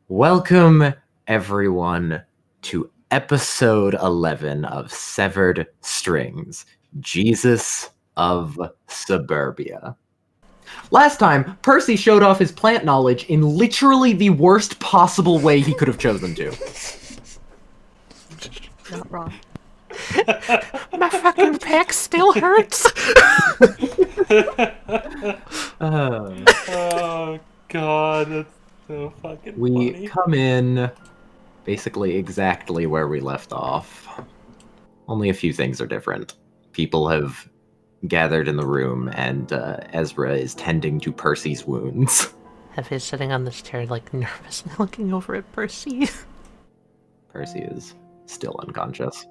Welcome, everyone, to episode 11 of Severed Strings, Jesus of Suburbia. Last time, Percy showed off his plant knowledge in literally the worst possible way he could have chosen to. Not wrong. My fucking pec still hurts. Oh god, that's so fucking We funny. come in basically exactly where we left off. Only a few things are different. People have gathered in the room, and Ezra is tending to Percy's wounds. Hephaestus sitting on this chair, nervously looking over at Percy. Percy is still unconscious.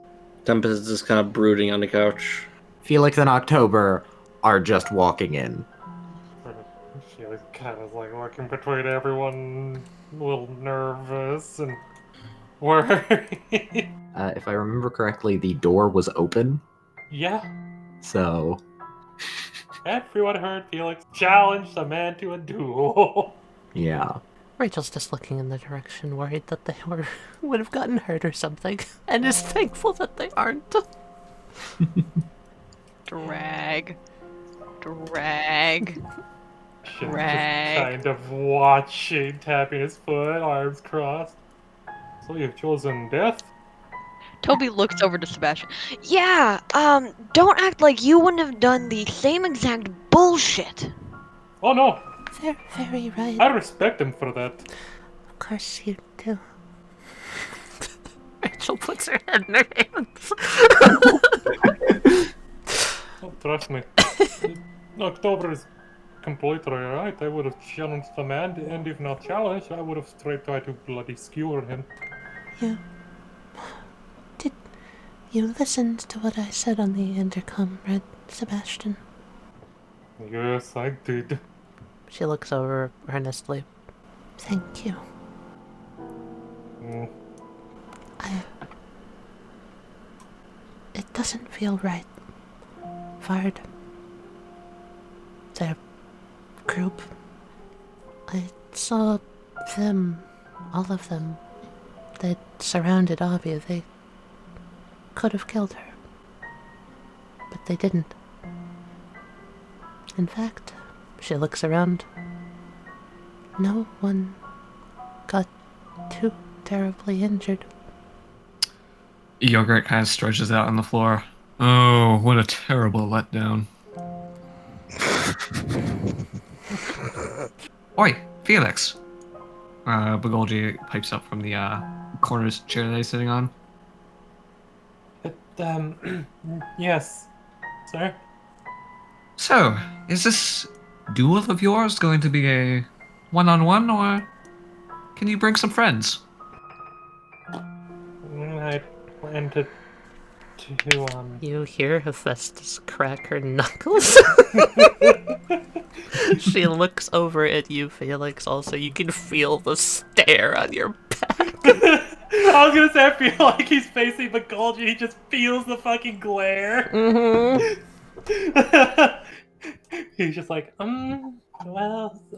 Tempest is just kind of brooding on the couch. Felix and October are just walking in. She was kind of looking between everyone, a little nervous and worried. If I remember correctly, the door was open, Yeah, so... everyone heard Felix challenge the man to a duel. yeah. Rachel's just looking in the direction, worried that they would have gotten hurt or something, and is thankful that they aren't. Drag. She's Right. just kind of watching, tapping his foot, arms crossed. So you've chosen death? Toby looks over to Sebastian. Yeah, don't act like you wouldn't have done the same exact bullshit. Oh no, They're very right. I respect him for that. Of course you do. Rachel puts her head in her hands. Oh, trust me. October is completely right. I would have challenged the man, and if not challenged, I would have straight tried to bloody skewer him. Yeah. Did you listen to what I said on the intercom, right, Sebastian? Yes, I did. She looks over earnestly. Thank you. Mm. It doesn't feel right. Vard. Their group. I saw them, all of them. They surrounded Abia. They could have killed her. But they didn't. In fact, she looks around. No one got too terribly injured. Yogurt kind of stretches out on the floor. Oh, what a terrible letdown. Oi, Felix! Bagolgi pipes up from the corner chair that he's sitting on. Yes, sir? So, is this duel of yours going to be a one-on-one, or can you bring some friends? I plan to You hear Hephaestus crack her knuckles? She looks over at you, Felix. Also, you can feel the stare on your back. I was gonna say, I feel like he's facing Bagolgi, he just feels the fucking glare. Mm-hmm. He's just like, well,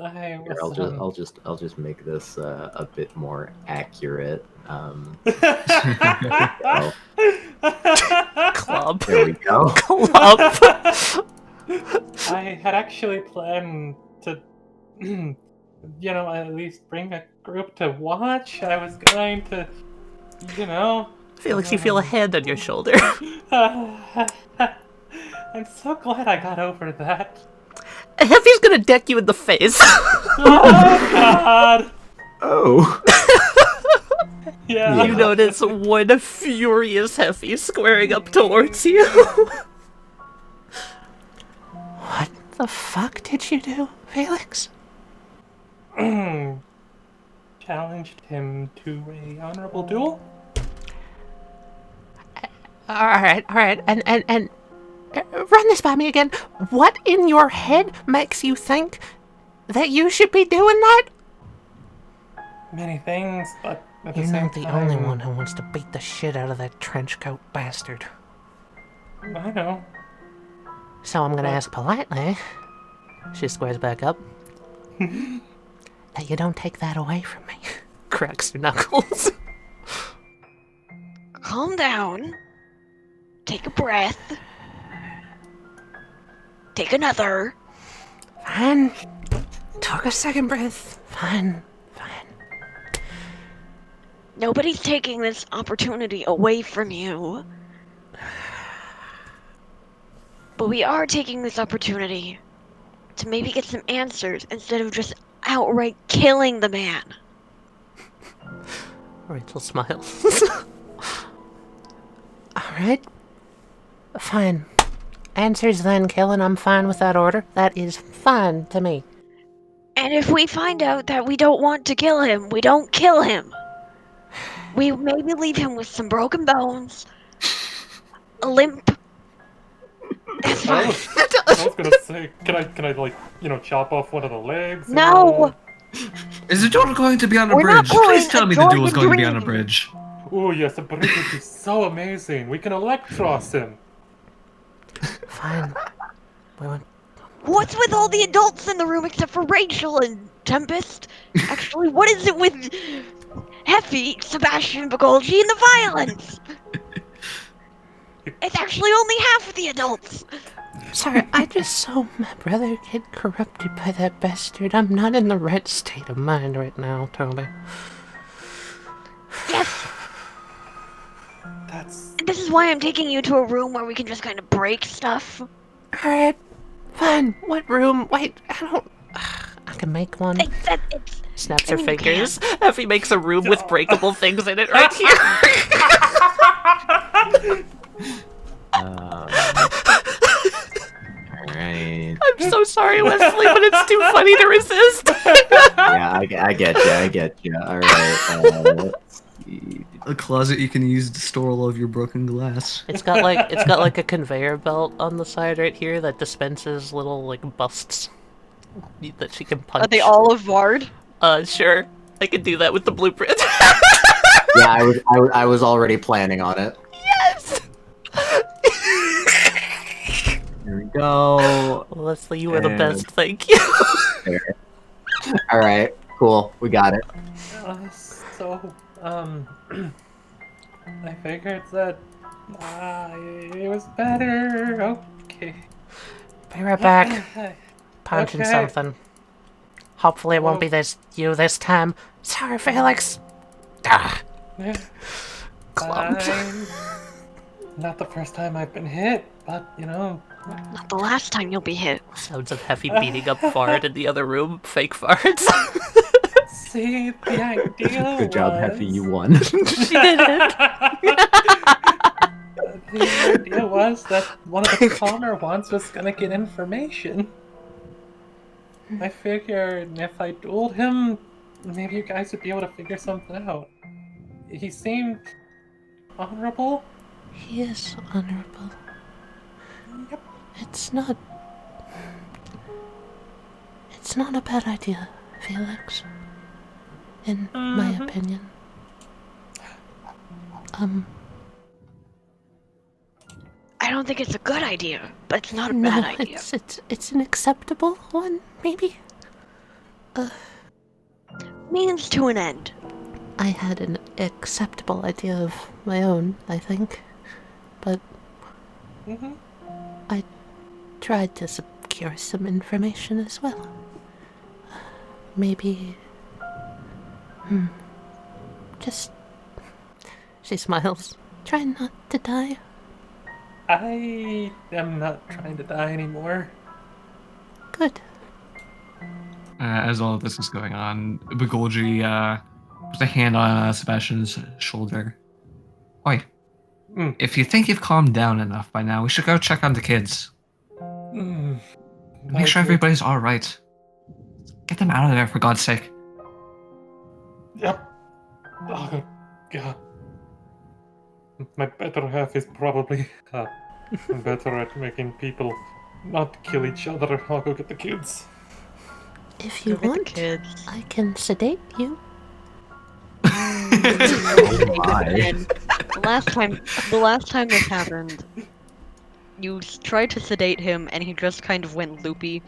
I Here, was... I'll just make this a bit more accurate. Club. There we go. Club. I had actually planned to, at least bring a group to watch. I was going to, Felix, you feel a hand on your shoulder. I'm so glad I got over that. Heffy's gonna deck you in the face. Oh, God! Oh. Yeah. You notice one furious Heffy squaring up towards you. What the fuck did you do, Felix? Challenged him to a honorable duel. Alright, and run this by me again. What in your head makes you think that you should be doing that? Many things, but at the You're same not the time... only one who wants to beat the shit out of that trenchcoat bastard. I know. So I'm gonna ask politely. She squares back up. That you don't take that away from me. cracks her knuckles. Calm down. Take a breath. Take another. Fine. Took a second breath. Fine. Nobody's taking this opportunity away from you. But we are taking this opportunity to maybe get some answers instead of just outright killing the man. Rachel smiles. Alright. Fine. Answers then killing, I'm fine with that order. That is fine to me. And if we find out that we don't want to kill him, we don't kill him. We maybe leave him with some broken bones, a limp. That's I fine. was gonna say, can I like, chop off one of the legs? No! Is the duel going to be on a We're not bridge? Please pulling tell a me the duel is Jordan going to be on a dream. bridge. Oh yes, the bridge would be so amazing. We can electros him. Fine. We want... What's with all the adults in the room except for Rachel and Tempest? Actually, what is it with Heffy, Sebastian, Bagolgi, and the violence? It's actually only half of the adults. Sorry, I just saw my brother get corrupted by that bastard. I'm not in the right state of mind right now, Toby. Yes, That's this is why I'm taking you to a room where we can just kind of break stuff. Alright, fine. What room? Wait, I don't... I can make one. It's Snaps I her mean, you fingers. Effie makes a room with breakable things in it right here. Alright. I'm so sorry, Westley, but it's too funny to resist. Yeah, I get you. Alright, let's see. A closet you can use to store all of your broken glass. It's got like a conveyor belt on the side right here that dispenses little like busts that she can punch. Are they all of Vard? Sure. I could do that with the blueprint. Yeah, I was already planning on it. Yes! Here we go. Leslie, you are the best, thank you. There. Alright, cool. We got it. I figured that it was better. Okay. Be right back. Punching Okay. something. Hopefully it won't be you this time. Sorry, Felix. Ah, clump. Fine. Not the first time I've been hit, but Not the last time you'll be hit. Sounds of Heffy beating up Vard in the other room. Fake farts. See, the idea Good job, was... Heffy, you won. She did it. The idea was that one of the calmer ones was gonna get information. I figured if I dueled him, maybe you guys would be able to figure something out. He seemed honorable. He is honorable. Yep. It's not a bad idea, Felix. In my opinion. I don't think it's a good idea, but it's not a No, bad idea. it's an acceptable one, maybe? Means to an end. I had an acceptable idea of my own, I think. But I tried to secure some information as well. Maybe... Just... She smiles. Try not to die. I am not trying to die anymore. Good. As all of this is going on, Bagolgi puts a hand on Sebastian's shoulder. Oi, if you think you've calmed down enough by now, we should go check on the kids. Make sure everybody's alright. Get them out of there, for God's sake. Yep. Oh, God. My better half is probably better at making people not kill each other. I'll go get the kids. If you Go get the want, kids. I can sedate you. Oh my. And the last time this happened, you tried to sedate him, and he just kind of went loopy.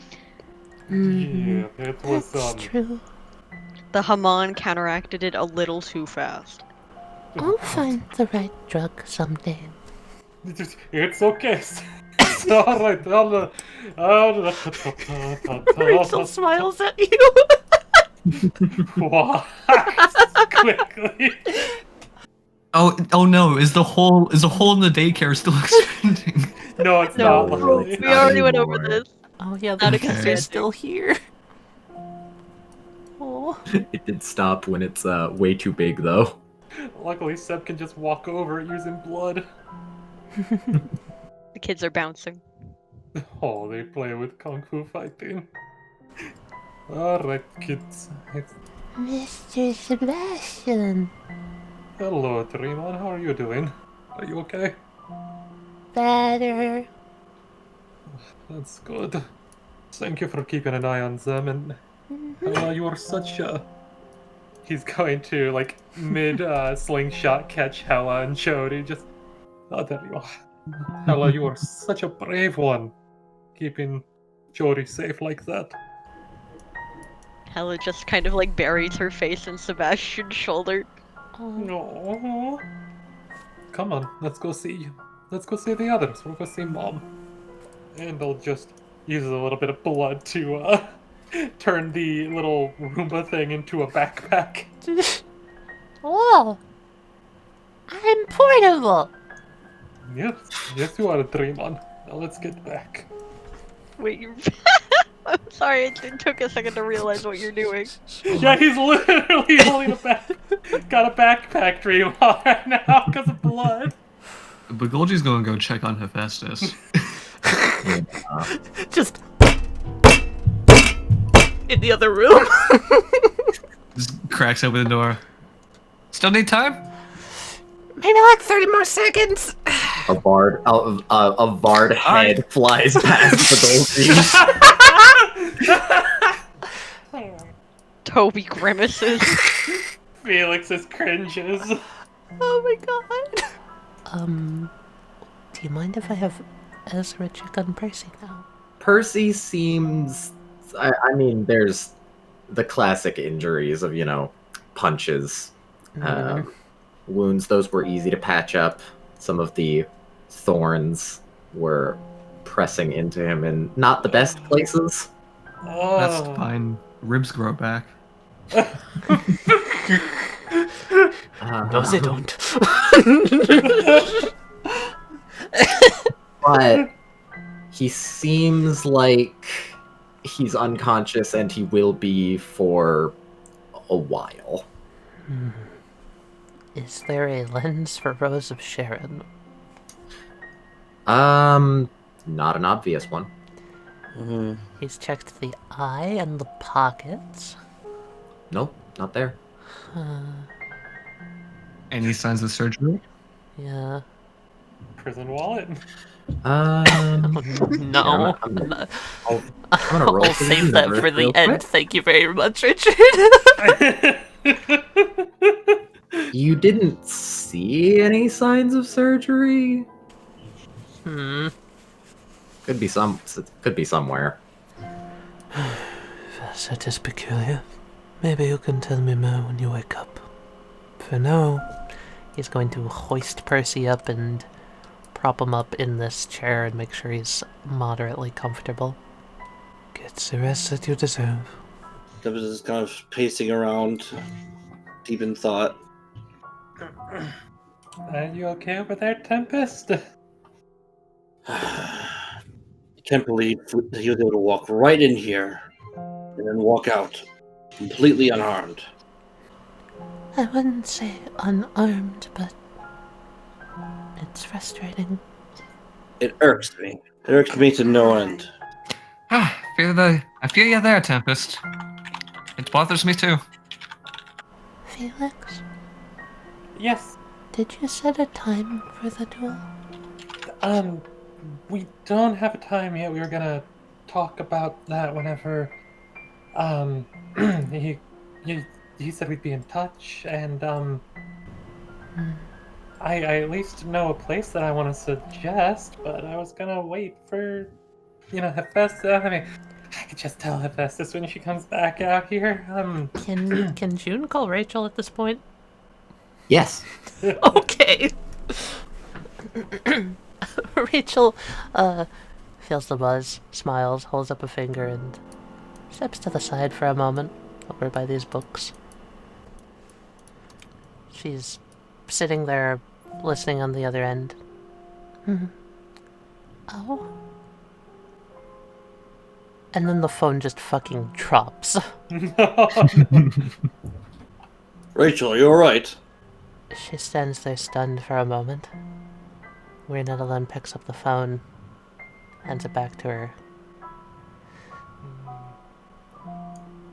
Yeah, it was That's true. The Haman counteracted it a little too fast. I'll find the right drug someday. It's okay. It's alright. Rachel smiles at you. What? Quickly. Oh no! Is the hole in the daycare still expanding? No, it's No, not. Luckily. we already went over anymore. this. Oh yeah, Not the kids are expanding. still here. Oh. It did stop when it's way too big, though. Luckily, Seb can just walk over it using blood. The kids are bouncing. Oh, they play with kung fu fighting. Alright, kids. Mr. Sebastian. Hello, Dreamon. How are you doing? Are you okay? Better. That's good. Thank you for keeping an eye on them, and you are such a... He's going to, like, mid-slingshot catch Hella and Jody, just... Oh, there you are. Hella, you are such a brave one, keeping Jody safe like that. Hella just kind of like buries her face in Sebastian's shoulder. Oh. No. Come on, let's go see the others. We'll go see Mom. And I'll just use a little bit of blood to turn the little Roomba thing into a backpack. Oh. I'm portable. Yes, you are a Dreamon. Now let's get back. Wait, you're... I'm sorry, it took a second to realize what you're doing. Yeah, he's literally holding got a backpack Dreamon right now because of blood. Bagulji's gonna go check on Hephaestus. Just in the other room. Just cracks open the door. Still need time? Maybe like 30 more seconds. A Vard head flies past the gold Toby grimaces. Felix is cringes. Oh my god. Do you mind if I have Ezra check on Percy now? Percy seems... I mean, there's the classic injuries of, punches, wounds. Those were easy to patch up. Some of the thorns were pressing into him in not the best places. Oh. That's fine. Ribs grow back. No, they don't. But he seems like he's unconscious, and he will be for a while. Is there a lens for Rose of Sharon? Not an obvious one. He's checked the eye and the pockets. Nope, not there. Any signs of surgery? Yeah. Prison wallet. No. I'm gonna roll I'll for the save that universe for the real end. quick. Thank you very much, Richard. You didn't see any signs of surgery? Could be somewhere. That is peculiar. Maybe you can tell me more when you wake up. For now, he's going to hoist Percy up and prop him up in this chair and make sure he's moderately comfortable. Get the rest that you deserve. Tempest is kind of pacing around, deep in thought. Are you okay over there, Tempest? I can't believe that he was able to walk right in here and then walk out completely unharmed. I wouldn't say unarmed, but it's frustrating. It irks me. It irks me to no end. I feel you there, Tempest. It bothers me too. Felix, Yes. did you set a time for the duel? We don't have a time yet. We were gonna talk about that whenever, he said we'd be in touch, and, I at least know a place that I want to suggest, but I was gonna wait for, Hephaestus. I mean, I could just tell Hephaestus when she comes back out here. Can June call Rachel at this point? Yes. Okay. Rachel feels the buzz, smiles, holds up a finger, and steps to the side for a moment, over by these books. She's sitting there, listening on the other end. Oh? And then the phone just fucking drops. Rachel, are you alright? She stands there stunned for a moment. Renetta then picks up the phone, hands it back to her.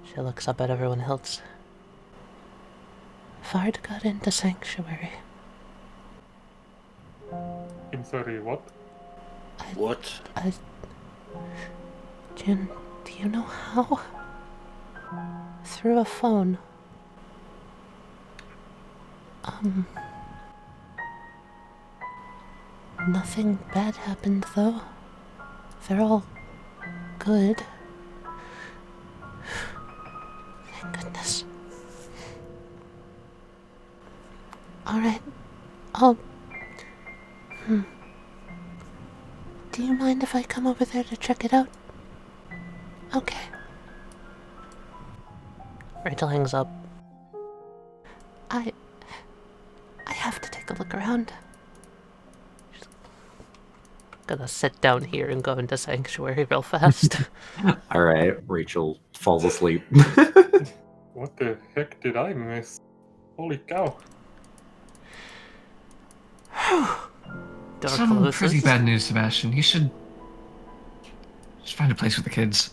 She looks up at everyone else. Vard got into Sanctuary. I'm sorry, what? What? June, do you know how? Through a phone. Nothing bad happened, though. They're all good. Thank goodness. Alright, do you mind if I come over there to check it out? Okay. Rachel hangs up. I have to take a look around. Just gonna sit down here and go into Sanctuary real fast. Alright, Rachel falls asleep. What the heck did I miss? Holy cow. Door Some closes. pretty bad news, Sebastian. You should just find a place with the kids.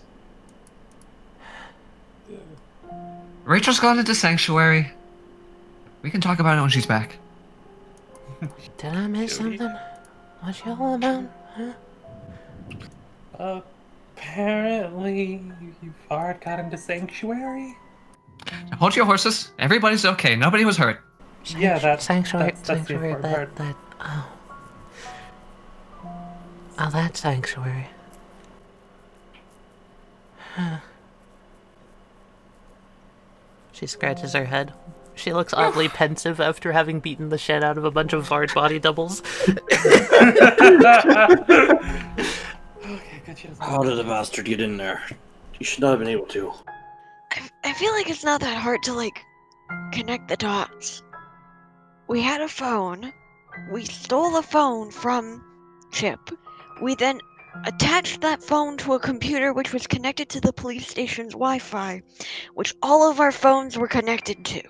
Rachel's gone into Sanctuary. We can talk about it when she's back. Did I miss something? What you all about? Huh? Apparently, Vard got into Sanctuary? Now hold your horses. Everybody's okay. Nobody was hurt. Yeah, Sanctuary. that's the Sanctuary. important part. Oh, that Sanctuary. Huh. She scratches her head. She looks oddly pensive after having beaten the shit out of a bunch of Vard body doubles. Okay, good. She doesn't. How did the bastard get in there? You should not have been able to. I feel like it's not that hard to, connect the dots. We had a phone. We stole the phone from Chip. We then attached that phone to a computer which was connected to the police station's Wi-Fi, which all of our phones were connected to.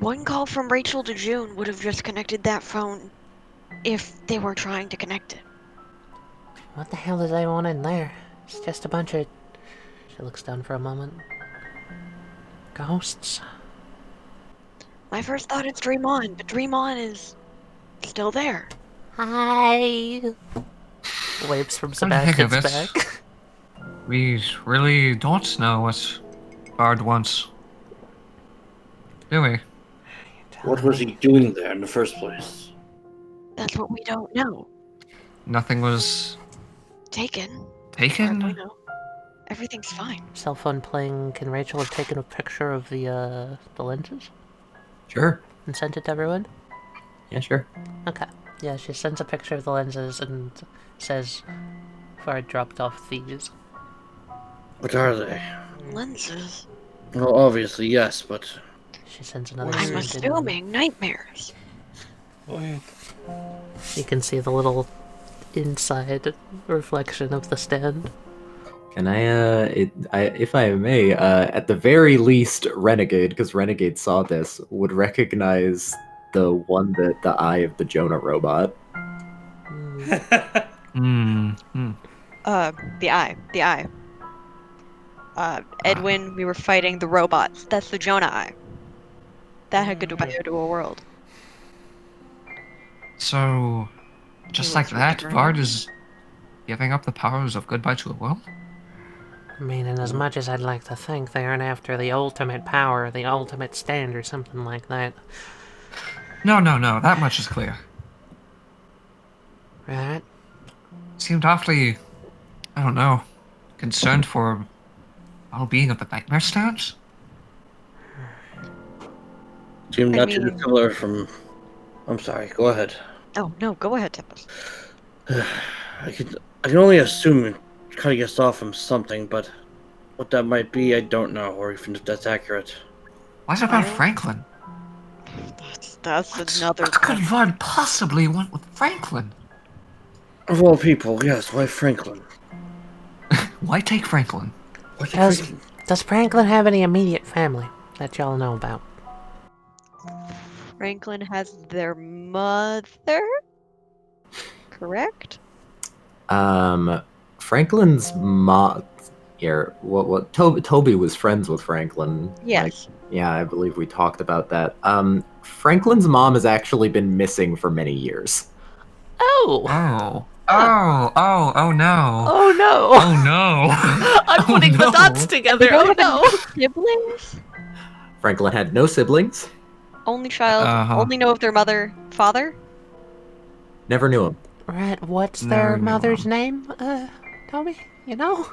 One call from Rachel to June would have just connected that phone if they were trying to connect it. What the hell does everyone in there? It's just a bunch of... She looks down for a moment. Ghosts? My first thought is Dream On, but Dream On is still there. Hi! Waves from Come to think of Sebastian's it, back. we really don't know what Vard wants. Do we? What was he doing there in the first place? That's what we don't know. Nothing was Taken. taken? I know. Everything's fine. Cell phone playing. Can Rachel have taken a picture of the lenses Sure. and sent it to everyone? Yeah, sure. Okay. Yeah, she sends a picture of the lenses and says, Vard dropped off these. What are they? Lenses. Well, obviously, yes, but... She sends another I'm screen. assuming nightmares. Wait. You can see the little inside reflection of the stand. Can if I may, at the very least, Renegade, because Renegade saw this, would recognize the one that the eye of the Jonah robot. The eye. Edwin, we were fighting the robots. That's the Jonah eye. That had goodbye to a world. So, just like that, Vard is giving up the powers of goodbye to a world? I mean, and as much as I'd like to think they aren't after the ultimate power, the ultimate stand, or something like that. No, that much is clear. Right? Seemed awfully, I don't know, concerned for well-being of the nightmare stars? Seem not too mean- dissimilar from... I'm sorry, go ahead. Oh, no, go ahead, Tempest. I can only assume it kind of gets off from something, but what that might be, I don't know, or even if that's accurate. What about Franklin? That's another What could Vard possibly want with Franklin? Of all people, yes, why Franklin? Why take Franklin? Why take Does, Franklin? does Franklin have any immediate family that y'all know about? Franklin has their mother? Correct? Franklin's mom. Here, what? Toby was friends with Franklin. Yes. Yeah, I believe we talked about that. Franklin's mom has actually been missing for many years. Oh! Oh no. Oh no! Oh no. I'm putting the dots together, oh no! Siblings? Franklin had no siblings. Only child? Uh-huh. Only know of their mother? Father? Never knew him. Right, what's Never their knew mother's him. name? Toby? You know?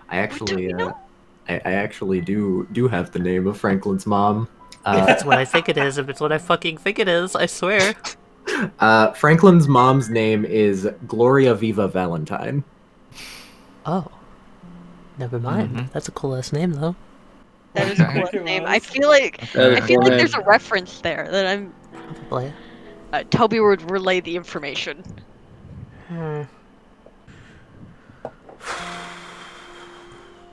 I actually, we know? I actually do have the name of Franklin's mom. If it's what I think it is, if it's what I fucking think it is, I swear. Franklin's mom's name is Gloria Viva Valentine. Oh. Never mind. Mhm. That's a cool ass name, though. That is a Okay. cool name. I feel like there's a reference there that I'm. Probably. Toby would relay the information.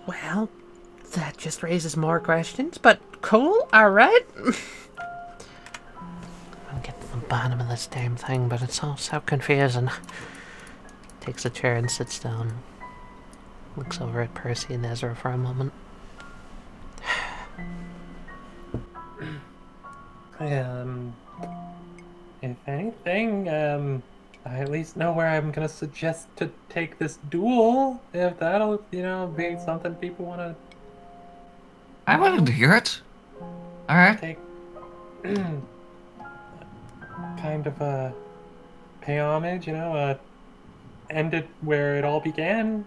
Well, that just raises more questions, but cool, alright. I'll get to the bottom of this damn thing, but it's all so confusing. Takes a chair and sits down. Looks over at Percy and Ezra for a moment. If anything, I at least know where I'm gonna suggest to take this duel. If that'll, be something people wanna I wanted to hear it. Alright. take. Kind of, pay homage, end it where it all began.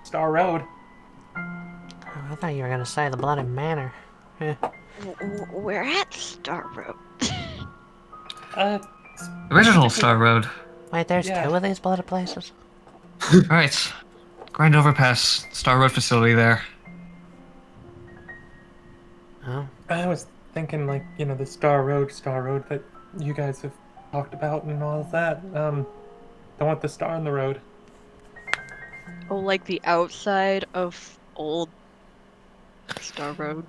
Star Road. Oh, I thought you were gonna say the Bloody Manor. We're at Star Road. Original Star Road. Wait, there's Yeah. 2 of these bloody places? Right. Grand Overpass, Star Road facility there. Oh. I was thinking, the Star Road that you guys have talked about and all of that. Don't want the star on the road. Oh, like the outside of old Star Road.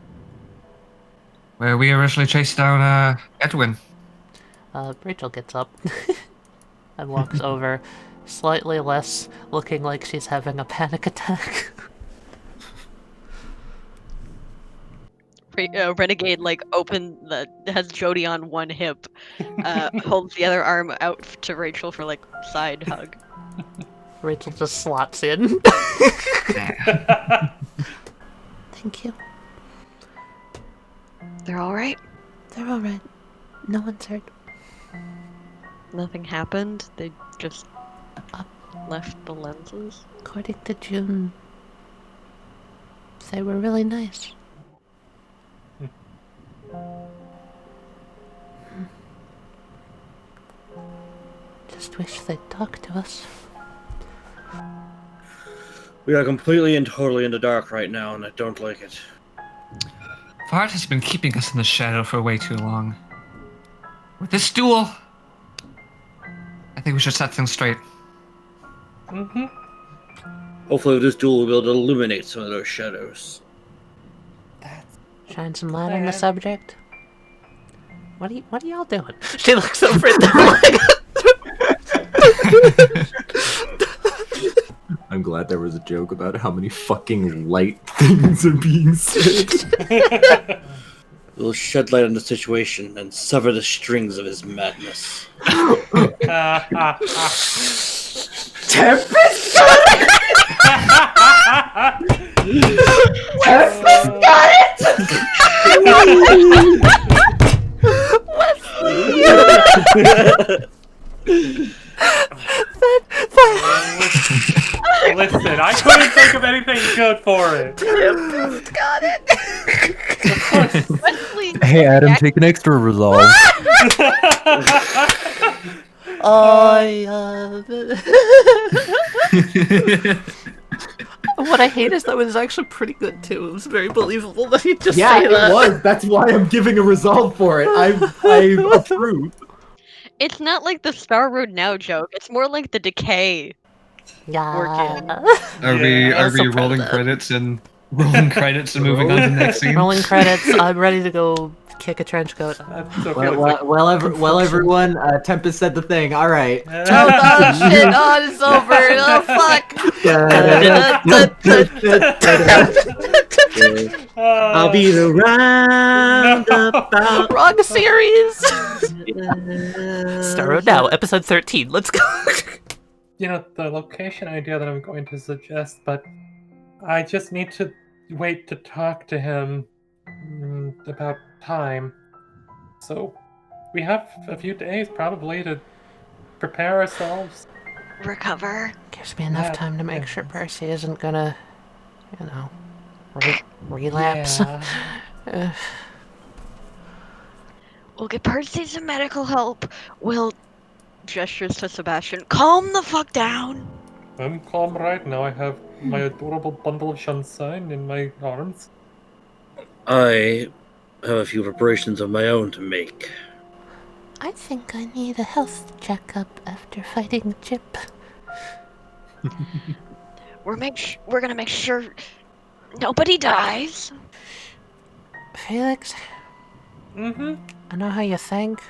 Where we originally chased down Edwin. Rachel gets up and walks over, slightly less looking like she's having a panic attack. Renegade has Jody on one hip, holds the other arm out to Rachel for side hug. Rachel just slots in. Thank you. They're all right. They're alright. No one's hurt. Nothing happened. They just left the lenses. According to June, they were really nice. Just wish they'd talk to us. We are completely and totally in the dark right now, and I don't like it. Vard has been keeping us in the shadow for way too long. With this duel, I think we should set things straight. Mm-hmm. Hopefully with this duel we'll be able to illuminate some of those shadows. Shine some light on the subject. What are y'all doing? She looks over at them like... I'm glad there was a joke about how many fucking light things are being said. We'll shed light on the situation and sever the strings of his madness. Tempest! Tempest got it! I couldn't think of anything good for it. Got it. Westley, Hey, Adam, take an extra resolve. What I hate is that was actually pretty good too. It was very believable that he'd just Yeah, say it that. was. That's why I'm giving a resolve for it. I approve. it's not like the Star Road Now joke. It's more like the decay. Yeah. Are we I'm so proud of rolling that. credits and moving on to the next scene? Rolling credits. I'm ready to go kick a trench coat. Well, everyone, Tempest said the thing. All right. Oh god, shit! Oh, it's over! Oh fuck! I'll be the roundabout. Wrong series. Star Road Now, episode 13. Let's go. You know, the location idea that I'm going to suggest, but I just need to wait to talk to him about time. So we have a few days probably to prepare ourselves. Recover. Gives me enough time to make sure Percy isn't gonna, you know, relapse. Yeah. We'll get Percy some medical help. We'll gestures to Sebastian. Calm the fuck down. I'm calm right now. I have my adorable bundle of Shanshine in my arms. I have a few preparations of my own to make. I think I need a health checkup after fighting Chip. We're gonna make sure nobody dies. Felix, Mm-hmm. I know how you think.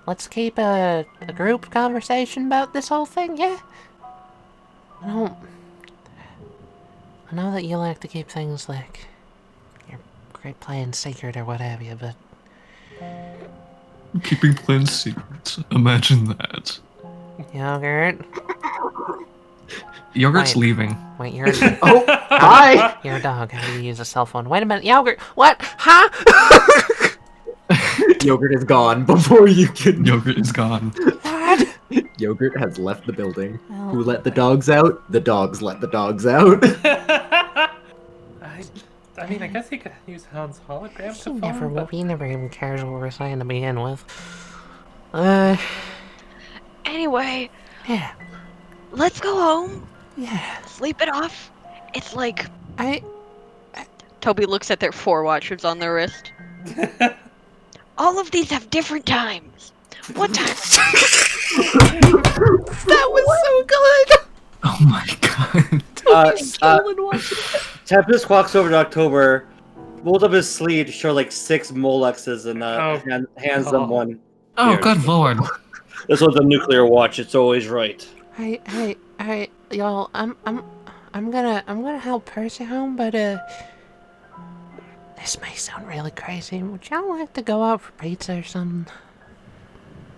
Let's keep a group conversation about this whole thing, yeah? I know that you like to keep things like your great plan secret or what have you, but Keeping plans secret. Imagine that. Yogurt. Yogurt's Wait. leaving. Wait, you're Oh, hi. you're a dog. How do you use a cell phone? Wait a minute, Yogurt. What? Huh? Yogurt is gone before you can. Yogurt is gone. What? Yogurt has left the building. Well, Who let the dogs out? The dogs let the dogs out. I mean, I guess he could use Han's hologram to he never even cares what we're saying to begin with. Anyway, Yeah. let's go home. Yeah. Sleep it off. It's like I Toby looks at their 4 watches on their wrist. All of these have different times. What time? That was so good! Oh my god. Tempest walks over to October, rolls up his sleeve to show like 6 Molexes and hands them one. Oh, Here. good lord. This one's a nuclear watch. It's always right. Hey, y'all, I'm gonna help Percy home, but this may sound really crazy. Would y'all like to go out for pizza or something?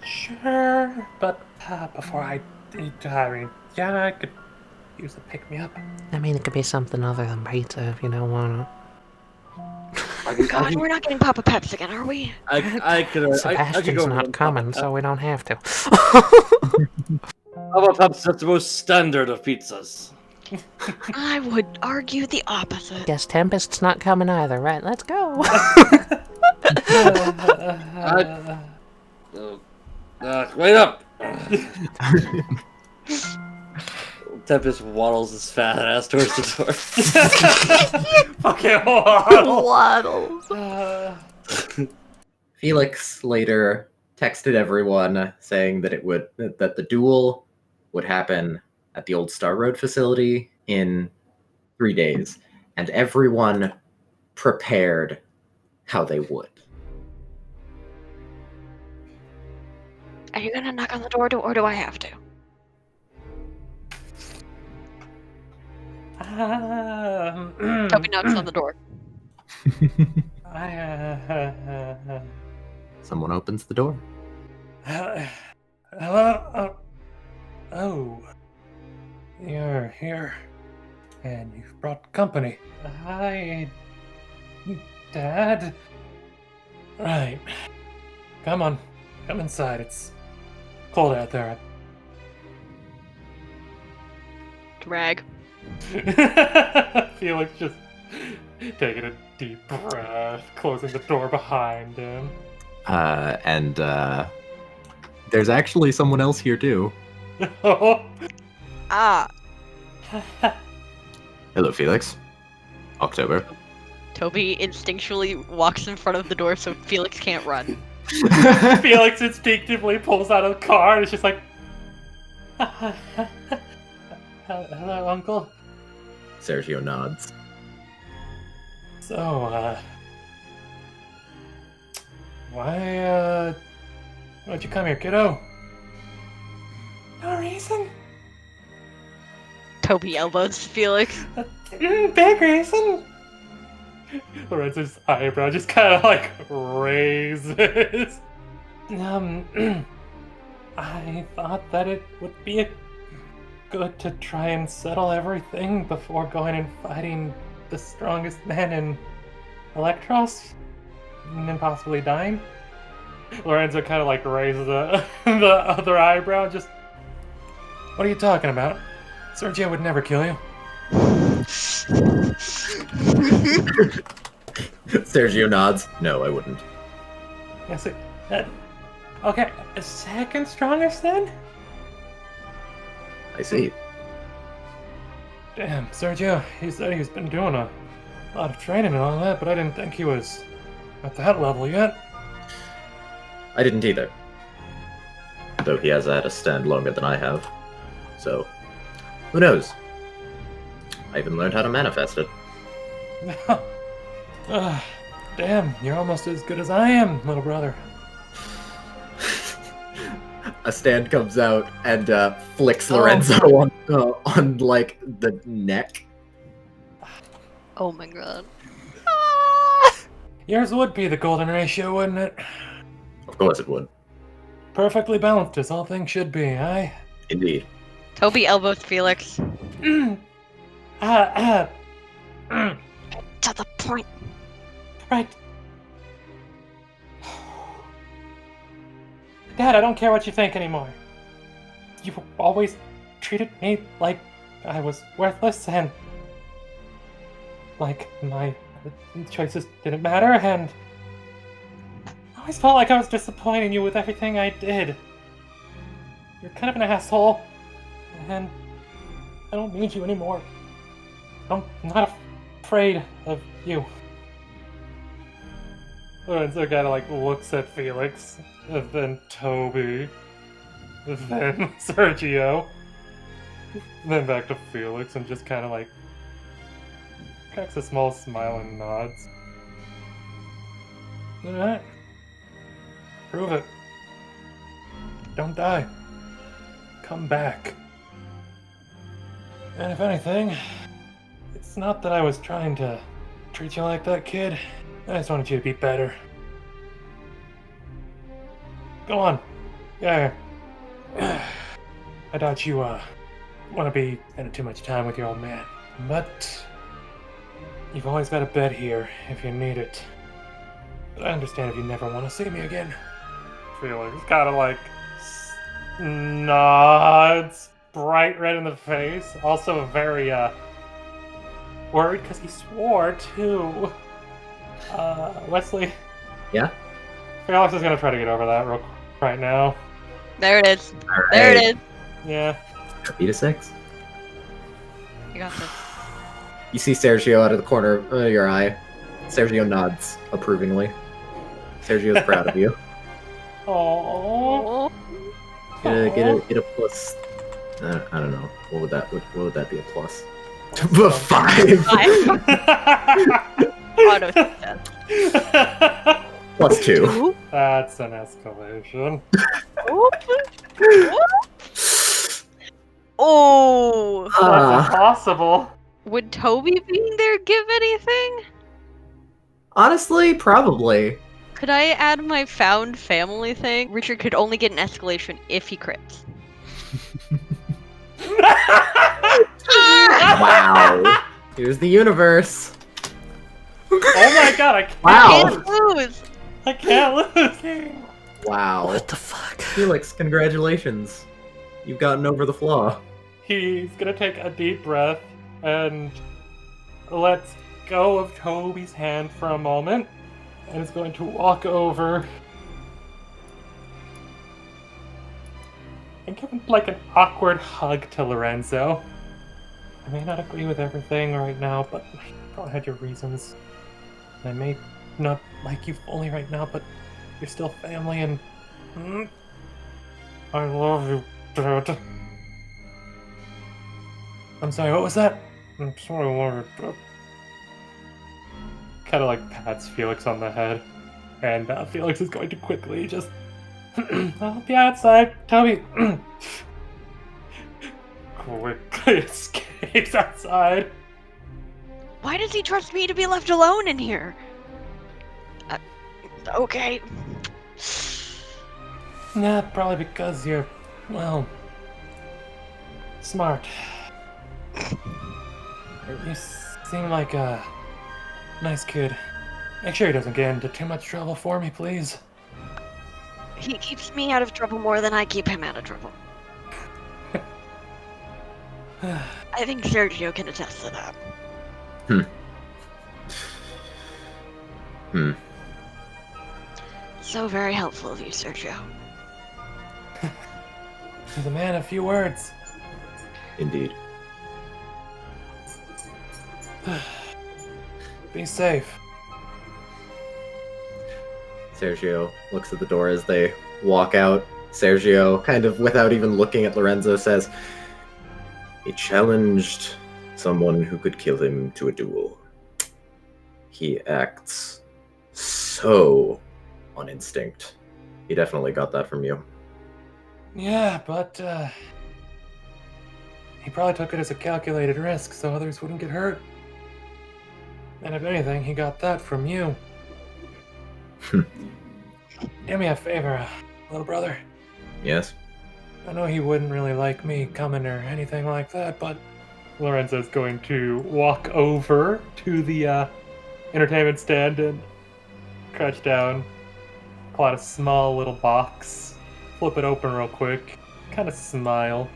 Sure, but before I eat, I mean, yeah, I could use a pick-me-up. I mean, it could be something other than pizza if you don't wanna. God, we're not getting Papa Peps again, are we? I could Sebastian's go not coming, so we don't have to. How about Peps? That's the most standard of pizzas. I would argue the opposite. Guess Tempest's not coming either, right? Let's go! Wait up! Tempest waddles his fat ass towards the door. Okay, hold on. Waddles! Felix later texted everyone saying that that the duel would happen at the old Star Road facility in 3 days, and everyone prepared how they would. Are you gonna knock on the door, or do I have to? Toby knocks on the door. Someone opens the door. Hello? Oh. You're here. And you've brought company. Hi, Dad. Right. Come on. Come inside. It's cold out there. Drag. Felix just taking a deep breath, closing the door behind him. And there's actually someone else here too. Ah, Hello, Felix. October. Toby instinctually walks in front of the door so Felix can't run. Felix instinctively pulls out of the car and it's just like, hello, Uncle. Sergio nods. So, why'd you come here, kiddo? No reason. Toby elbows Felix. Big reason. Lorenzo's eyebrow just kind of like raises. I thought that it would be good to try and settle everything before going and fighting the strongest man in Electros, and then possibly dying. Lorenzo kind of like raises the other eyebrow. Just, what are you talking about? Sergio would never kill you. Sergio nods. No, I wouldn't. Yes, okay, second strongest then? I see. Damn, Sergio, he said he's been doing a lot of training and all that, but I didn't think he was at that level yet. I didn't either. Though he has had a stand longer than I have. So, who knows? I even learned how to manifest it. Damn, you're almost as good as I am, little brother. A stand comes out and flicks Lorenzo on like the neck. Oh my god. Yours would be the golden ratio, wouldn't it? Of course it would. Perfectly balanced as all things should be, aye? Indeed. Toby elbows Felix. To the point. Right. Dad, I don't care what you think anymore. You always treated me like I was worthless and like my choices didn't matter, and I always felt like I was disappointing you with everything I did. You're kind of an asshole, and I don't need you anymore. I'm not afraid of you. Lorenzo kind of like looks at Felix, and then Toby, and then Sergio, and then back to Felix, and just kind of like cracks a small smile and nods. Alright. Prove it. Don't die. Come back. And if anything, it's not that I was trying to treat you like that, kid. I just wanted you to be better. Go on. Yeah. I doubt you, want to be spending too much time with your old man. But you've always got a bed here if you need it. But I understand if you never want to see me again. Felix kind of like nods, bright red in the face. Also very, worried because he swore too. Westley? Yeah? Felix is gonna try to get over that right now. There it is. All There right. it is. Yeah. Beat a 6. You got this. You see Sergio out of the corner of your eye. Sergio nods approvingly. Sergio's proud of you. Aww. Get a plus. I don't know. What would that be a plus? 5. Auto success. Plus 2. That's an escalation. Oh! That's impossible. Would Toby being there give anything? Honestly, probably. Could I add my found family thing? Richard could only get an escalation if he crits. Wow. Here's the universe. Oh my god, I can't, Wow. Can't lose! I can't lose. Wow. What the fuck? Felix, congratulations. You've gotten over the flaw. He's gonna take a deep breath, and lets go of Toby's hand for a moment, and is going to walk over and give him like an awkward hug to Lorenzo. I may not agree with everything right now, but you probably had your reasons. I may not like you fully right now, but you're still family, and I love you, Dad. I'm sorry, what was that? I'm sorry, I love you, Dad. Kind of like pats Felix on the head, and Felix is going to quickly just I'll be outside, Toby. Quickly escapes outside. Why does he trust me to be left alone in here? Okay. Nah, probably because you're, well, smart. You seem like a nice kid. Make sure he doesn't get into too much trouble for me, please. He keeps me out of trouble more than I keep him out of trouble. I think Sergio can attest to that. So very helpful of you, Sergio. He's a man of few words. Indeed. Be safe. Sergio looks at the door as they walk out. Sergio, kind of without even looking at Lorenzo, says, "He challenged someone who could kill him to a duel. He acts so on instinct. He definitely got that from you." Yeah, but he probably took it as a calculated risk so others wouldn't get hurt. And if anything, he got that from you. Do me a favor, little brother. Yes? I know he wouldn't really like me coming or anything like that, but Lorenzo's going to walk over to the entertainment stand and crouch down, pull out a small little box, flip it open real quick, kind of smile,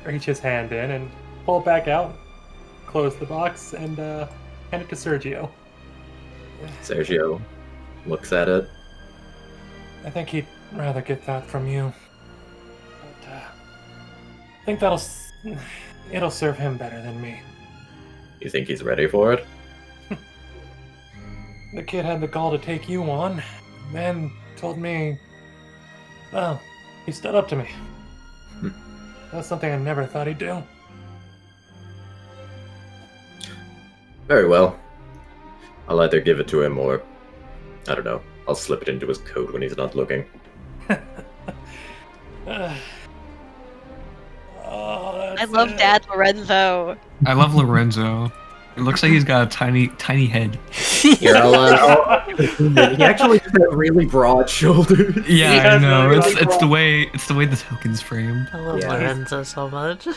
reach his hand in and pull it back out, close the box, and hand it to Sergio. Sergio looks at it. I think he'd rather get that from you. But I think it'll serve him better than me. You think he's ready for it? The kid had the gall to take you on. The man told me, well, he stood up to me. That's something I never thought he'd do. Very well. I'll either give it to him or, I don't know, I'll slip it into his coat when he's not looking. I love Dad Lorenzo. I love Lorenzo. It looks like he's got a tiny head. You're allowed. He actually has really broad shoulders. Yeah, I know. really It's the way the token's framed. I love Yeah. Lorenzo so much.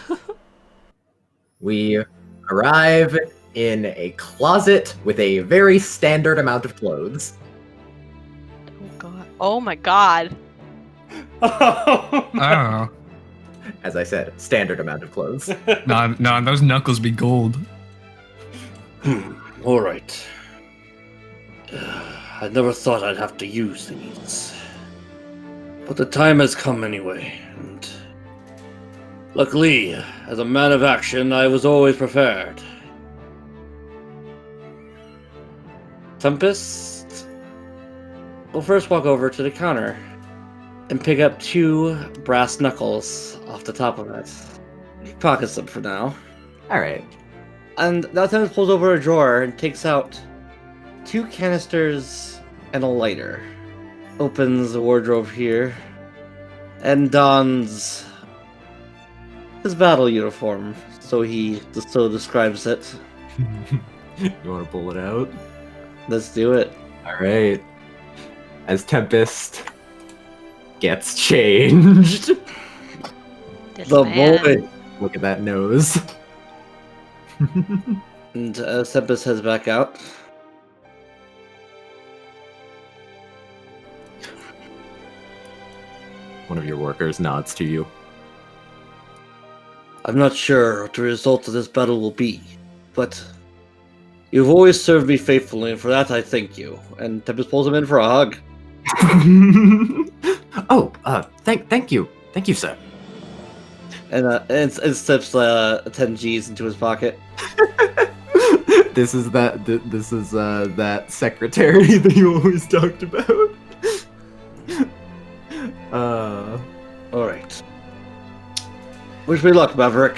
We arrive in a closet with a very standard amount of clothes. Oh god. Oh my god. Oh. As I said, standard amount of clothes. Nah, those knuckles be gold. All right. I never thought I'd have to use these. But the time has come anyway, and luckily, as a man of action, I was always prepared. Tempest will first walk over to the counter and pick up 2 brass knuckles off the top of it. He pockets them for now. Alright. And now Tempest pulls over a drawer and takes out 2 canisters and a lighter. Opens the wardrobe here and dons his battle uniform, so he so describes it. You want to pull it out? Let's do it. Alright. As Tempest gets changed. This The man. boy. Look at that nose. And Tempest heads back out. One of your workers nods to you. I'm not sure what the result of this battle will be, but you've always served me faithfully, and for that I thank you. And Tempest pulls him in for a hug. Thank you. Thank you, sir. And slips 10 G's into his pocket. This is that secretary that you always talked about. Alright. Wish me luck, Maverick.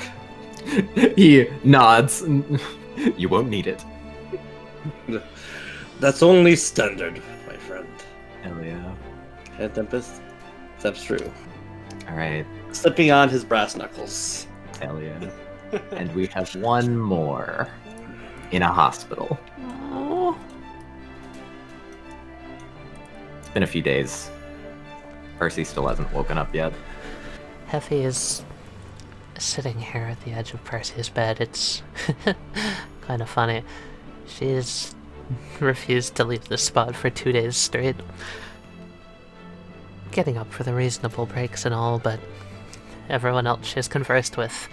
He nods. You won't need it. That's only standard, my friend. Hell yeah. And Tempest? That's true. Alright. Slipping on his brass knuckles. Hell yeah. And we have one more. In a hospital. Oh. It's been a few days. Percy still hasn't woken up yet. Heffy is sitting here at the edge of Percy's bed. It's kind of funny. She's refused to leave this spot for 2 days straight. Getting up for the reasonable breaks and all, but everyone else she's conversed with,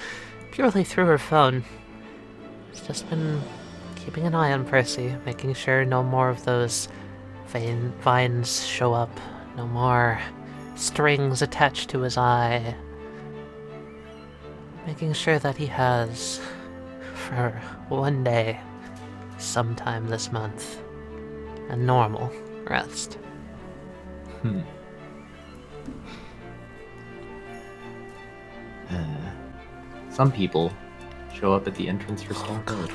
purely through her phone, has just been keeping an eye on Percy, making sure no more of those vines show up, no more strings attached to his eye, making sure that he has, for one day, sometime this month, a normal rest. Some people show up at the entrance for Starboard.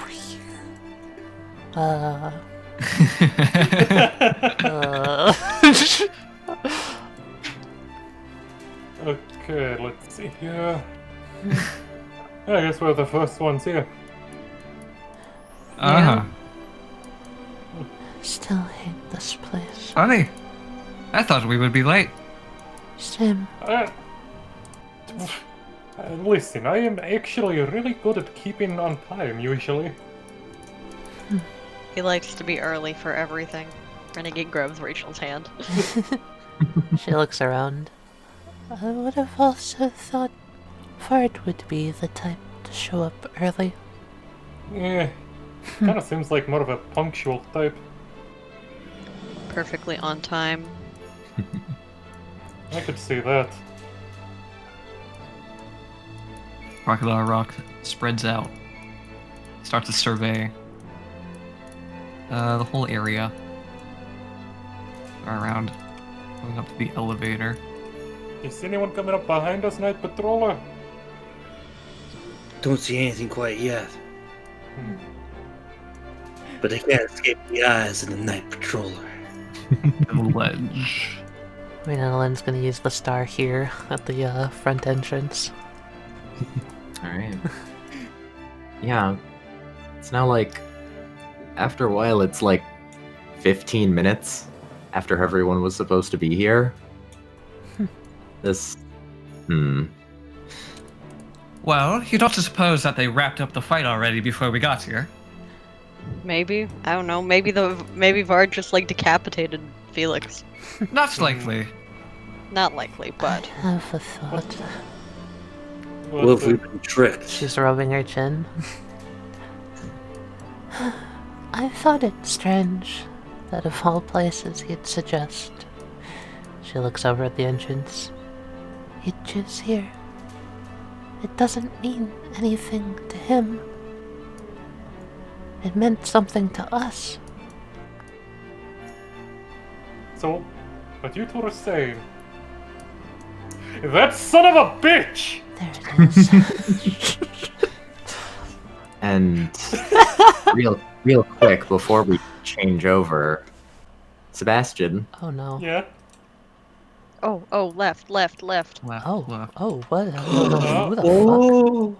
Okay, let's see here. I guess we're the first ones here. Still hate this place. Funny. I thought we would be late. Same. Listen, I am actually really good at keeping on time, usually. He likes to be early for everything. Renegade grabs Rachel's hand. She looks around. I would have also thought Vard would be the type to show up early. Yeah, kind of seems like more of a punctual type. Perfectly on time. I could see that. Crocodile Rock spreads out. Starts to survey the whole area around, going up to the elevator. Is anyone coming up behind us, Night Patroller? Don't see anything quite yet. But I can't escape the eyes of the Night Patroller. The ledge. Renalin's gonna use the star here at the front entrance. Alright. Yeah. It's now like, after a while, it's like 15 minutes after everyone was supposed to be here. Well, you don't suppose that they wrapped up the fight already before we got here? Maybe. I don't know. Maybe Vard just like decapitated Felix. Not likely. Not likely, but I have a thought. What if we've been tricked? She's rubbing her chin. I thought it strange that of all places he'd suggest. She looks over at the entrance. He'd choose here. It doesn't mean anything to him. It meant something to us. So, what you two are saying? That son of a bitch! There it is. And real quick before we change over, Sebastian. Oh no. Yeah? oh, left. Left. Oh, Left. oh, what? I don't know who the Oh!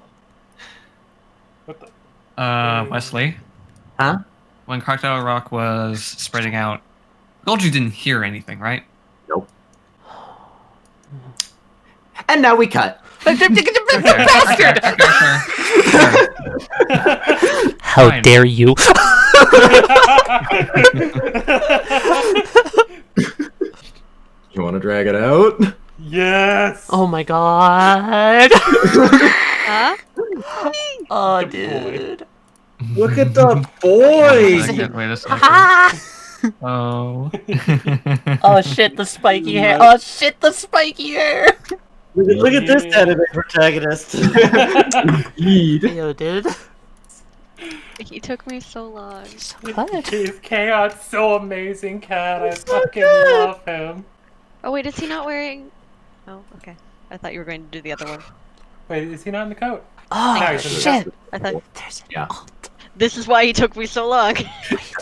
What the? Wesley? Huh? When Crocodile Rock was spreading out, Golgi didn't hear anything, right? Nope. And now we cut. Bastard! How Fine. dare you? You want to drag it out? Yes! Oh my god. Huh? Oh, Good boy. dude. Look at the boy! Wait a second. Oh. Oh shit, the spiky hair. Oh shit, the spiky hair. Look at this anime protagonist. Yo, dude. He took me so long. What? He's chaos, so amazing, Cat. I fucking love him. Oh wait, is he not wearing? Oh, okay. I thought you were going to do the other one. Wait, is he not in the coat? Oh No, he's in the shit. I thought There's Yeah. this is why he took me so long.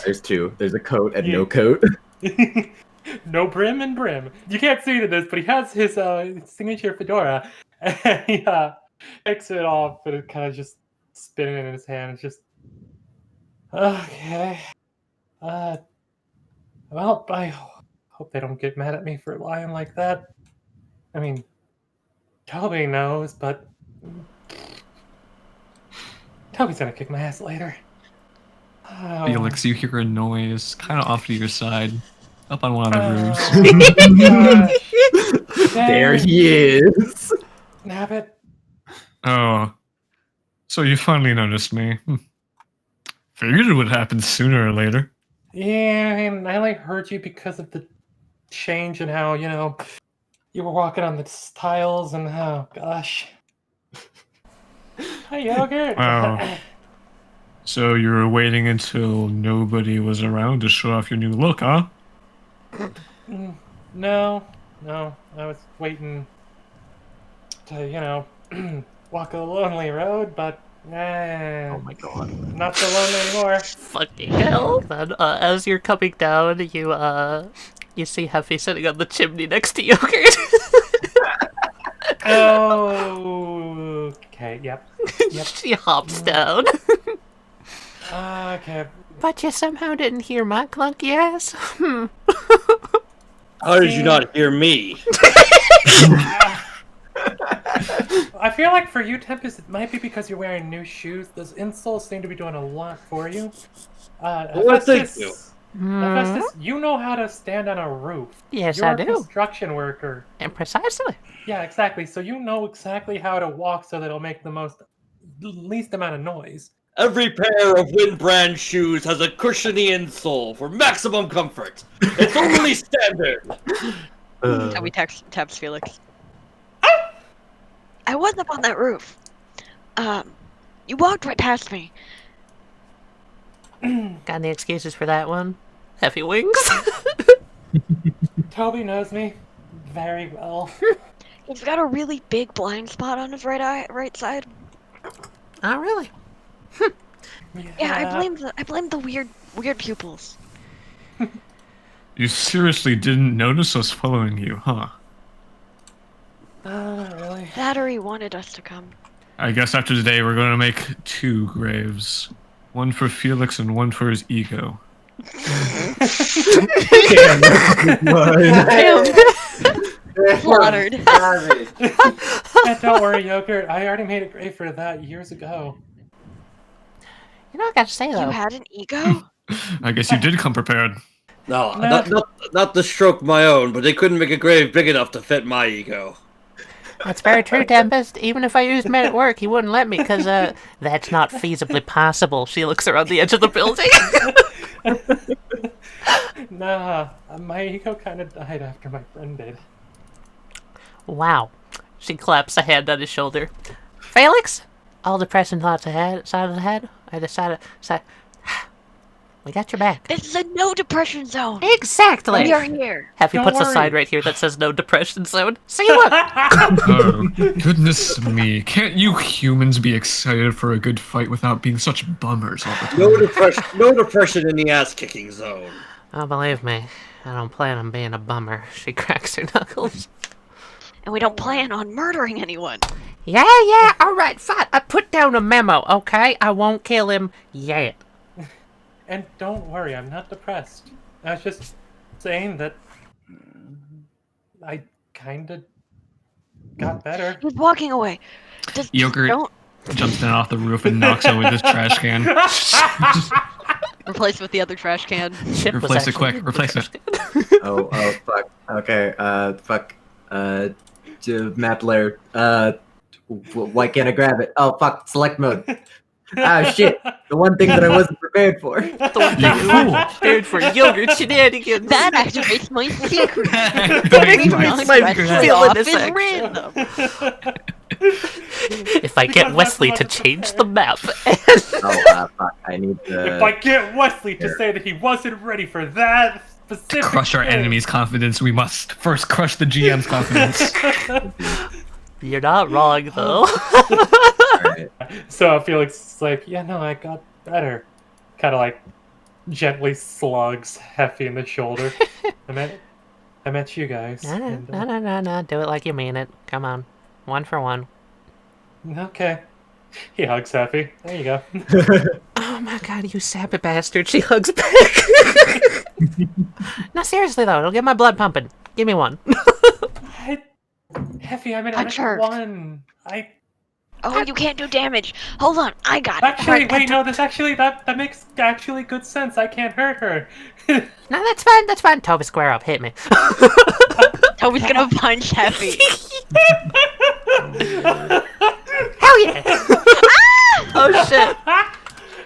There's two. There's a coat and no coat. No brim and brim. You can't see it in this, but he has his signature fedora. And he picks it off, but it kind of just spinning in his hand. It's just okay. Well, I hope they don't get mad at me for lying like that. I mean, Toby knows, but Toby's gonna kick my ass later. Oh. Felix, you hear a noise kind of off to your side, up on one of the roofs. There he is. Nabbit. Oh, so you finally noticed me. Figured it would happen sooner or later. Yeah, I mean, I only heard you because of the change and how, you were walking on the tiles and oh gosh. Hi, Yogurt. Wow. So you were waiting until nobody was around to show off your new look, huh? No, I was waiting to, walk a lonely road, but Oh my god. not so lonely anymore. Fucking hell. Then, as you're coming down, you see Heffy sitting on the chimney next to Yogurt. Oh, okay, yep. She hops down. Okay. But you somehow didn't hear my clunky ass? How did you not hear me? I feel like for you, Tempest, it might be because you're wearing new shoes. Those insoles seem to be doing a lot for you. What they do? Hephaestus, you know how to stand on a roof. Yes, You're I a do. construction worker. And precisely. Yeah, exactly. So you know exactly how to walk so that it'll make the least amount of noise. Every pair of Wynd brand shoes has a cushiony insole for maximum comfort. It's only standard. Toby taps Felix. I was up on that roof. You walked right past me. Got any excuses for that one? Heavy wings? Toby knows me very well. He's got a really big blind spot on his right side. Oh, really? Yeah, I blame the weird pupils. You seriously didn't notice us following you, huh? Really? Battery wanted us to come. I guess after today we're going to make 2 graves. One for Felix and one for his ego. Slaughtered. Yeah, don't worry, Yogurt. I already made a grave for that years ago. You know, I gotta say, though. You had an ego? I guess you did come prepared. No, not to stroke my own, but they couldn't make a grave big enough to fit my ego. That's very true, Tempest. Even if I used men at work, he wouldn't let me, because, that's not feasibly possible. She looks around the edge of the building. Nah, my ego kind of died after my friend did. Wow. She claps a hand on his shoulder. Felix? All depressing thoughts ahead, side of the head. I decided, we got your back. This is a no depression zone. Exactly. We are here. Happy Don't puts a worry. sign right here that says no depression zone. See, look. Oh, goodness me. Can't you humans be excited for a good fight without being such bummers all the time? No depression in the ass-kicking zone. Oh, believe me, I don't plan on being a bummer. She cracks her knuckles. And we don't plan on murdering anyone. Yeah, all right, fine. I put down a memo, okay? I won't kill him yet. And don't worry, I'm not depressed. I was just saying that I kind of got better. He's walking away. Just Yogurt don't jumps down off the roof and knocks over this trash can. replace it with the other trash can. Chip was Replace it actually quick, replace it. Oh, fuck. Okay, fuck. Map layer. Why can't I grab it? Oh, fuck. Select mode. Ah, shit. The one thing that I wasn't prepared for. The one thing I was prepared for yogurt shenanigans. That activates my secret. That activates my villainous action. rhythm. If I get Westley to change the map. Oh, fuck. I need to... If I get Westley to say that he wasn't ready for that specific To crush our thing. enemy's confidence, we must first crush the GM's confidence. You're not wrong, though. Alright. So Felix is like, yeah, no, I got better. Kind of like gently slugs Heffy in the shoulder. I met you guys. and, No. Do it like you mean it. Come on. 1 for 1. Okay. He hugs Heffy. There you go. Oh my god, you sappy bastard. She hugs back. No, seriously, though. It'll get my blood pumping. Give me one. Heffy, I'm in I'm sure. one. Oh, you can't do damage. Hold on, I got it. Actually, Right, wait, no, that makes actually good sense. I can't hurt her. No, that's fine. That's fine. Toby, square up. Hit me. Toby's gonna punch Heffy. Hell yeah. Oh, shit.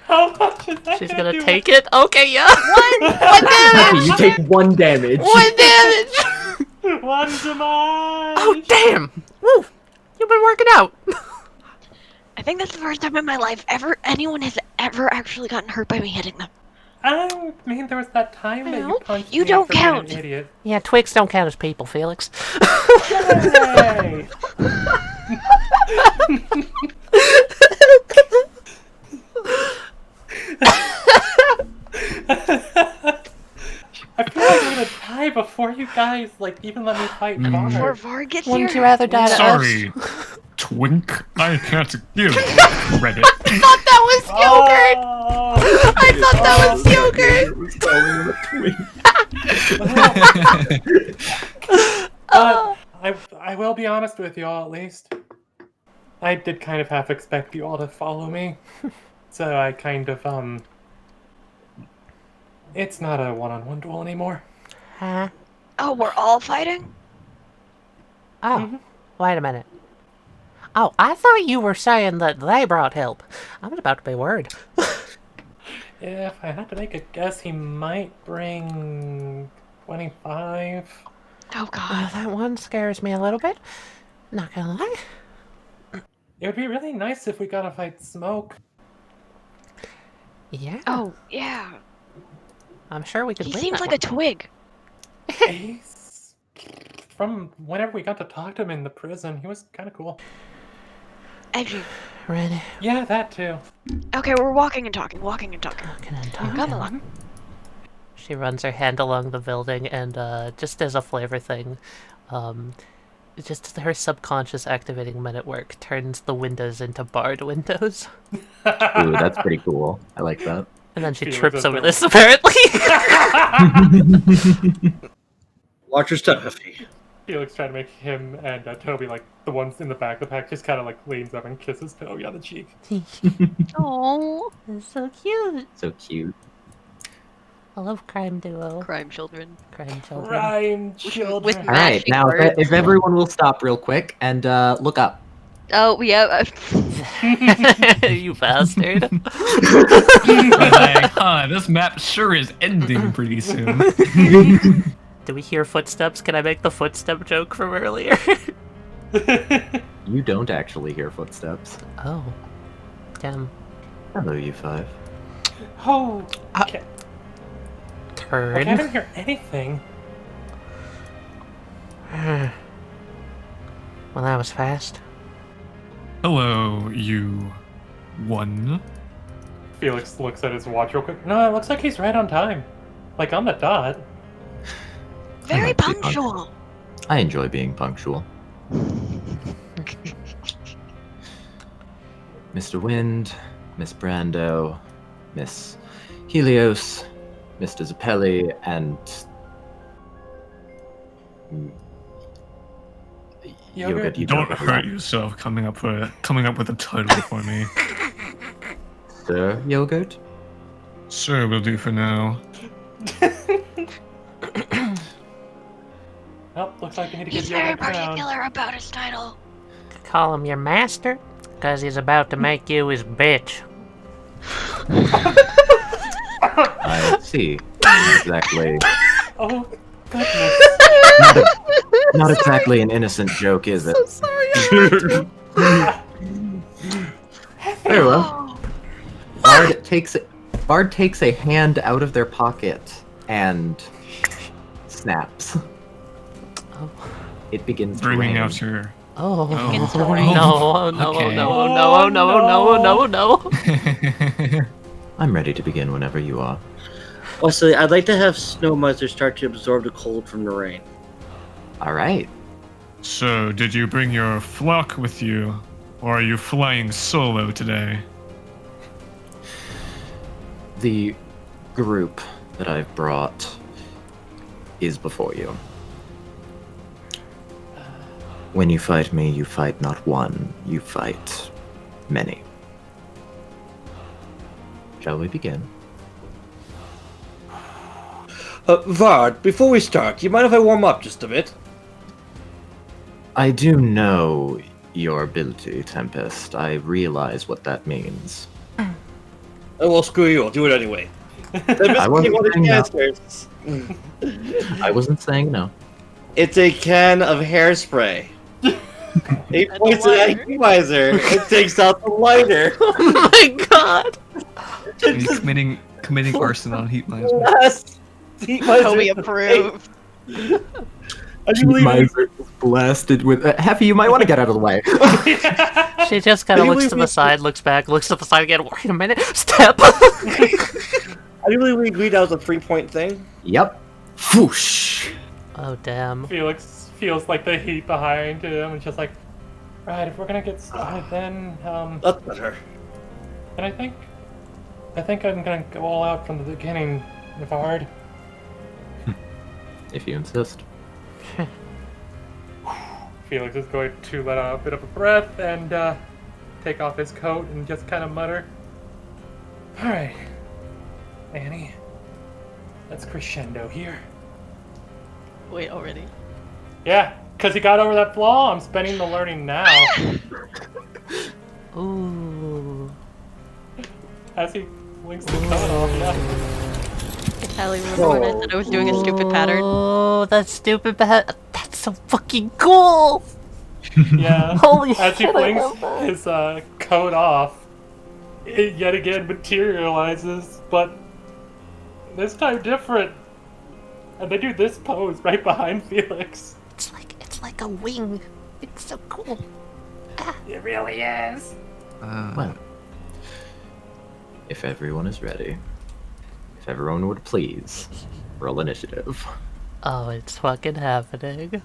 How much is that? She's gonna take it? Okay, yeah. One damage. You take 1 damage. 1 damage. One demise. Oh, damn. Woo. You've been working out. I think that's the first time in my life anyone has ever actually gotten hurt by me hitting them. I mean, there was that time that you Well, punched you me don't for being count. an idiot. Yeah, twigs don't count as people, Felix. Hey! I feel like I'm gonna die before you guys, like, even let me fight Before Vard. Vard gets Wouldn't here. you rather die to Sorry, us? Twink. I can't give credit. I thought that was yogurt. Oh! I thought that was yogurt. I will be honest with you all, at least. I did kind of half expect you all to follow me. So I kind of, it's not a one-on-one duel anymore. Huh? Oh, we're all fighting? Oh, wait a minute. Oh, I thought you were saying that they brought help. I was about to be worried. Yeah, if I had to make a guess, he might bring 25. Oh god. That one scares me a little bit. Not gonna lie. It would be really nice if we got to fight Smoke. Yeah. Oh, yeah. I'm sure we could He win seems that like a twig. He's... From whenever we got to talk to him in the prison, he was kind of cool. Edgy. one. Ready? Yeah, that too. Okay, we're walking and talking, walking and talking. Talking and talking. Come along. She runs her hand along the building and, just as a flavor thing, just her subconscious activating men at work turns the windows into barred windows. Ooh, that's pretty cool. I like that. And then she Felix trips is over there. this, apparently. Watch your step, Effie. Felix trying to make him and Toby, like, the ones in the back of the pack, just kind of, like, leans up and kisses Toby on the cheek. Oh, That's so cute. So cute. I love crime duo. crime children. Crime children. Rhyme children. with All right, Matching now words. if everyone will stop real quick and look up. Oh, yeah. You bastard. Like, huh, this map sure is ending pretty soon. Do we hear footsteps? Can I make the footstep joke from earlier? You don't actually hear footsteps. Oh. Damn. Hello, you 5. Oh, okay. I Turn. haven't heard anything. Well, that was fast. Hello, you one. Felix looks at his watch real quick. No, it looks like he's right on time. Like, on the dot. Very like to be punctual. I enjoy being punctual. Mr. Wynd, Miss Brando, Miss Helios, Mr. Zeppeli, and Yogurt? You Don't have a hurt lot. yourself coming up with a title for me. Sir Yogurt? Sure, will do for now. Oh, looks like we need to He's give very Yogurt a crown. particular about his title. Call him your master, because he's about to make you his bitch. I see. Not exactly. Oh, goodness. Not exactly an innocent joke, is it? Sorry. Very well. Vard takes a hand out of their pocket and snaps. Oh. It begins to Bringing rain. out your. Oh, Begins to no, rain. no, Okay. no. I'm ready to begin whenever you are. Westley, I'd like to have Snow Miser start to absorb the cold from the rain. All right. So, did you bring your flock with you, or are you flying solo today? The group that I've brought is before you. When you fight me, you fight not one, you fight many. Shall we begin? Vard, before we start, do you mind if I warm up just a bit? I do know your ability, Tempest. I realize what that means. Oh, well, screw you. I'll do it anyway. I wasn't saying no. Canisters. I wasn't saying no. It's a can of hairspray. 8 points of equalizer. It takes out the lighter. Oh my god! Are you committing arson on Heat Miser? Yes. Heat miser. Toby approved. I do believe Miser is blasted with. Heffy, you might want to get out of the way. She just kind of looks to the side, looks back, looks to the side again. Wait a minute, step! I do believe we agreed that was a 3-point thing. Yep. Whoosh. Oh, damn. Felix feels like the heat behind him and just like, right, if we're gonna get started then, That's better. and I think I'm gonna go all out from the beginning, Vard. If you insist. Felix is going to let out a bit of a breath and take off his coat and just kind of mutter, alright, Annie, let's crescendo here. Wait, already? Yeah, because he got over that flaw, I'm spending the learning now. Ooh. As he links the coat off, yeah. Allie, remember when I said I was doing a stupid pattern? Oh, that stupid pattern. That's so fucking cool! Yeah. Holy As he shit, I flings love that. his coat off, it yet again materializes, but this time different. And they do this pose right behind Felix. It's like a wing. It's so cool. It really is. Well, if everyone is ready, if everyone would please roll initiative. Oh, it's fucking happening.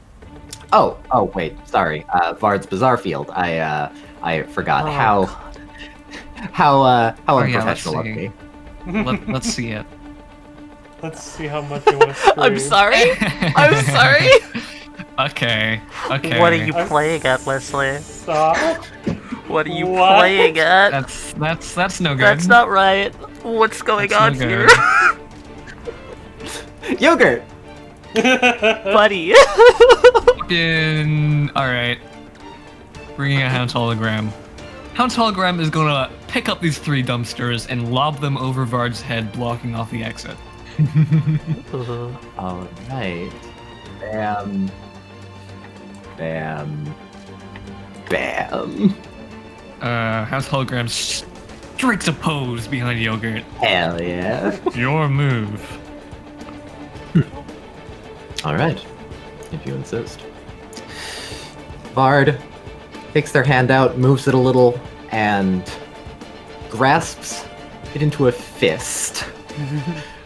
Oh, wait, sorry. Vard's Bizarre Field. I forgot Oh, how yeah, unprofessional of let's me. Let's see it. Let's see how much you want to scream. I'm sorry. I'm sorry. Okay. What are you playing at, Westley? Stop. What are you What? playing at? That's no good. That's not right. What's going That's on no here? good. Yogurt! Buddy. Alright. Bringing a Hound Hologram. Hound Hologram is gonna pick up these 3 dumpsters and lob them over Vard's head, blocking off the exit. Alright. Bam. Bam. Bam. Hound Hologram strikes a pose behind Yogurt. Hell yeah. Your move. Alright. If you insist. Vard takes their hand out, moves it a little, and grasps it into a fist.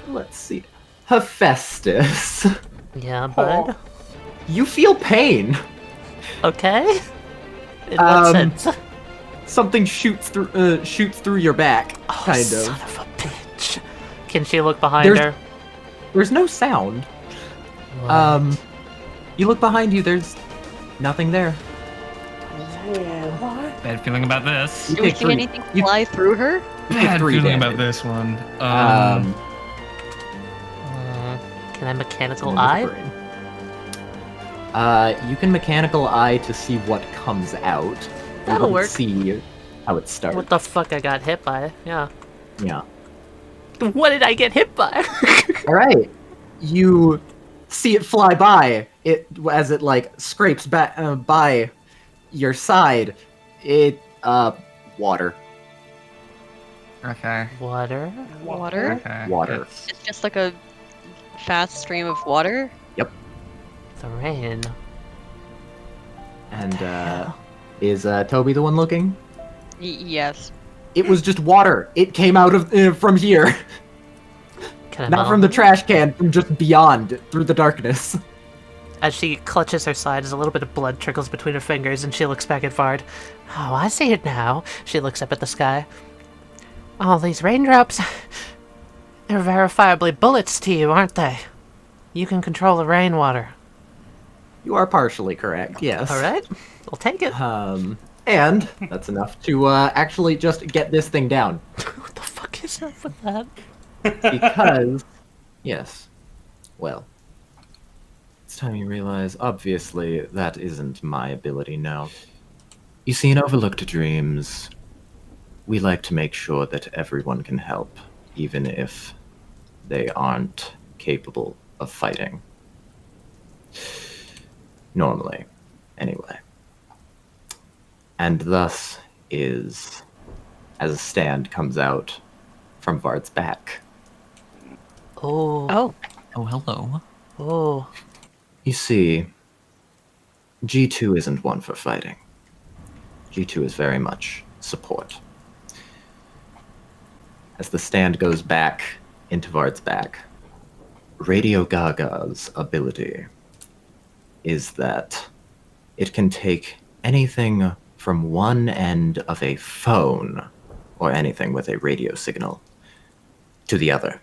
Let's see. Hephaestus. Yeah, bud. You feel pain. Okay. In what sense? Something shoots through your back, kind of. Son of a bitch. Can she look behind her? There's no sound. What? You look behind you. There's nothing there. Bad feeling about this. You Do we take see 3. anything fly through her? Bad 3 feeling damage. about this one. Can I mechanical in the eye? brain. You can mechanical eye to see what comes out. You That'll don't work. See how it starts. What the fuck I got hit by? Yeah. Yeah. What did I get hit by? All right. You see it fly by. It as it like scrapes back by your side. It water. Okay. Water? Water? Okay. Water. It's- It's just like a fast stream of water? The rain. And hell? is Toby the one looking? Yes. It was just water. It came out of from here, Can I not from the trash can, from just beyond through the darkness. As she clutches her side, as a little bit of blood trickles between her fingers, and she looks back at Vard. Oh, I see it now. She looks up at the sky. All these raindrops, they're verifiably bullets to you, aren't they? You can control the rainwater. You are partially correct. Yes. All right, we'll take it. And that's enough to actually just get this thing down. What the fuck is up with that? Because, yes, well, it's time you realize, obviously, that isn't my ability now. You see, in Overlooked Dreams, we like to make sure that everyone can help, even if they aren't capable of fighting. Normally, anyway. And thus is, as a stand comes out from Vard's back. Oh. Oh. Oh, hello. Oh. You see, G2 isn't one for fighting. G2 is very much support. As the stand goes back into Vard's back, Radio GaGa's ability is that it can take anything from one end of a phone, or anything with a radio signal, to the other.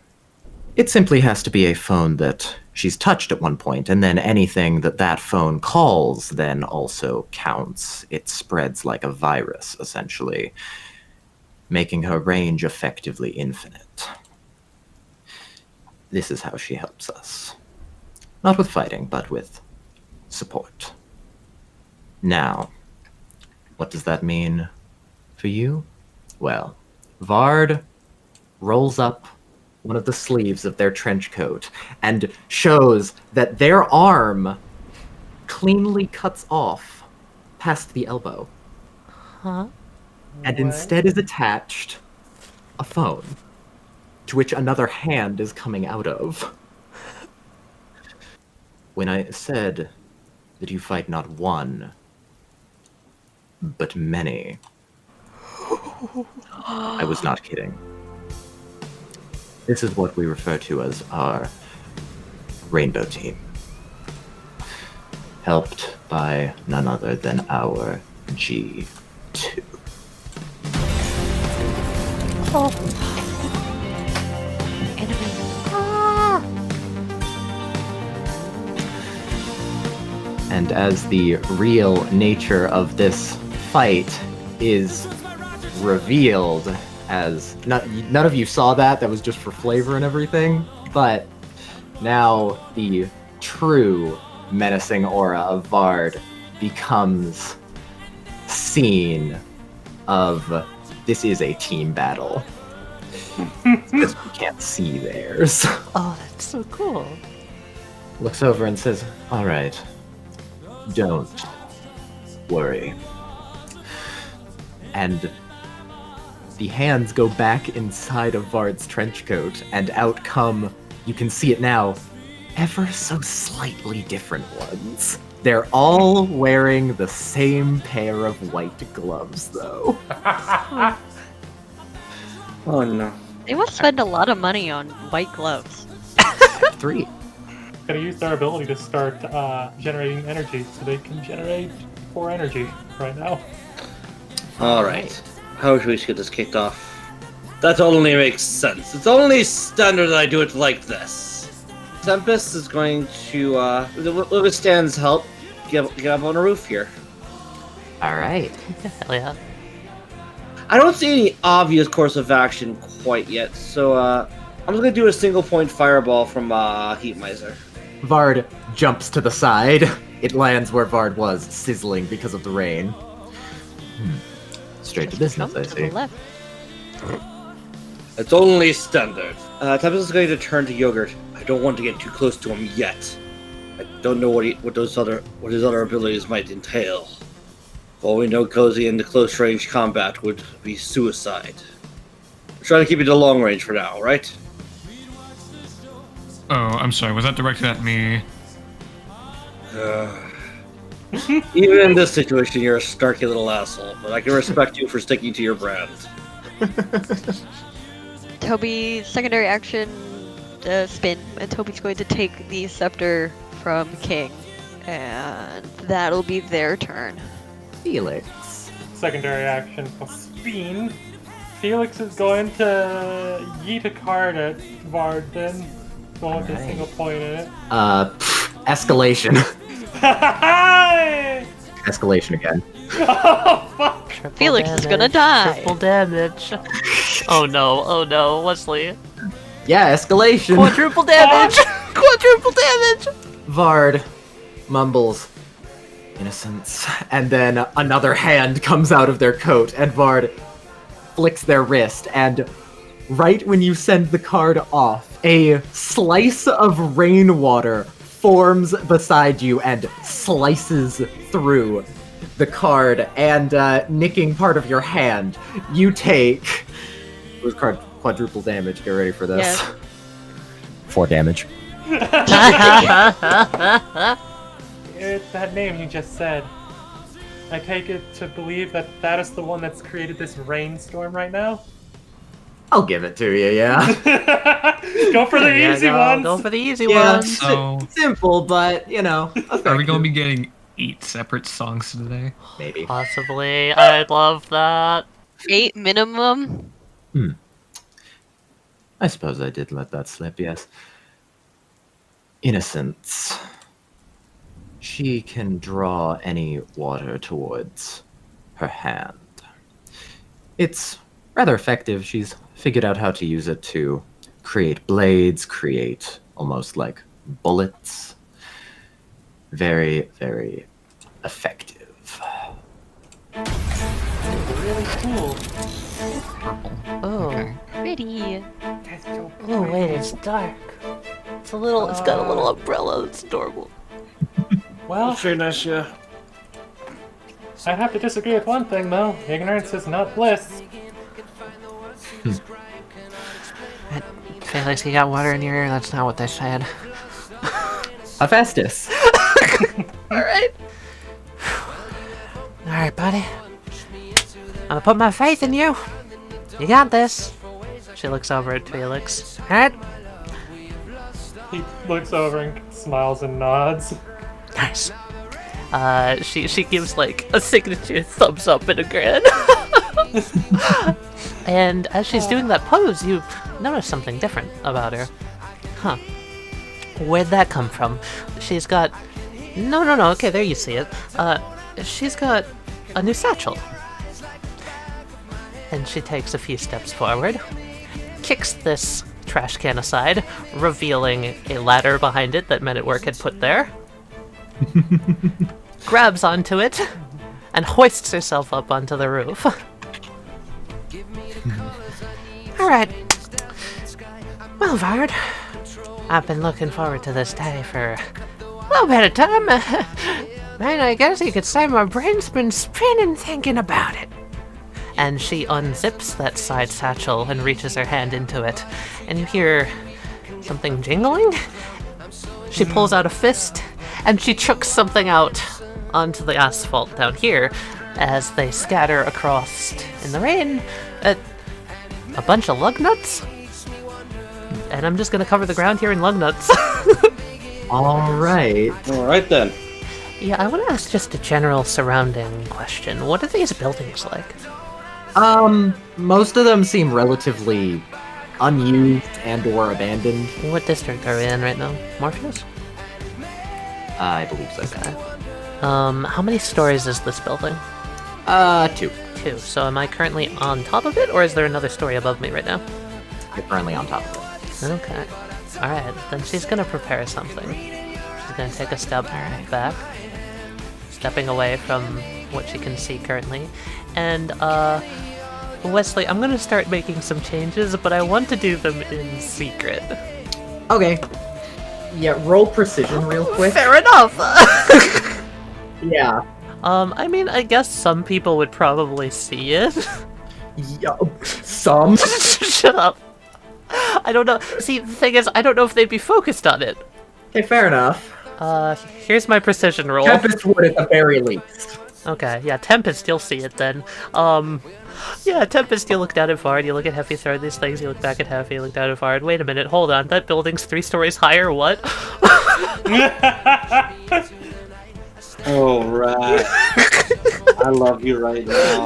It simply has to be a phone that she's touched at one point, and then anything that that phone calls then also counts. It spreads like a virus, essentially, making her range effectively infinite. This is how she helps us. Not with fighting, but with support. Now, what does that mean for you? Well, Vard rolls up one of the sleeves of their trench coat and shows that their arm cleanly cuts off past the elbow. Huh? And instead is attached a phone, to which another hand is coming out of. When I said that you fight not one, but many, I was not kidding. This is what we refer to as our Rainbow Team. Helped by none other than our G2. And as the real nature of this fight is revealed, as none of you saw that was just for flavor and everything, but now the true menacing aura of Vard becomes seen of this is a team battle. Because we can't see theirs. Oh, that's so cool. Looks over and says, all right, don't worry. And the hands go back inside of Vard's trench coat, and out come, you can see it now, ever so slightly different ones. They're all wearing the same pair of white gloves, though. Oh no. They must spend a lot of money on white gloves. 3. Gotta use their ability to start generating energy, so they can generate 4 energy right now. Alright. How should we get this kicked off? That only makes sense. It's only standard that I do it like this. Tempest is going to, with Stan's help, get up on a roof here. Alright. Hell yeah. I don't see any obvious course of action quite yet, so I'm just gonna do a single point fireball from Heat Miser. Vard jumps to the side. It lands where Vard was, sizzling because of the rain. Straight to business, I Jump to see. the left. It's only standard. Tempest is going to turn to Yogurt. I don't want to get too close to him yet. I don't know what his other abilities might entail. All we know, cozy into close range combat would be suicide. We're trying to keep it to long range for now, right? Oh, I'm sorry. Was that directed at me? Even in this situation, you're a snarky little asshole, but I can respect you for sticking to your brand. Toby, secondary action, spin, and Toby's going to take the scepter from King, and that'll be their turn. Felix. Secondary action for spin. Felix is going to yeet a card at Vard then. Going with a single point in it. Escalation. Escalation again. Oh, fuck! Felix is gonna die. Triple damage. Oh no, Westley. Yeah, escalation. Quadruple damage! Quadruple damage! Vard mumbles, innocence, and then another hand comes out of their coat, and Vard flicks their wrist, and right when you send the card off, a slice of rainwater forms beside you and slices through the card, and nicking part of your hand. You take... It was quadruple damage. Get ready for this. Yes. 4 damage. It's that name you just said. I take it to believe that that is the one that's created this rainstorm right now? I'll give it to you, yeah. Go for the easy ones! Go for the easy Yeah, ones. So, simple, but, you know. are we going to be getting 8 separate songs today? Maybe. Possibly. I'd love that. 8 minimum? I suppose I did let that slip, yes. Innocence. She can draw any water towards her hand. It's rather effective. She's figured out how to use it to create blades, create almost like bullets. Very, very effective. Really cool. Oh. Okay. Pretty. That's so Oh wait, it's dark. It's got a little umbrella, it's adorable. Well, Fairness, yeah. I'd have to disagree with one thing though. Ignorance is not bliss. Felix, you got water in your ear? That's not what they said. Hephaestus. Alright. Alright, buddy. I'm gonna put my faith in you. You got this. She looks over at Felix. Alright? He looks over and smiles and nods. Nice. She gives like a signature thumbs up and a grin. And as she's doing that pose, you notice something different about her. Huh. Where'd that come from? She's got... No, okay, there you see it. She's got a new satchel. And she takes a few steps forward, kicks this trash can aside, revealing a ladder behind it that Men at Work had put there, grabs onto it, and hoists herself up onto the roof. Alright. Well, Vard, I've been looking forward to this day for a little bit of time. Man, I guess you could say my brain's been spinning thinking about it. And she unzips that side satchel and reaches her hand into it, and you hear something jingling. She pulls out a fist, and she chucks something out onto the asphalt down here as they scatter across in the rain. A bunch of lug nuts? And I'm just gonna cover the ground here in lug nuts. Alright. Alright then. Yeah, I want to ask just a general surrounding question. What are these buildings like? Most of them seem relatively unused and or abandoned. What district are we in right now? Morpheus? I believe so. Okay. How many stories is this building? 2. 2. So am I currently on top of it, or is there another story above me right now? You're currently on top of it. Okay. Alright, then she's gonna prepare something. She's gonna take a step back, stepping away from what she can see currently, and Wesley, I'm gonna start making some changes, but I want to do them in secret. Okay. Yeah, roll precision real quick. Fair enough! Yeah. I mean, I guess some people would probably see it. Yeah, some. Shut up. I don't know. See, the thing is, I don't know if they'd be focused on it. Okay, fair enough. Here's my precision roll. Tempest would at the very least. Okay, yeah, Tempest, you'll see it then. Yeah, Tempest, you look down at Vard, you look at Heffy, throw these things, you look back at Heffy, you look down at Vard. Wait a minute, hold on, that building's 3 stories higher, what? Oh, right. I love you right now.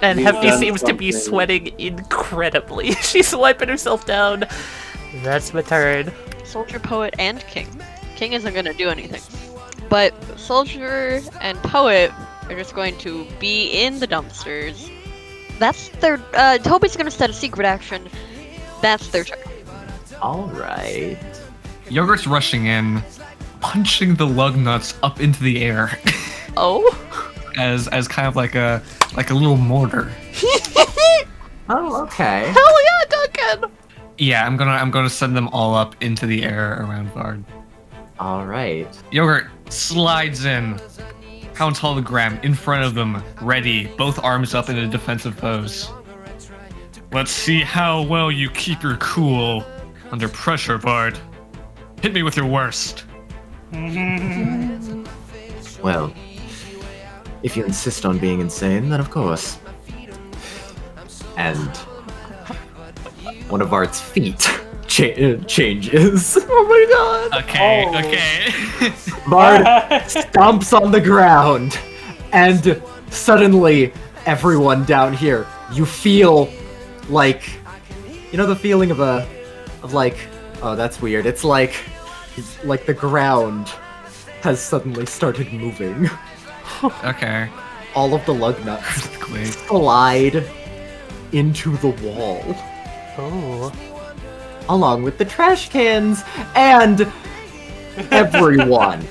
And You've Heffy done seems to be something. sweating incredibly. She's wiping herself down. That's my turn. Soldier, Poet, and King. King isn't gonna do anything. But Soldier and Poet are just going to be in the dumpsters. That's their... Toby's gonna set a secret action. That's their turn. Alright. Yogurt's rushing in, punching the lug nuts up into the air Oh? as kind of like a little mortar. Oh, okay. Hell yeah, Duncan! Yeah, I'm gonna send them all up into the air around Vard. Alright. Yogurt slides in, Hound's hologram in front of them, ready, both arms up in a defensive pose. Let's see how well you keep your cool under pressure, Vard. Hit me with your worst. Well, if you insist on being insane, then of course. And one of Art's feet changes. Oh my god! Okay, Oh. okay. Vard stomps on the ground, and suddenly, everyone down here, you feel like, you know the feeling of like, oh, that's weird. It's like the ground has suddenly started moving. Okay. All of the lug nuts Earthquake. slide into the wall, Oh. along with the trash cans and everyone.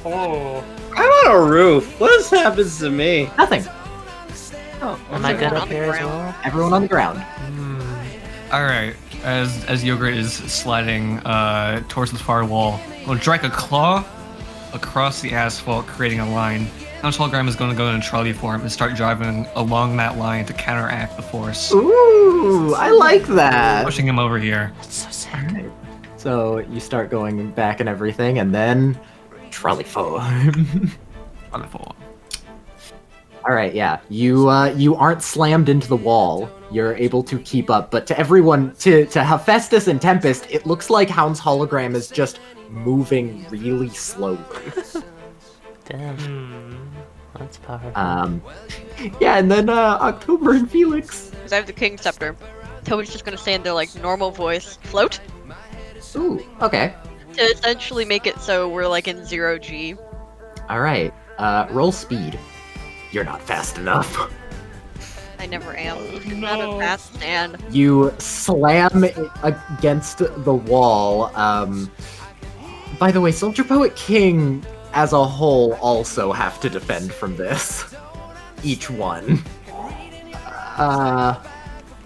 Oh. I'm on a roof. What has happened to me? Nothing. Am I good on up the here as ground. well? Everyone on the ground. Alright, as Yogurt is sliding towards the far wall, we'll drag a claw across the asphalt, creating a line. Hound's hologram is going to go in a trolley form and start driving along that line to counteract the force. Ooh, I like that. Pushing him over here. That's so sick. Alright. So you start going back and everything, and then trolley form. Wonderful. Alright, yeah. You aren't slammed into the wall. You're able to keep up, but to everyone, to Hephaestus and Tempest, it looks like Hound's hologram is just moving really slowly. Damn. That's powerful. Yeah, and then October and Felix. Because I have the King Scepter. Toby's just gonna say in their, like, normal voice, float, Ooh, okay. to essentially make it so we're, like, in 0G. Alright, roll speed. You're not fast enough. I never am. I'm not a fast stand. You slam against the wall. By the way, Soldier Poet King as a whole also have to defend from this. Each one.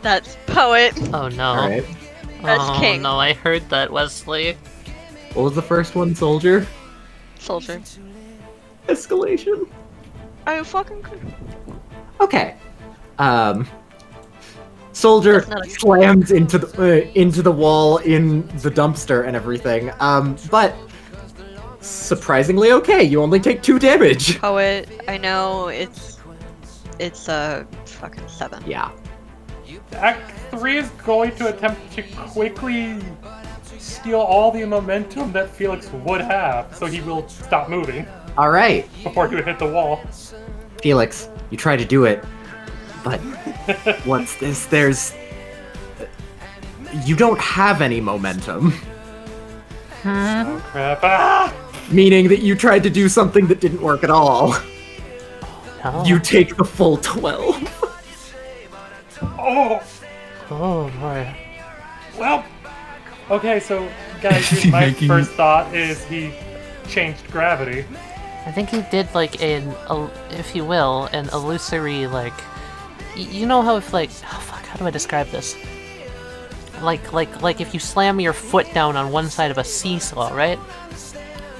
That's Poet. Oh no. Alright. That's Oh King. no, I heard that, Wesley. What was the first one, Soldier? Soldier. Escalation. Are you fucking... Okay. Soldier That's not a- slams into the wall in the dumpster and everything. But surprisingly okay. You only take 2 damage. Poet, I know it's fucking 7. Yeah. Act 3 is going to attempt to quickly steal all the momentum that Felix would have, so he will stop moving All right, before he would hit the wall. Felix, you try to do it, but what's this? You don't have any momentum. Oh crap. Ah! Meaning that you tried to do something that didn't work at all. No. You take the full 12. Oh! Oh boy. Well, okay, so guys, Is he my making- first thought is he changed gravity. I think he did like if you will, an illusory like. You know how if like, oh fuck, how do I describe this? Like if you slam your foot down on one side of a seesaw, right?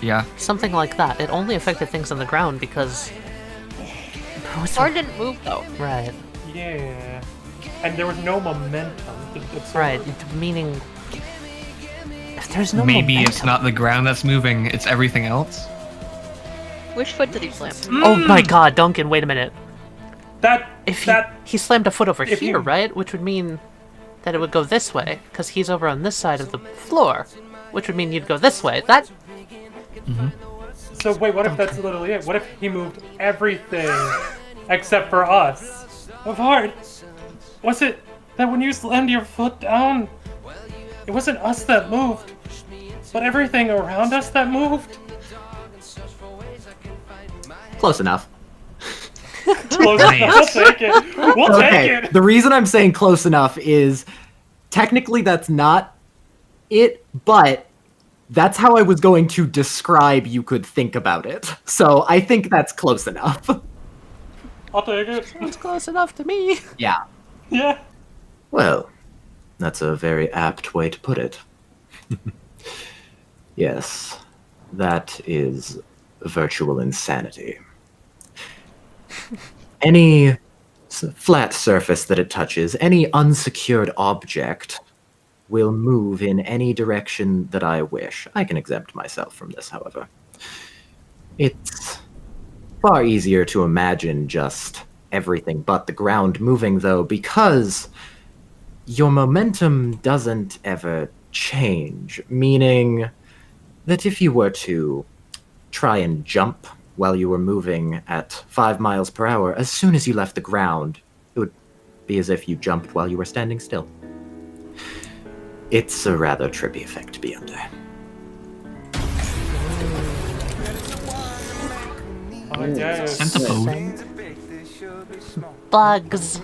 Yeah. Something like that. It only affected things on the ground because. Vard didn't move though. Right. Yeah. And there was no momentum. Right. Meaning. If there's no Maybe momentum, it's not the ground that's moving, it's everything else. Which foot did he slam? Oh my god, Duncan, wait a minute. He slammed a foot over here, you... right? Which would mean that it would go this way, because he's over on this side of the floor. Which would mean you'd go this way. That... Mm-hmm. So wait, what if that's literally it? What if he moved everything except for us? Vard, was it that when you slammed your foot down, it wasn't us that moved, but everything around us that moved? Close enough. Close enough. We'll take it. We'll take it. The reason I'm saying close enough is technically that's not it, but that's how I was going to describe you could think about it. So I think that's close enough. I'll take it. It's close enough to me. Yeah. Yeah. Well, that's a very apt way to put it. Yes, that is virtual insanity. Any flat surface that it touches, any unsecured object, will move in any direction that I wish. I can exempt myself from this, however. It's far easier to imagine just everything but the ground moving, though, because your momentum doesn't ever change, meaning that if you were to try and jump while you were moving at 5 miles per hour, as soon as you left the ground, it would be as if you jumped while you were standing still. It's a rather trippy effect to be under. Centipede. Bugs.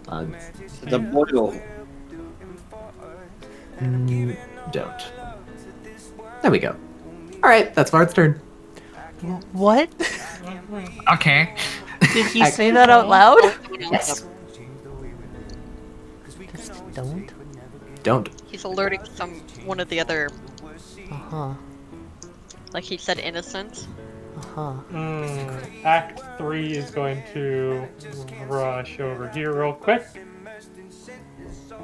Bugs. The boil. Don't. There we go. Alright, that's Vard's turn. What? Okay. Did he say that out loud? Yes. Just don't. Don't. He's alerting one of the other, Uh-huh. like he said, innocents. Uh-huh. Act 3 is going to rush over here real quick.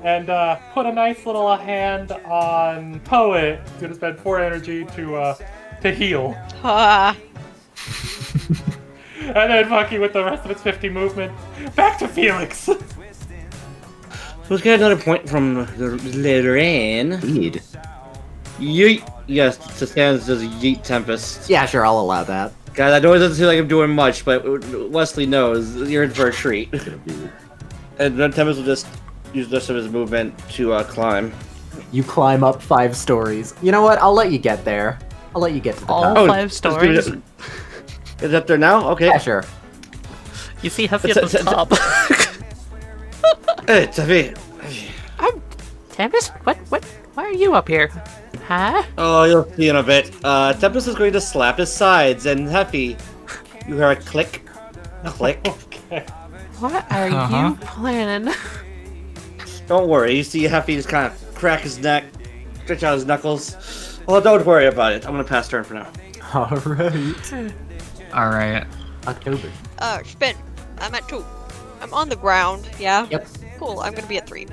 And put a nice little hand on Poet. He's going to spend 4 energy to heal. Ah. And then fucking with the rest of its 50 movement, back to Felix. Let's get another point from Lorraine. Indeed. Yeet. Yes, Sastan's does yeet Tempest. Yeah, sure, I'll allow that. Guys, I know it doesn't seem like I'm doing much, but Westley knows you're in for a treat. And then Tempest will just use the rest of his movement to climb. You climb up 5 stories. You know what? I'll let you get there. I'll let you get to the top. All 5 stories. Is it up there now? Okay. Yeah, sure. You see Hephaestus at the top. Hey, Tavi. Tempest? What? Why are you up here? Huh? Oh, you'll see in a bit. Tempest is going to slap his sides, and Heffy, you hear a click. Click. Okay. What are you planning? Don't worry, you see Heffy just kind of crack his neck, stretch out his knuckles. Well, don't worry about it. I'm gonna pass turn for now. Alright. Alright. October. Spin. I'm at 2. I'm on the ground, yeah? Yep. Cool, I'm gonna be at 3.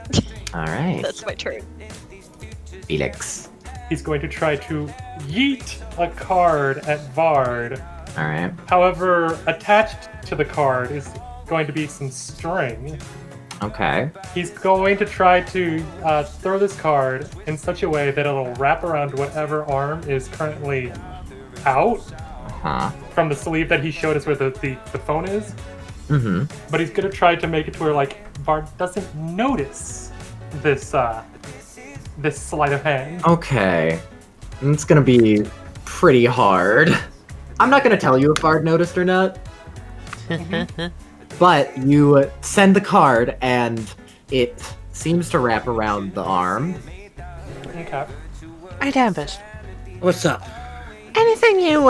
Alright. That's my turn. Felix. He's going to try to yeet a card at Vard. Alright. However, attached to the card is going to be some string. Okay. He's going to try to throw this card in such a way that it'll wrap around whatever arm is currently out from the sleeve that he showed us where the phone is. Mm-hmm. But he's going to try to make it to where, like, Vard doesn't notice this this sleight of hand. Okay. It's gonna be pretty hard. I'm not gonna tell you if Vard noticed or not. But you send the card, and it seems to wrap around the arm. Okay. Hey, Tempest. What's up? Anything you,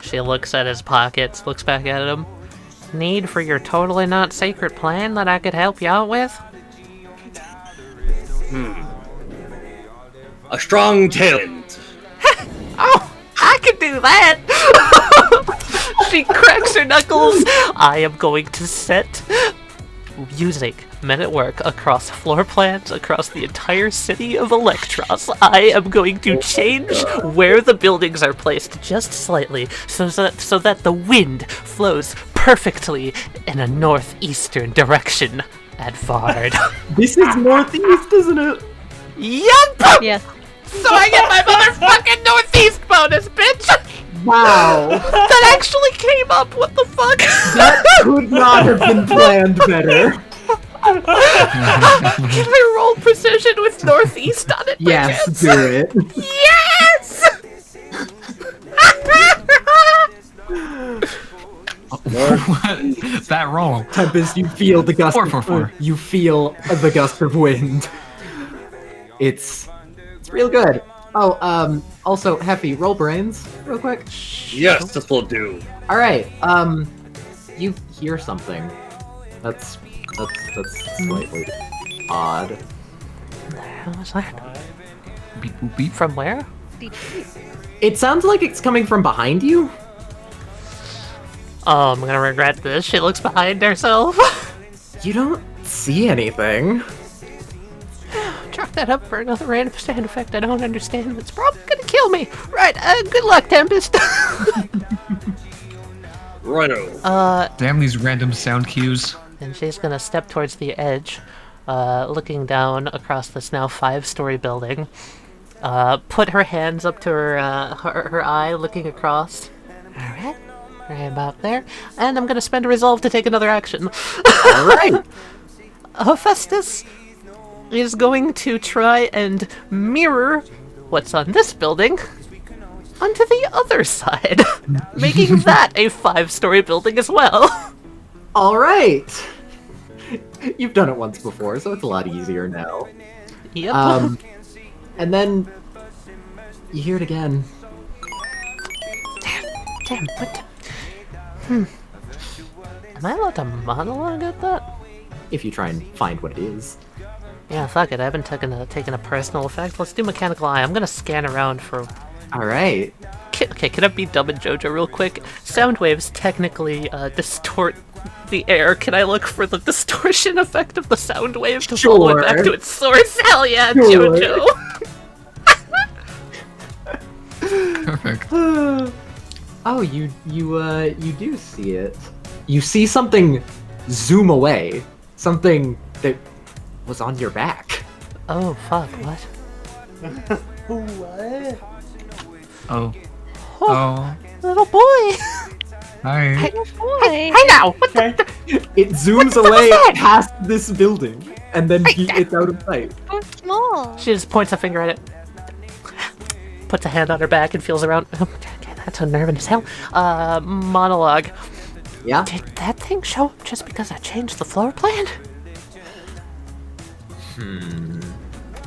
She looks at his pockets, looks back at him. Need for your totally not secret plan that I could help you out with? A strong tailwind. Oh, I can do that! She cracks her knuckles. I am going to set music, men at work, across floor plans, across the entire city of Electros. I am going to change where the buildings are placed just slightly so that the wind flows perfectly in a northeastern direction at Vard. This is northeast, isn't it? Yup! Yes. So I get my motherfucking northeast bonus, bitch! Wow. That actually came up, what the fuck? That could not have been planned better. Can I roll precision with northeast on it? Yes, do it. Yes! That roll. Tempest, you feel the gust. 4. You feel the gust of wind. It's real good. Oh, also, Heffy, roll brains, real quick. Yes, this will do. All right. You hear something. That's slightly odd. The hell is that? Beep boop beep. From where? It sounds like it's coming from behind you. Oh, I'm gonna regret this. She looks behind herself. You don't see anything. Chalk that up for another random stand effect I don't understand. It's probably gonna kill me. Right, good luck, Tempest. Righto. Damn these random sound cues. And she's gonna step towards the edge, looking down across this now 5-story building. Put her hands up to her eye, looking across. Alright, right about there. And I'm gonna spend a resolve to take another action. Alright. Hephaestus is going to try and mirror what's on this building onto the other side, making that a 5-story building as well. Alright. You've done it once before, so it's a lot easier now. Yep. And then you hear it again. Damn, what the... Am I allowed to monologue at that? If you try and find what it is. Yeah, fuck it. I haven't taken a personal effect. Let's do mechanical eye. I'm gonna scan around for... Alright. Okay, can I be dumb and JoJo real quick? Sound waves technically distort the air. Can I look for the distortion effect of the sound wave to follow it back to its source? Hell yeah, Sure. JoJo! Perfect. Oh, you do see it. You see something zoom away. Something that was on your back. Oh, fuck, what? What? Oh. Oh. Little boy! Hi. Hey now! What the... It zooms away past this building, and then it's out of sight. So small. She just points a finger at it. Puts a hand on her back and feels around. Okay, that's unnerving as hell. Monologue. Yeah? Did that thing show up just because I changed the floor plan?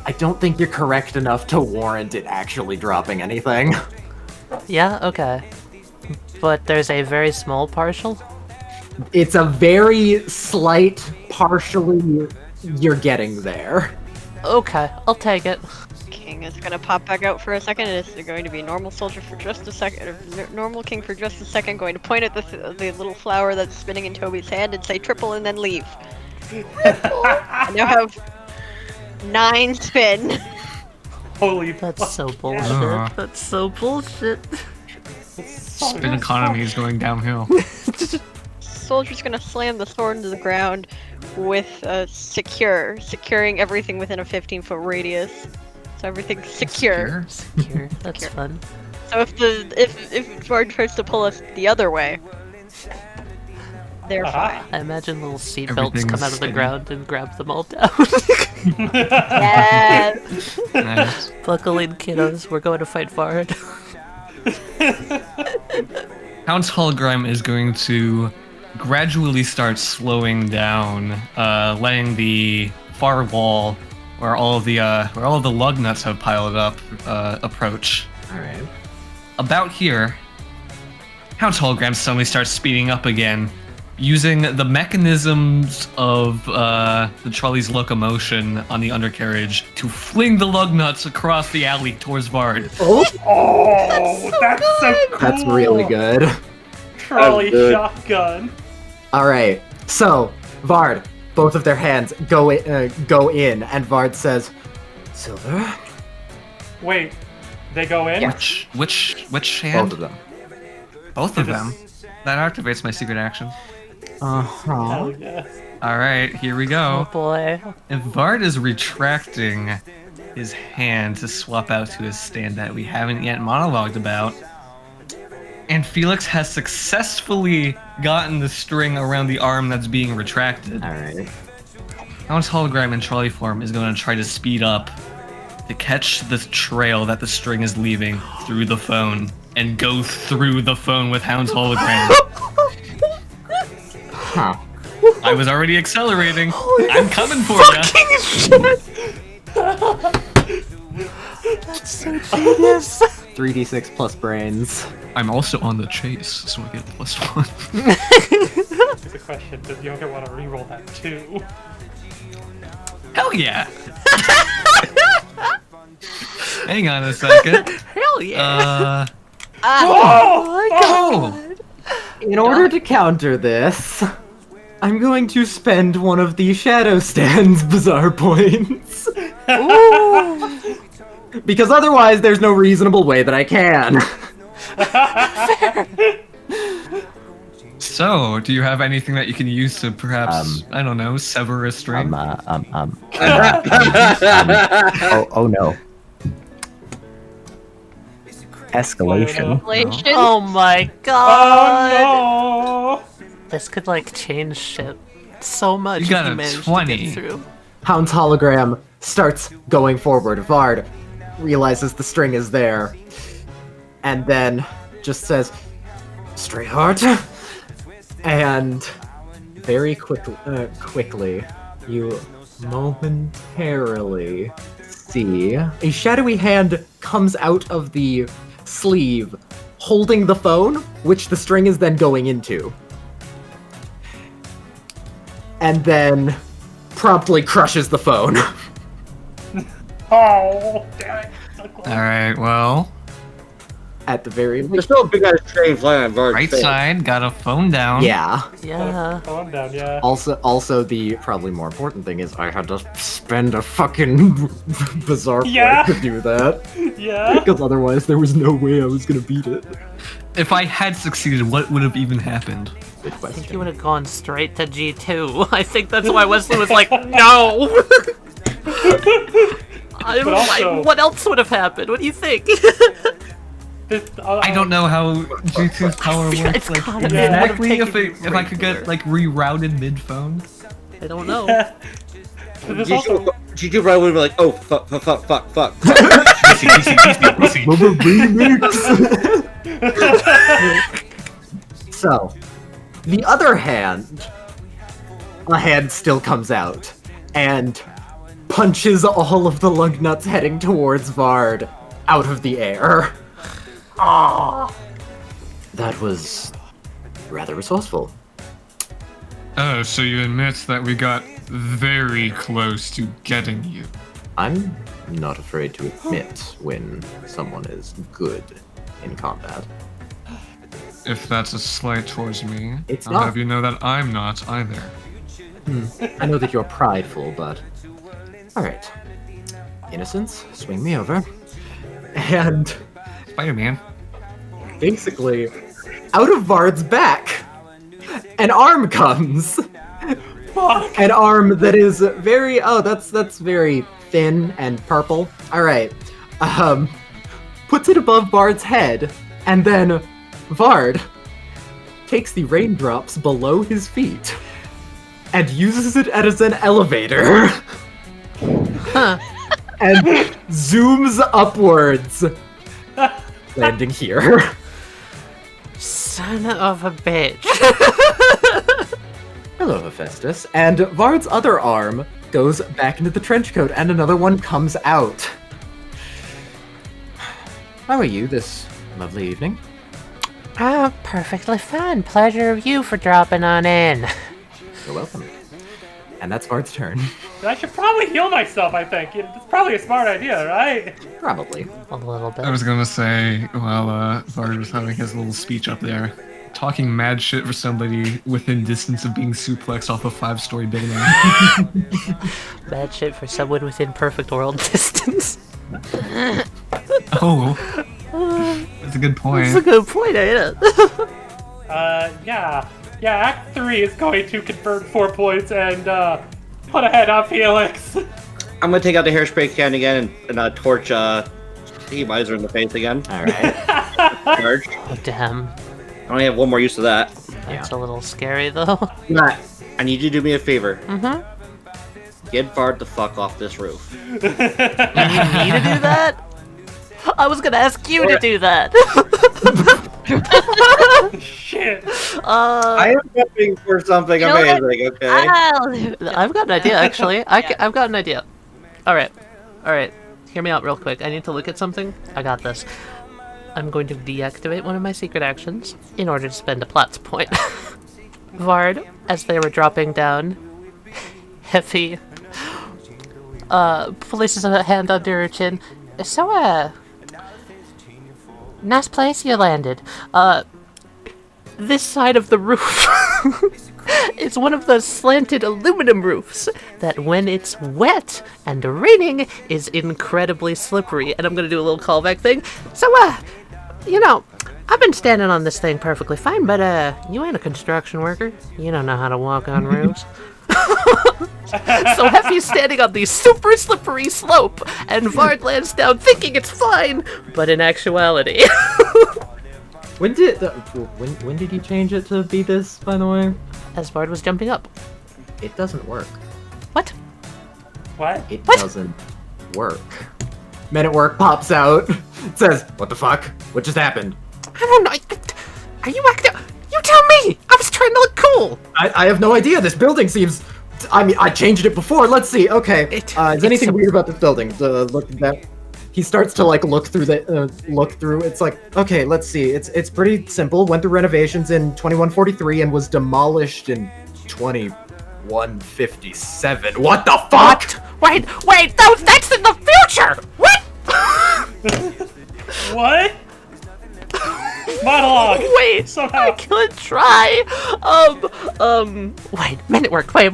I don't think you're correct enough to warrant it actually dropping anything. Yeah, okay. But there's a very small partial? It's a very slight, partially, you're getting there. Okay, I'll take it. King is gonna pop back out for a second. It's going to be normal soldier for just a second, or normal king for just a second. Going to point at the little flower that's spinning in Toby's hand and say triple and then leave. I now have 9 spin. Holy That's so fuck, bullshit. yeah. That's so bullshit. Spin economy is going downhill. Soldier's gonna slam the sword into the ground with securing everything within a 15-foot radius. So everything's secure. Secure. That's Secure. fun. So if Vard tries to pull us the other way, they're fine. I imagine little seatbelts come Everything's out of the spinning. ground and grab them all down. Yes. Nice. Buckle in, kiddos. We're going to fight Vard. Count's hologram is going to gradually start slowing down, letting the far wall, where all the lug nuts have piled up, approach. Alright. About here, Hound's hologram suddenly starts speeding up again, using the mechanisms of the trolley's locomotion on the undercarriage to fling the lug nuts across the alley towards Vard. Oh, that's so cool. That's really good. Trolley Good. shotgun. All right, so Vard, both of their hands go in, and Vard says, "Silver." Wait, they go in? Yeah. Which hand? Both of them. Both of them. That activates my secret action. Hell yeah. All right, here we go. Oh boy. And Vard is retracting his hand to swap out to his stand that we haven't yet monologued about. And Felix has successfully gotten the string around the arm that's being retracted. All right. Hound's hologram in trolley form is going to try to speed up to catch the trail that the string is leaving through the phone and go through the phone with Hound's hologram. Huh. I was already accelerating. I'm coming for ya. That's so genius. 3d6 plus brains. I'm also on the chase, so I get +1. Here's a question. Does Yoga want to reroll that too? Hell yeah! Hang on a second. Hell yeah. Oh! In order to counter this, I'm going to spend one of the Shadow Stand's bizarre points. Because otherwise, there's no reasonable way that I can. So, do you have anything that you can use to perhaps, I don't know, sever a string? Oh no. Escalation. Inflation. Oh my god. Oh This could like change shit so much. You got if a manage to 20. get through. Hound's hologram starts going forward. Vard realizes the string is there, and then just says, "Straight heart," and very quickly, you momentarily see a shadowy hand comes out of the sleeve, holding the phone, which the string is then going into, and then promptly crushes the phone. Oh, damn it. So close. Alright, well, At the very There's still a big ass train flying on Vard's right face. side, got a phone down. yeah. Yeah. Calm down, yeah. Also, the probably more important thing is I had to spend a fucking bizarre Yeah. point to do that. Yeah. Because otherwise there was no way I was gonna beat it. If I had succeeded, what would have even happened? Good I think you question. would have gone straight to G2. I think that's why Westley was like, no! But also- What else would have happened? What do you think? I don't know how G2's power Yeah, works, it's like, gotta be exactly taking if I could get, like, rerouted mid-phone. I don't know. But there's also G2 probably would be like, oh, fuck. So, the other hand, a hand still comes out and punches all of the lug nuts heading towards Vard out of the air. That was rather resourceful. Oh, so you admit that we got very close to getting you. I'm not afraid to admit when someone is good in combat. If that's a slight towards me, It's I'll not. have you know that I'm not either. I know that you're prideful, but... Alright. Innocence, swing me over. And Spider-Man. basically, out of Vard's back, an arm comes. fuck. An arm that is very... Oh, that's very thin and purple. Alright. Puts it above Vard's head, and then Vard takes the raindrops below his feet and uses it as an elevator. Huh. And zooms upwards, landing here. Son of a bitch. Hello, Hephaestus. And Vard's other arm goes back into the trench coat, and another one comes out. How are you this lovely evening? Ah, perfectly fine. Pleasure of you for dropping on in. You're welcome. And that's Vard's turn. I should probably heal myself, I think. It's probably a smart idea, right? Probably. A little bit. I was gonna say, while Vard was having his little speech up there, talking mad shit for somebody within distance of being suplexed off a 5-story building. Bad shit for someone within perfect world distance. Oh, that's a good point. That's a good point, ain't it? Yeah. Yeah, Act 3 is going to convert 4 points and, put a head on Felix. I'm gonna take out the hairspray can again and torch Miser in the face again. Alright. Charge. Oh, damn. I only have one more use of that. That's a little scary, though. Matt, I need you to do me a favor. Mm-hmm. Get Vard the fuck off this roof. You need me to do that? I was gonna ask you to do that. Shit. I am hoping for something You know what? amazing, okay? I've got an idea, actually. I've got an idea. Alright. Hear me out real quick. I need to look at something. I got this. I'm going to deactivate one of my secret actions in order to spend a plot point. Vard, as they were dropping down, Heffy places a hand under her chin. So, nice place you landed. This side of the roof is one of those slanted aluminum roofs that when it's wet and raining is incredibly slippery. And I'm gonna do a little callback thing. So, you know, I've been standing on this thing perfectly fine, but, you ain't a construction worker. You don't know how to walk on roofs. So Heffy's standing on the super slippery slope, and Vard lands down thinking it's fine, but in actuality... When did you change it to be this, by the way? As Vard was jumping up. It doesn't work. What? What? It doesn't work. Men at Work pops out. It says, "What the fuck? What just happened?" I don't know. Are you acting... You tell me! I was trying to look cool! I have no idea. This building seems... I mean, I changed it before. Let's see. Okay. Is anything weird about this building? Look at that. He starts to like look through. It's like, okay, let's see. It's pretty simple. Went through renovations in 2143 and was demolished in 2157. What the fuck? Wait! That's in the future! What? What? Monologue. Wait, Somehow. I could try. Wait, Men at Work. Wait.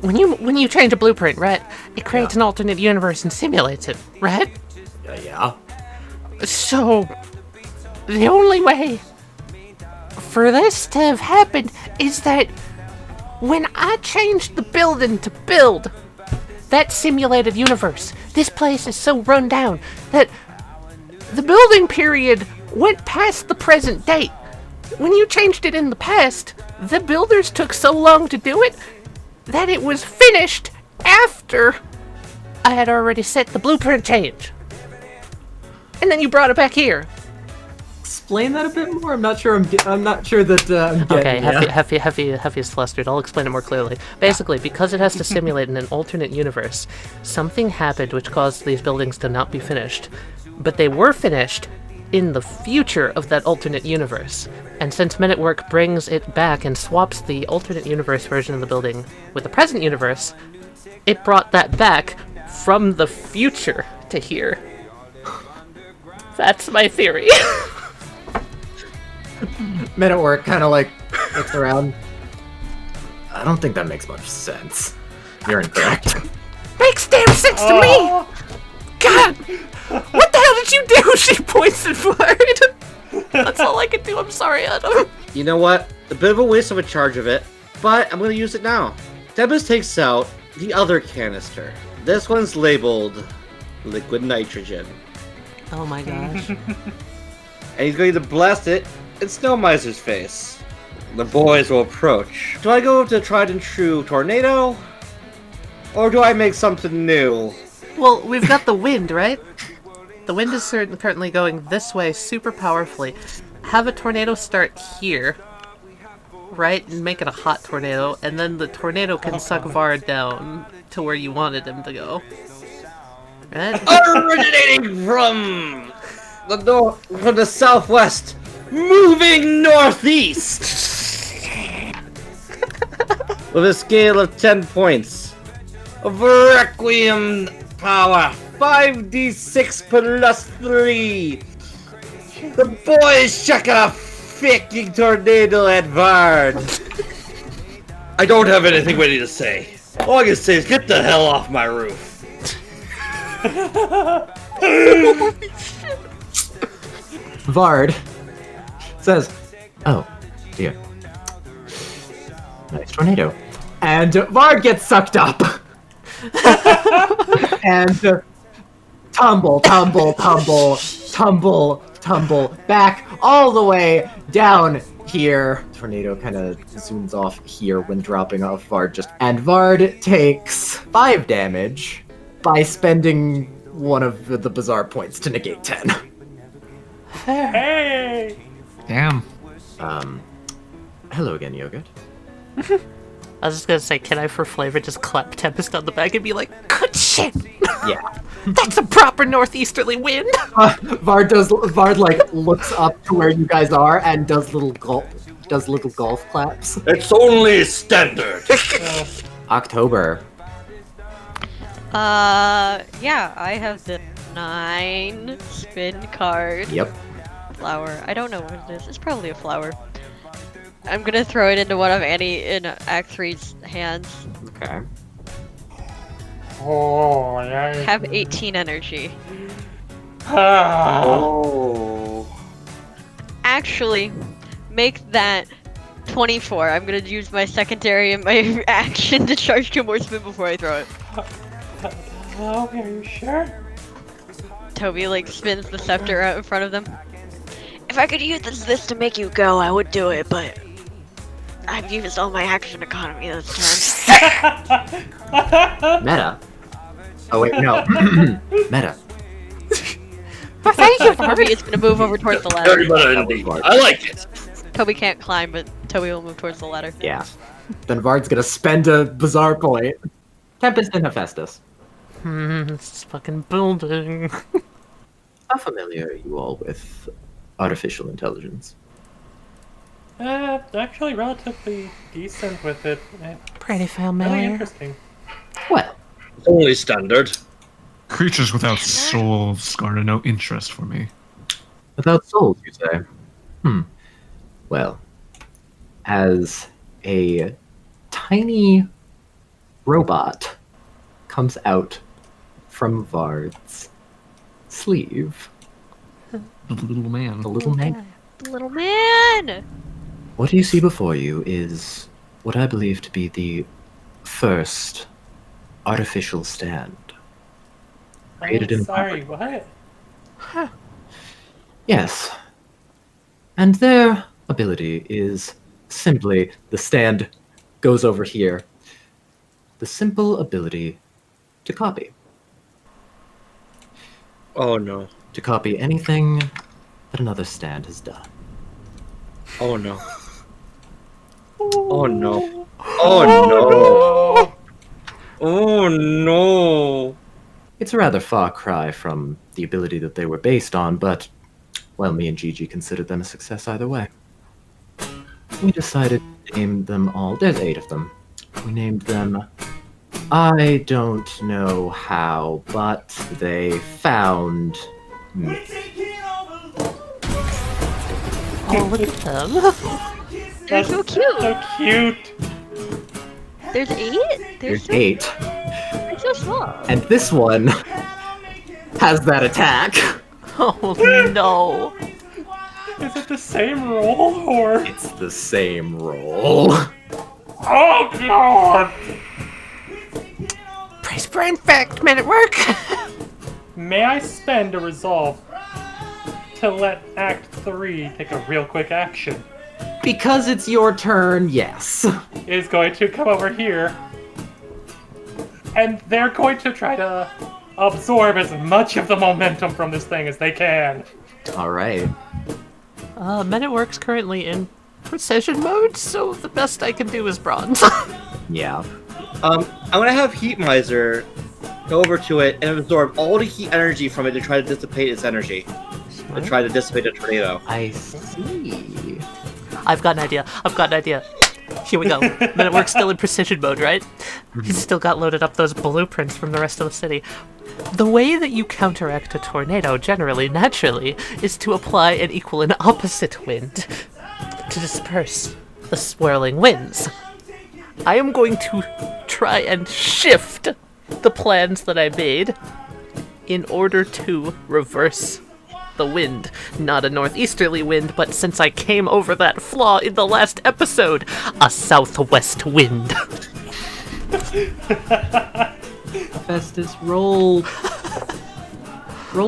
When you change a blueprint, right? It creates an alternate universe and simulates it, right? Yeah. So, the only way for this to have happened is that when I changed the building to build that simulated universe, this place is so run down that the building period went past the present date. When you changed it in the past, the builders took so long to do it that it was finished after I had already set the blueprint change. And then you brought it back here. Explain that a bit more. I'm not sure. I'm not sure that. I'm getting. Okay, Heffy is flustered. I'll explain it more clearly. Basically, because it has to simulate in an alternate universe, something happened which caused these buildings to not be finished. But they were finished in the future of that alternate universe. And since Men at Work brings it back and swaps the alternate universe version of the building with the present universe, it brought that back from the future to here. That's my theory. Men at Work kind of like looks around. I don't think that makes much sense. You're incorrect. Makes damn sense to me! God! What the hell did you do? She points at Vard. That's all I can do. I'm sorry, Adam. You know what? A bit of a waste of a charge of it, but I'm gonna use it now. Tempest takes out the other canister. This one's labeled liquid nitrogen. Oh my gosh. And he's going to blast it in Snow Miser's face. The boys will approach. Do I go with the tried and true tornado? Or do I make something new? Well, we've got the wind, right? The wind is currently going this way super powerfully. Have a tornado start here, right? And make it a hot tornado, and then the tornado can suck Vard down to where you wanted him to go. Right? Originating from from the southwest, moving northeast. With a scale of 10 points of Requiem power, 5d6 plus 3. The boys checking a fucking tornado at Vard. I don't have anything ready to say. All I can say is get the hell off my roof. Vard says, "Oh, dear. Nice tornado." And Vard gets sucked up. And tumble back all the way down here. Tornado kind of zooms off here when dropping off Vard. And Vard takes 5 damage by spending one of the bizarre points to negate 10. Hey! Damn. Hello again, Yogurt. I was just gonna say, can I, for flavor, just clap Tempest on the back and be like, good shit! Yeah. That's a proper northeasterly wind! Vard like looks up to where you guys are and does little golf claps. It's only standard. October. Yeah, I have the 9 spin card. Yep. Flower. I don't know what it is. It's probably a flower. I'm gonna throw it into one of Annie in Act 3's hands. Okay. Oh, yeah. Have 18 energy. Oh. Actually, make that 24. I'm gonna use my secondary and my action to charge 2 more spin before I throw it. Okay, are you sure? Toby like spins the scepter out in front of them. If I could use this to make you go, I would do it, but I've used all my action economy this time. Meta. Oh wait, no. Meta. Thank you, Toby is gonna move over towards the ladder. I like it. Toby can't climb, but Toby will move towards the ladder. Yeah. Then Vard's gonna spend a bizarre point. Tempest and Hephaestus. This fucking building. How familiar are you all with artificial intelligence? Actually relatively decent with it. Pretty Really familiar. interesting. Well, It's only standard. Creatures without souls garner no interest for me. without souls, you say? Well, as a tiny robot comes out from Vard's sleeve, The little man. the little man. Little man! What you see before you is what I believe to be the first artificial stand. Created in Sorry, what? Yes. And their ability is simply the stand goes over here. The simple ability to copy. Oh no. To copy anything that another stand has done. Oh no. Oh no. Oh no. Oh no. It's a rather far cry from the ability that they were based on, but, well, me and Gigi considered them a success either way. We decided to name them all. There's 8 of them. We named them. I don't know how, but they found me. Oh, look at them. They're so cute! So cute. There's 8? There's so, 8. They're so small. And this one has that attack. Oh no. Is it the same roll or? It's the same roll. Oh god! Praise brain fact, made it work. May I spend a resolve to let Act 3 take a real quick action? Because it's your turn, yes. Is going to come over here, and they're going to try to absorb as much of the momentum from this thing as they can. Alright. Men at Work's currently in precision mode, so the best I can do is bronze. Yeah. I'm gonna have Heat Miser go over to it and absorb all the heat energy from it to try to dissipate its energy. and try to dissipate a tornado. I see. I've got an idea. Here we go. Men at Work's still in precision mode, right? He's still got loaded up those blueprints from the rest of the city. The way that you counteract a tornado, generally, naturally, is to apply an equal and opposite wind to disperse the swirling winds. I am going to try and shift the plans that I made in order to reverse the wind. Not a northeasterly wind, but since I came over that flaw in the last episode, a southwest wind. Hephaestus, roll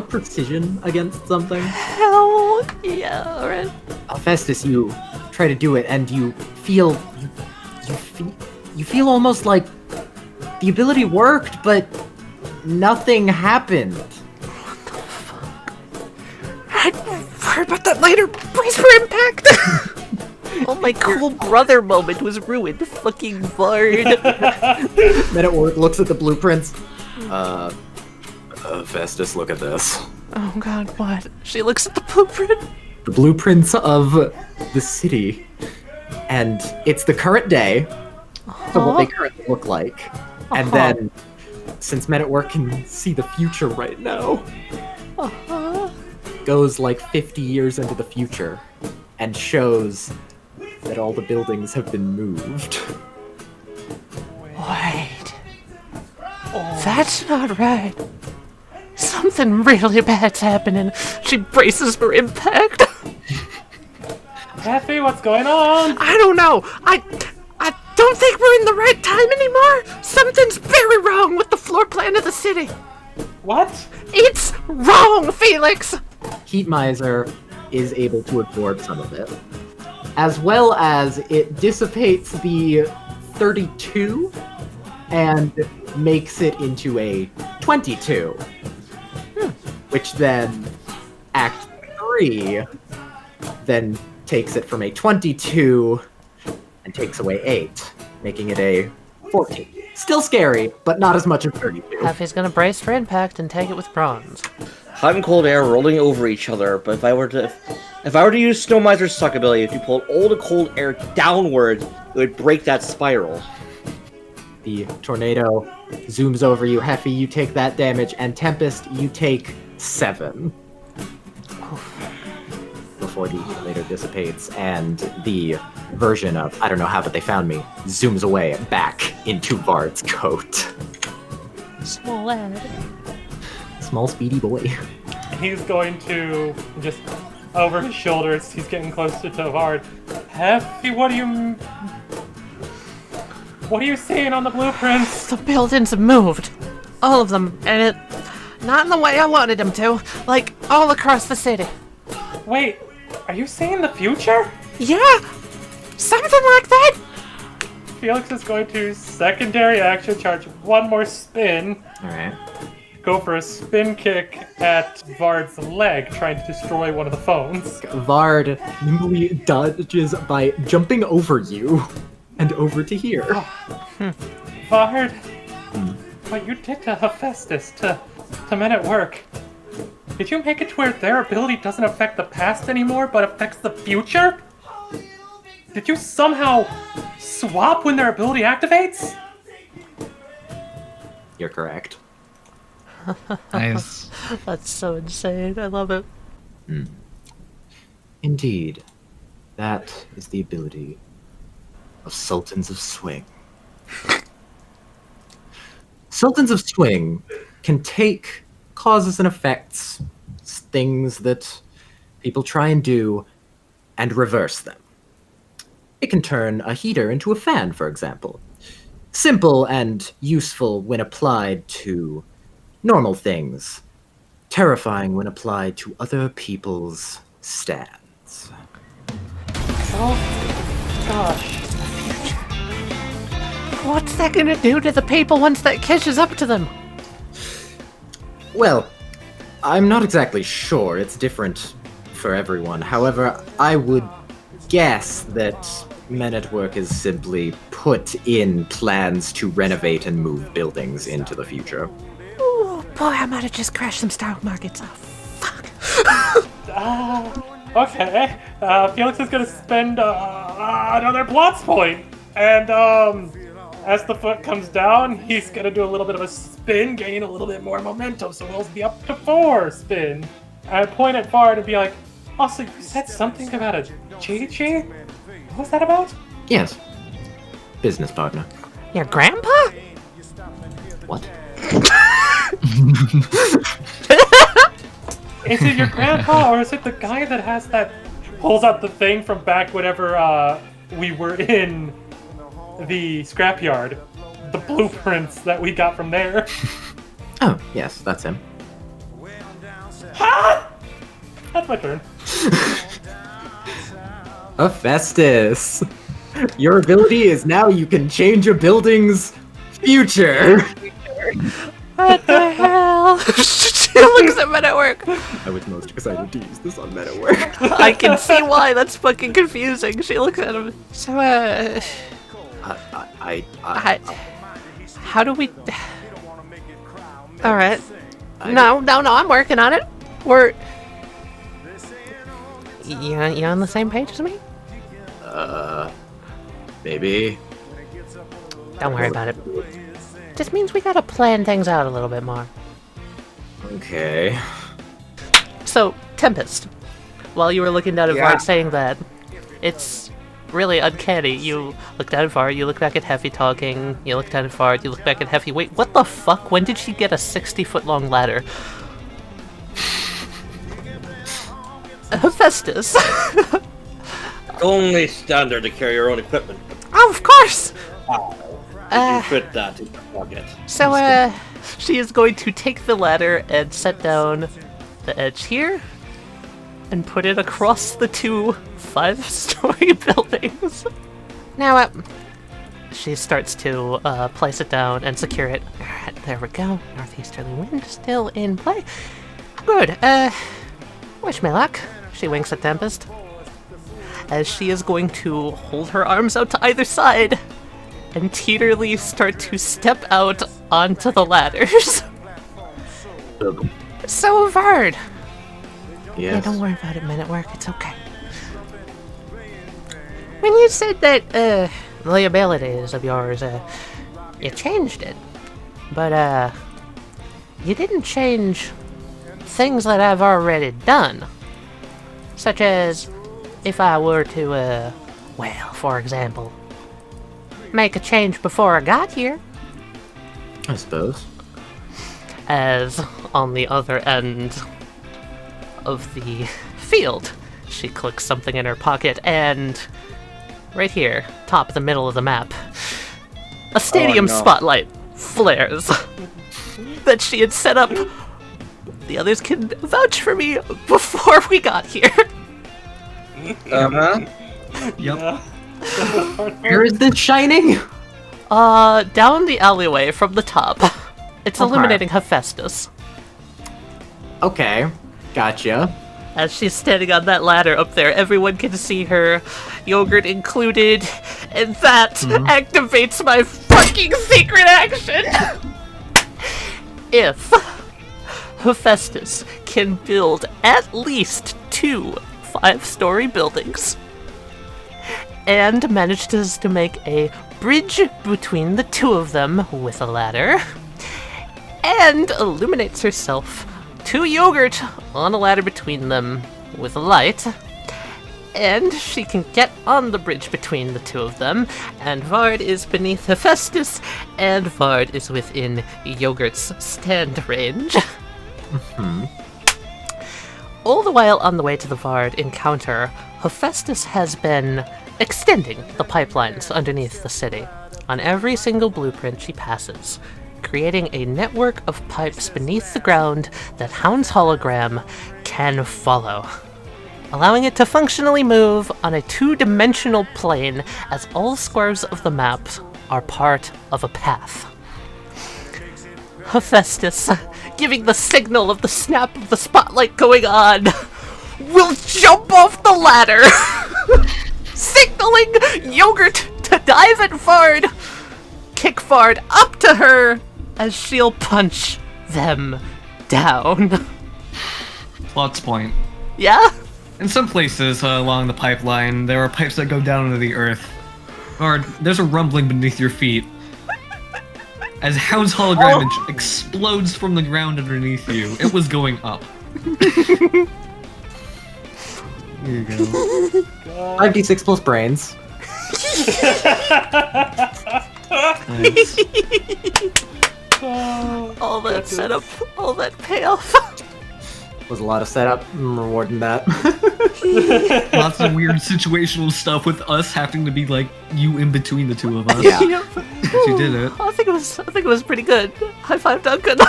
precision against something. Hell yeah, alright. Hephaestus, you try to do it, and you feel almost like the ability worked, but nothing happened. I'd heard about that later. Brace for impact. Oh, my cool brother moment was ruined. Fucking Vard. Men at Work looks at the blueprints. Hephaestus, look at this. Oh god, what? She looks at the blueprint. The blueprints of the city. And it's the current day. So what they currently look like. And then, since Men at Work can see the future right now, goes like 50 years into the future and shows that all the buildings have been moved. Wait. That's not right. Something really bad's happening. She braces for impact. Kathy, what's going on? I don't know. I don't think we're in the right time anymore. Something's very wrong with the floor plan of the city. What? It's wrong, Felix. Heat Miser is able to absorb some of it, as well as it dissipates the 32 and makes it into a 22, which then Act 3 then takes it from a 22 and takes away 8, making it a 14. Still scary, but not as much as 32. Heffy's gonna brace for impact and take it with bronze. Hot and cold air rolling over each other, but if I were to use Snow Miser's suck ability, if you pulled all the cold air downward, it would break that spiral. The tornado zooms over you. Heffy, you take that damage, and Tempest, you take 7. Before the tornado dissipates, and the version of I don't know how, but they found me zooms away back into Vard's coat. Small lad. Small, speedy boy. He's going to just over his shoulders. He's getting closer to Vard. Heffy, what are you seeing on the blueprints? The buildings have moved. All of them, and not in the way I wanted them to. Like, all across the city. Wait, are you seeing the future? Yeah! Something like that! Felix is going to secondary action charge one more spin. Alright. Go for a spin kick at Vard's leg, trying to destroy one of the phones. Vard nimbly dodges by jumping over you and over to here. Vard, what you did to Hephaestus, to Men at Work, did you make it to where their ability doesn't affect the past anymore, but affects the future? Did you somehow swap when their ability activates? You're correct. Nice. That's so insane. I love it. Indeed. That is the ability of Sultans of Swing. Sultans of Swing can take causes and effects, things that people try and do, and reverse them. It can turn a heater into a fan, for example. Simple and useful when applied to normal things. Terrifying when applied to other people's stands. Oh, gosh. What's that gonna do to the people once that catches up to them? Well, I'm not exactly sure. It's different for everyone. However, I would guess that Men at Work is simply put in plans to renovate and move buildings into the future. Oh boy, I might have just crashed some stock markets. Oh, fuck. Okay, Felix is gonna spend another plot point, and as the foot comes down, he's gonna do a little bit of a spin, gain a little bit more momentum, so we'll be up to 4 spin. And point at Vard and be like, also, you said something about a JJ? What was that about? Yes. Business partner. Your grandpa? What? Is it your grandpa, or is it the guy that has that pulls out the thing from back whenever we were in the scrapyard? The blueprints that we got from there. Oh, yes, that's him. Ha! That's my turn. Hephaestus! Your ability is now you can change a building's future! What the hell? She looks at men at work. I was most excited to use this on men at work. I can see why. That's fucking confusing. She looks at him. So, how do we... Alright. No, I'm working on it. We're... You on the same page as me? Maybe. Don't worry about it. Just means we gotta plan things out a little bit more. Okay. So, Tempest, while you were looking down at Yeah. Vard saying that, it's really uncanny. You look down at Vard, you look back at Heffy talking, you look down at Vard, you look back at Heffy. Wait, what the fuck? When did she get a 60-foot-long ladder? Hephaestus. Only standard to carry your own equipment. Oh, of course! Did you fit that in your pocket? So, she is going to take the ladder and set down the edge here and put it across the 2 5-story buildings. Now, she starts to place it down and secure it. Alright, there we go. Northeasterly wind still in play. Good. Wish me luck. She winks at Tempest. As she is going to hold her arms out to either side and teeterly start to step out onto the ladders. So, Vard. Yes. Yeah, don't worry about it, men at work. It's okay. When you said that, the abilities of yours, you changed it. But, you didn't change things that I've already done. Such as, if I were to, well, for example, make a change before I got here. I suppose. As on the other end of the field, she clicks something in her pocket, and right here, top the middle of the map, a stadium spotlight flares that she had set up. The others can vouch for me before we got here. Uh-huh. Yep. Where is this shining? Down the alleyway from the top. It's Okay. illuminating Hephaestus. Okay, gotcha. As she's standing on that ladder up there, everyone can see her, yogurt included, and that activates my fucking secret action! If Hephaestus can build at least 2 5-story buildings and manages to make a bridge between the 2 of them with a ladder and illuminates herself to yogurt on a ladder between them with a light, and she can get on the bridge between the 2 of them, and Vard is beneath Hephaestus, and Vard is within yogurt's stand range. All the while on the way to the Vard encounter, Hephaestus has been extending the pipelines underneath the city. On every single blueprint she passes, creating a network of pipes beneath the ground that Hound's hologram can follow, allowing it to functionally move on a 2-dimensional plane as all squares of the map are part of a path. Hephaestus, giving the signal of the snap of the spotlight going on, will jump off the ladder, signaling Yogurt to dive at Vard, kick Vard up to her, as she'll punch them down. Plot's point. Yeah? In some places along the pipeline, there are pipes that go down into the earth. Or there's a rumbling beneath your feet. As Hound's hologram explodes from the ground underneath you, it was going up. Here you go. 5d6 plus brains. Nice. All that setup, all that payoff. Was a lot of setup. I'm rewarding that. Lots of weird situational stuff with us having to be like you in between the two of us. Yeah. Yep. But you did it. I think it was pretty good. High five, Duncan.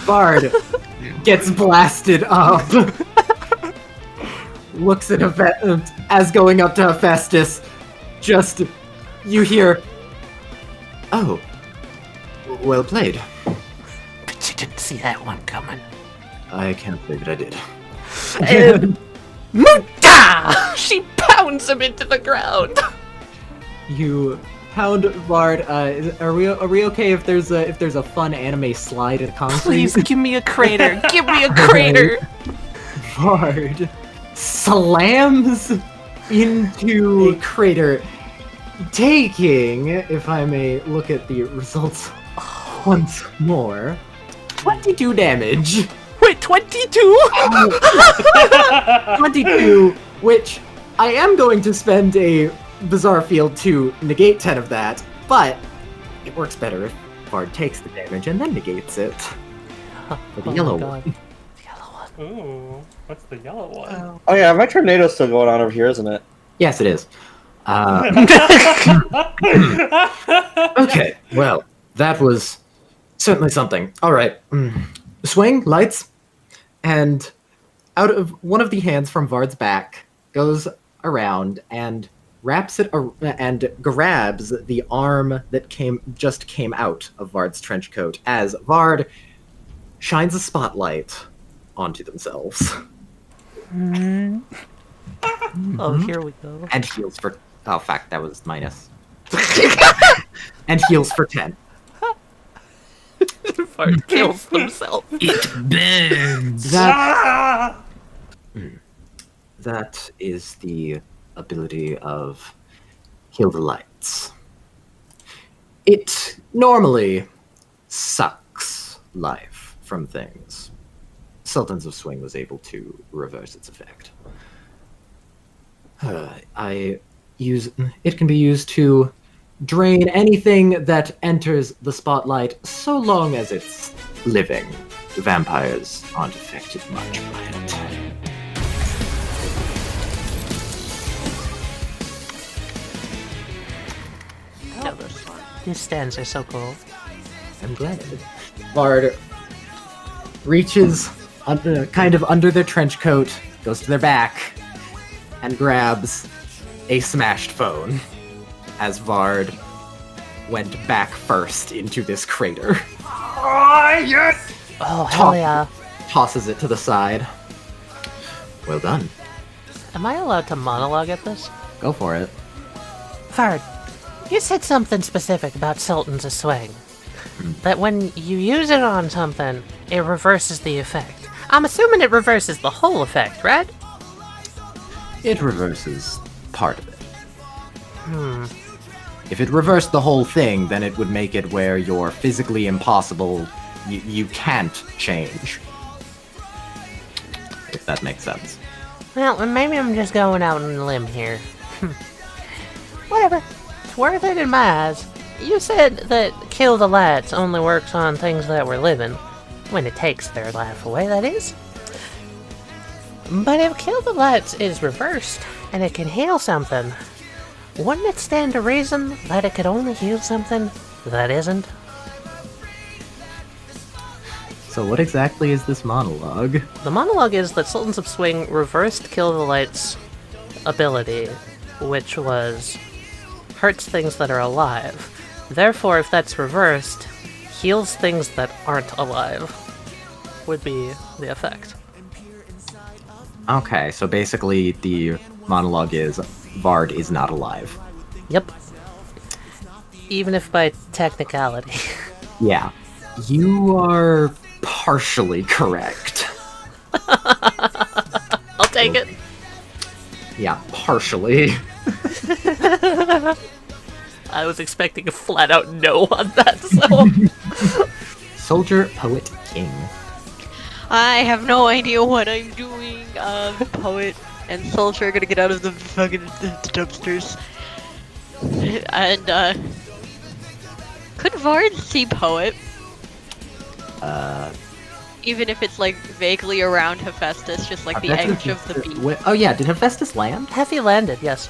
Vard gets blasted up. Looks at as going up to Hephaestus. Just, you hear, "Oh, well played." Bet you didn't see that one coming. I can't believe it, I did. And Muta! She pounds him into the ground. You pound Vard. Are we okay if there's a fun anime slide at concrete? Please give me a crater. Give me a crater. Vard slams into a crater, taking, if I may look at the results once more, 22 damage. Wait, 22? 22, which I am going to spend a bizarre field to negate 10 of that, but it works better if Vard takes the damage and then negates it. For the yellow one. Ooh, what's the yellow one? Oh yeah, my tornado's still going on over here, isn't it? Yes, it is. Okay, well, that was certainly something. All right. Swing, lights, and out of one of the hands from Vard's back goes around and wraps it and grabs the arm that just came out of Vard's trench coat as Vard shines a spotlight onto themselves. Oh, here we go. And heals for... Oh, fuck, that was minus. And heals for 10. Vard kills himself. It bends. That is the ability of Heal the Lights. It normally sucks life from things. Sultans of Swing was able to reverse its effect. It can be used to drain anything that enters the spotlight so long as it's living. Vampires aren't affected much by it. These stands are so cool. I'm glad. Vard reaches kind of under their trench coat, goes to their back, and grabs a smashed phone as Vard went back first into this crater. Oh, yes! Oh, hell yeah. Tosses it to the side. Well done. Am I allowed to monologue at this? Go for it. Vard, you said something specific about Sultans of Swing. That when you use it on something, it reverses the effect. I'm assuming it reverses the whole effect, right? It reverses part of it. If it reversed the whole thing, then it would make it where you're physically impossible. You can't change. If that makes sense. Well, maybe I'm just going out on a limb here. Whatever. It's worth it in my eyes. You said that Kill the Lights only works on things that were living. When it takes their life away, that is. But if Kill the Lights is reversed, and it can heal something, wouldn't it stand to reason that it could only heal something that isn't? So what exactly is this monologue? The monologue is that Sultans of Swing reversed Kill the Light's ability, which was hurts things that are alive. Therefore, if that's reversed, heals things that aren't alive, would be the effect. Okay, so basically the monologue is Vard is not alive. Yep. Even if by technicality. Yeah. You are partially correct. Dang it. Yeah, partially. I was expecting a flat out no on that, so. Soldier, poet, king. I have no idea what I'm doing. Poet and soldier are gonna get out of the fucking dumpsters. And, could Vard see poet? Even if it's, like, vaguely around Hephaestus, just like the edge of the beat. Oh yeah, did Hephaestus land? He landed, yes.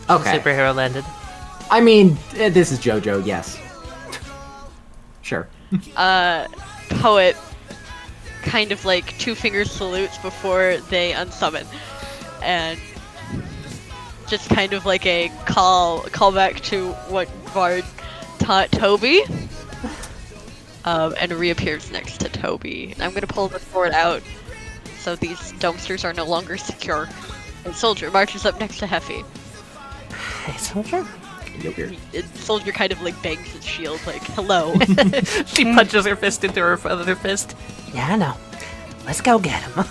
Okay. The superhero landed. I mean, this is JoJo, yes. Sure. Poet kind of like two finger salutes before they unsummon. And just kind of like a call back to what Vard taught Toby. And reappears next to Toby. I'm gonna pull the sword out so these dumpsters are no longer secure. And Soldier marches up next to Heffy. Hey, Soldier? Soldier kind of like bangs his shield, like, hello. She punches her fist into her other fist. Yeah, I know. Let's go get him.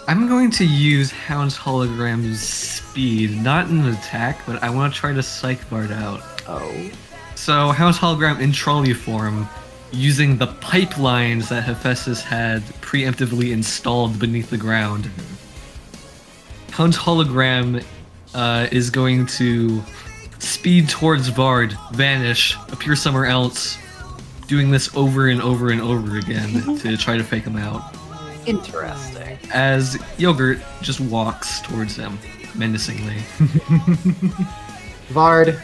I'm going to use Hound's hologram's speed, not in an attack, but I want to try to psych Vard out. Oh. So Hound's hologram in trolley form, using the pipelines that Hephaestus had preemptively installed beneath the ground. Hound's hologram is going to speed towards Vard, vanish, appear somewhere else, doing this over and over and over again to try to fake him out. Interesting. As Yogurt just walks towards him, menacingly. Vard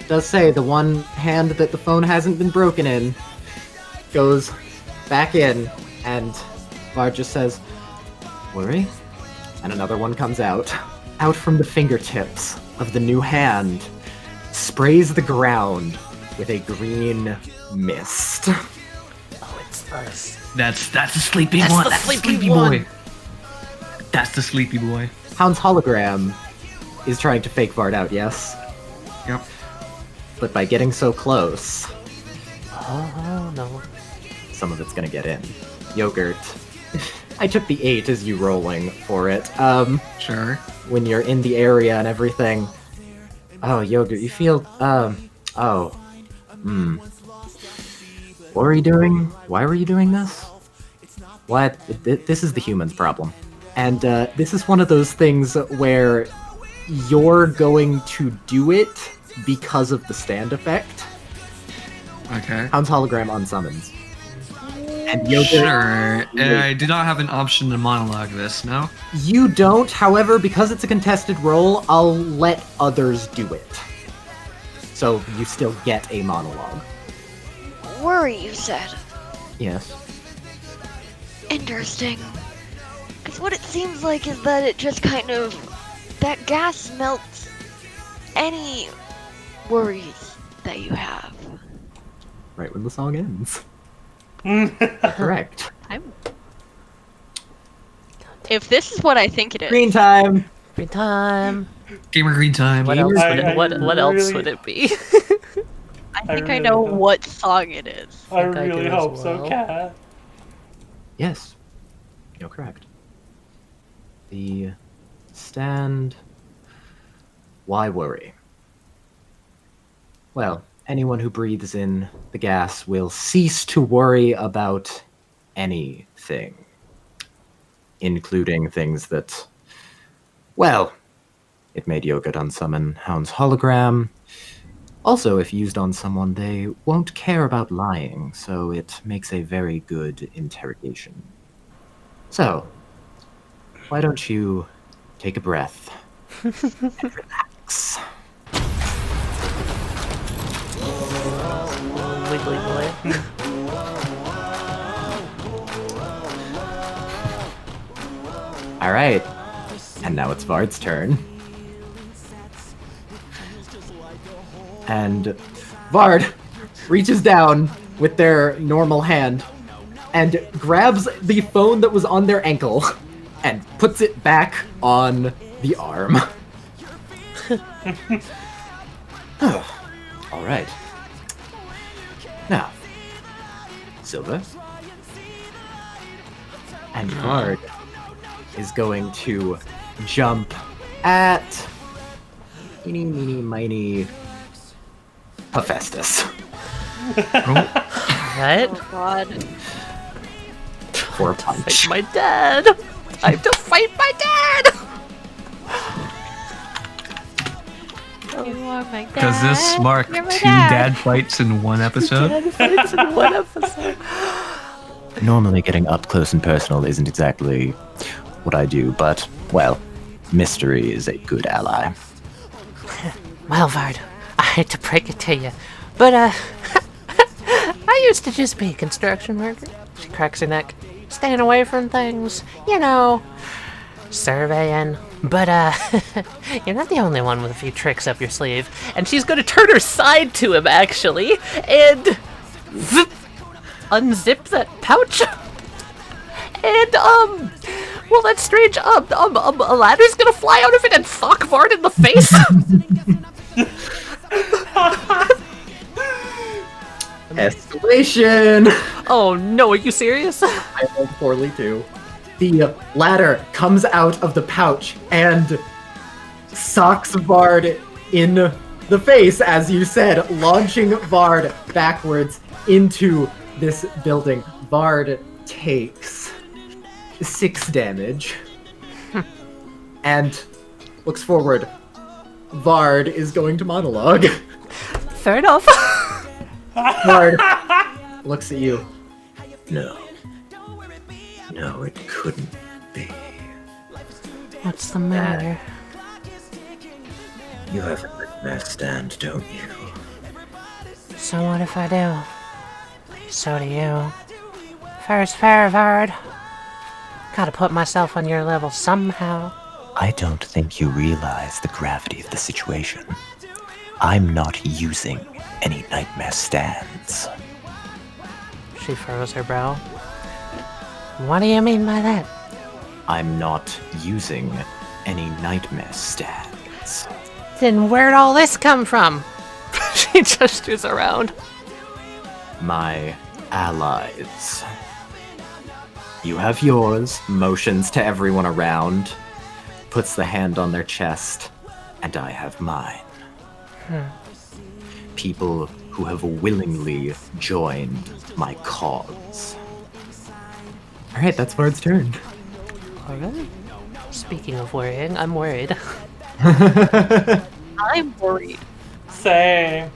does say the one hand that the phone hasn't been broken in goes back in, and Vard just says, "Worry?" And another one comes out. Out from the fingertips of the new hand, sprays the ground with a green mist. Oh, it's us. That's the sleepy one. That's the sleepy boy. That's the sleepy boy. Hound's hologram is trying to fake Vard out, yes? Yep. But by getting so close, Oh, no. some of it's gonna get in. Yogurt. I took the 8 as you rolling for it. Sure. When you're in the area and everything. Oh, Yogurt, you feel, What were you doing? Why were you doing this? What? This is the human's problem. And, this is one of those things where you're going to do it because of the stand effect. Okay. Hound's hologram unsummons. And Yogurt... Sure. I do not have an option to monologue this, no? You don't, however, because it's a contested roll, I'll let others do it. So you still get a monologue. Worry, you said. Yes. Interesting. Because what it seems like is that it just kind of... that gas melts any worries that you have. Right when the song ends. Correct. If this is what I think it is... Green time! Green time. Gamer green time. What else would it be? I think I know what song it is. I think I really do as hope so, well. Cat. Yes. You're correct. The stand... Why worry? Well, anyone who breathes in the gas will cease to worry about anything. Including things that... Well, it made Yogurt unsummon Hound's hologram. Also, if used on someone, they won't care about lying, so it makes a very good interrogation. So, why don't you take a breath and relax? Wiggly boy. Alright, and now it's Vard's turn. And Vard reaches down with their normal hand and grabs the phone that was on their ankle and puts it back on the arm. Alright. Now, Silva. And Vard is going to jump at eeny, meeny, miny Hephaestus. What? Oh god. For a punch. My dad! I have to fight my dad! You are my dad. Does this mark You're my 2 dad. dad fights in one episode? Dad fights in one episode. Normally getting up close and personal isn't exactly what I do, but, well, mystery is a good ally. Well, Vard, I hate to break it to you, but, I used to just be a construction worker. She cracks her neck. Staying away from things, you know, surveying. But, you're not the only one with a few tricks up your sleeve. And she's gonna turn her side to him, actually, and zip, unzip that pouch. And, well, that's strange. A ladder's gonna fly out of it and sock Vard in the face. Escalation! Oh no, are you serious? I rolled poorly too. The ladder comes out of the pouch and socks Vard in the face, as you said, launching Vard backwards into this building. Vard takes 6 damage and looks forward. Vard is going to monologue. Fair enough. Vard looks at you. No. No, it couldn't be. What's the matter? You have a nightmare stand, don't you? So what if I do? So do you. Fair's fair, Vard. Gotta put myself on your level somehow. I don't think you realize the gravity of the situation. I'm not using any nightmare stands. She furrows her brow. What do you mean by that? I'm not using any nightmare stands. Then where'd all this come from? She gestures around. My allies. You have yours, motions to everyone around, puts the hand on their chest, and I have mine. People who have willingly joined my cause. Alright, that's Vard's turn. Alright. Speaking of worrying, I'm worried. I'm worried. Same.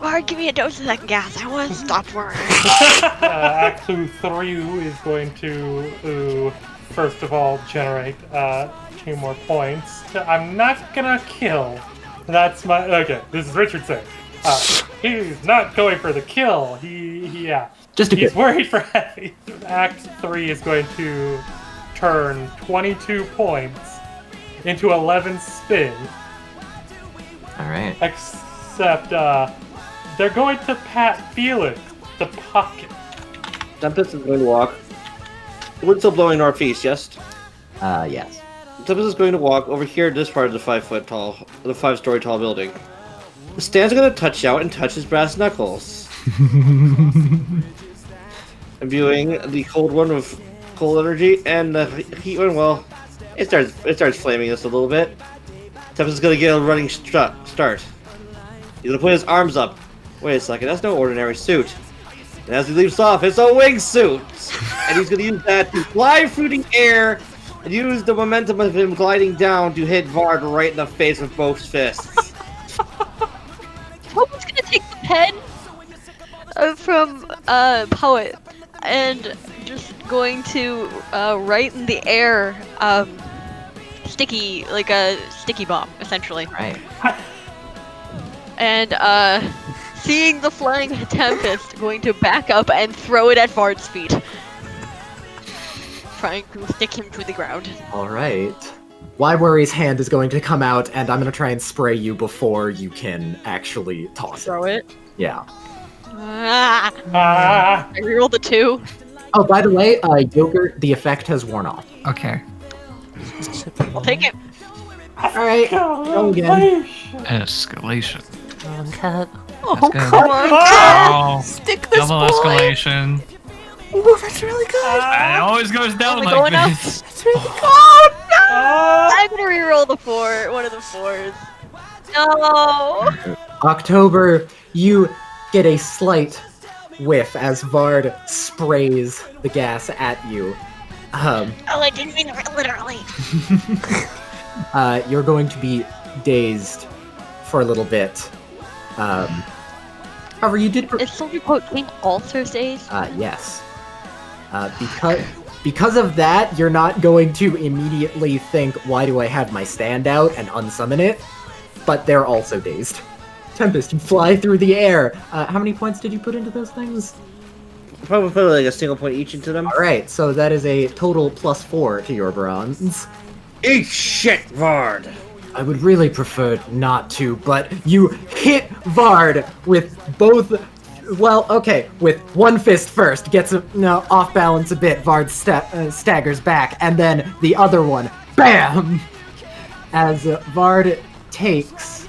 Vard, give me a dose of that gas. I want to stop worrying. Act 3 is going to, first of all, generate 2 more points. I'm not gonna kill. That's my... Okay, this is Richard saying. He's not going for the kill. Yeah. He's worried for heavy. Act 3 is going to turn 22 points into 11 spin. Alright. Except, they're going to pat Felix, the pocket. Tempest is going to walk. The wind's still blowing northeast, yes? Yes. Tempest is going to walk over here, this part of the 5-story tall building. The stand's going to touch out and touch his brass knuckles. Imbuing the cold one with cold energy, and the heat one, well, it starts flaming just a little bit. Tempest is going to get a running start. He's going to put his arms up. Wait a second, that's no ordinary suit. And as he leaps off, it's a wingsuit! And he's going to use that to fly through the air and use the momentum of him gliding down to hit Vard right in the face with both fists. Someone's gonna take the pen from Poet and just going to write in the air sticky, like a sticky bomb, essentially. Right. And seeing the flying Tempest, going to back up and throw it at Vard's feet, trying to stick him to the ground. Alright. Why Worry's hand is going to come out, and I'm going to try and spray you before you can actually toss Throw it. Yeah. I rerolled a 2. Oh, by the way, Yogurt, the effect has worn off. Okay. I'll take it. Alright, go again. Escalation. Wrong cut. That's Oh, good. come on, Oh, stick this double boy! escalation. Ooh, that's really good! And it always goes down Are we like going up? this. That's really good! Oh, no! I'm gonna reroll the 4, one of the 4s. No! October, you get a slight whiff as Vard sprays the gas at you. Oh, I didn't mean it literally. You're going to be dazed for a little bit. However, you did... Is Silver Coat King also dazed? Yes. Because of that, you're not going to immediately think, why do I have my stand out and unsummon it? But they're also dazed. Tempest, you fly through the air. How many points did you put into those things? Probably put like a single point each into them. Alright, so that is a total +4 to your bronze. Eat shit, Vard! I would really prefer not to, but you hit Vard with both... Well, okay, with one fist first, gets off balance a bit, Vard staggers back, and then the other one, BAM! As Vard takes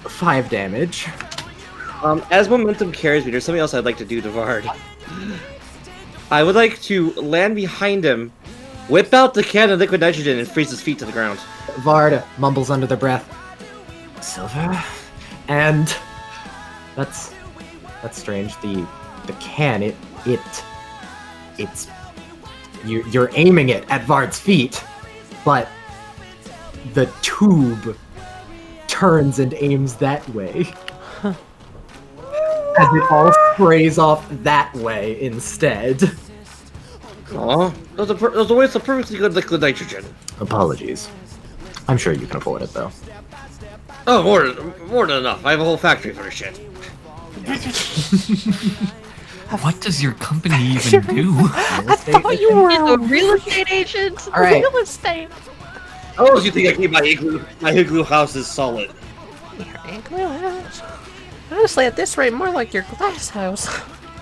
5 damage. As momentum carries me, there's something else I'd like to do to Vard. I would like to land behind him, whip out the can of liquid nitrogen, and freeze his feet to the ground. Vard mumbles under their breath, Silver? And that's strange. The can, it's you're aiming it at Vard's feet, but the tube turns and aims that way. As it all sprays off that way instead. Aw, those are waste of perfectly good liquid nitrogen. Apologies. I'm sure you can afford it, though. Oh, more than enough. I have a whole factory for this shit. What does your company even do? I thought you were a real estate agent. All right. real estate. Oh, you think I keep my igloo house is solid? Your igloo house? Honestly, at this rate, more like your glass house.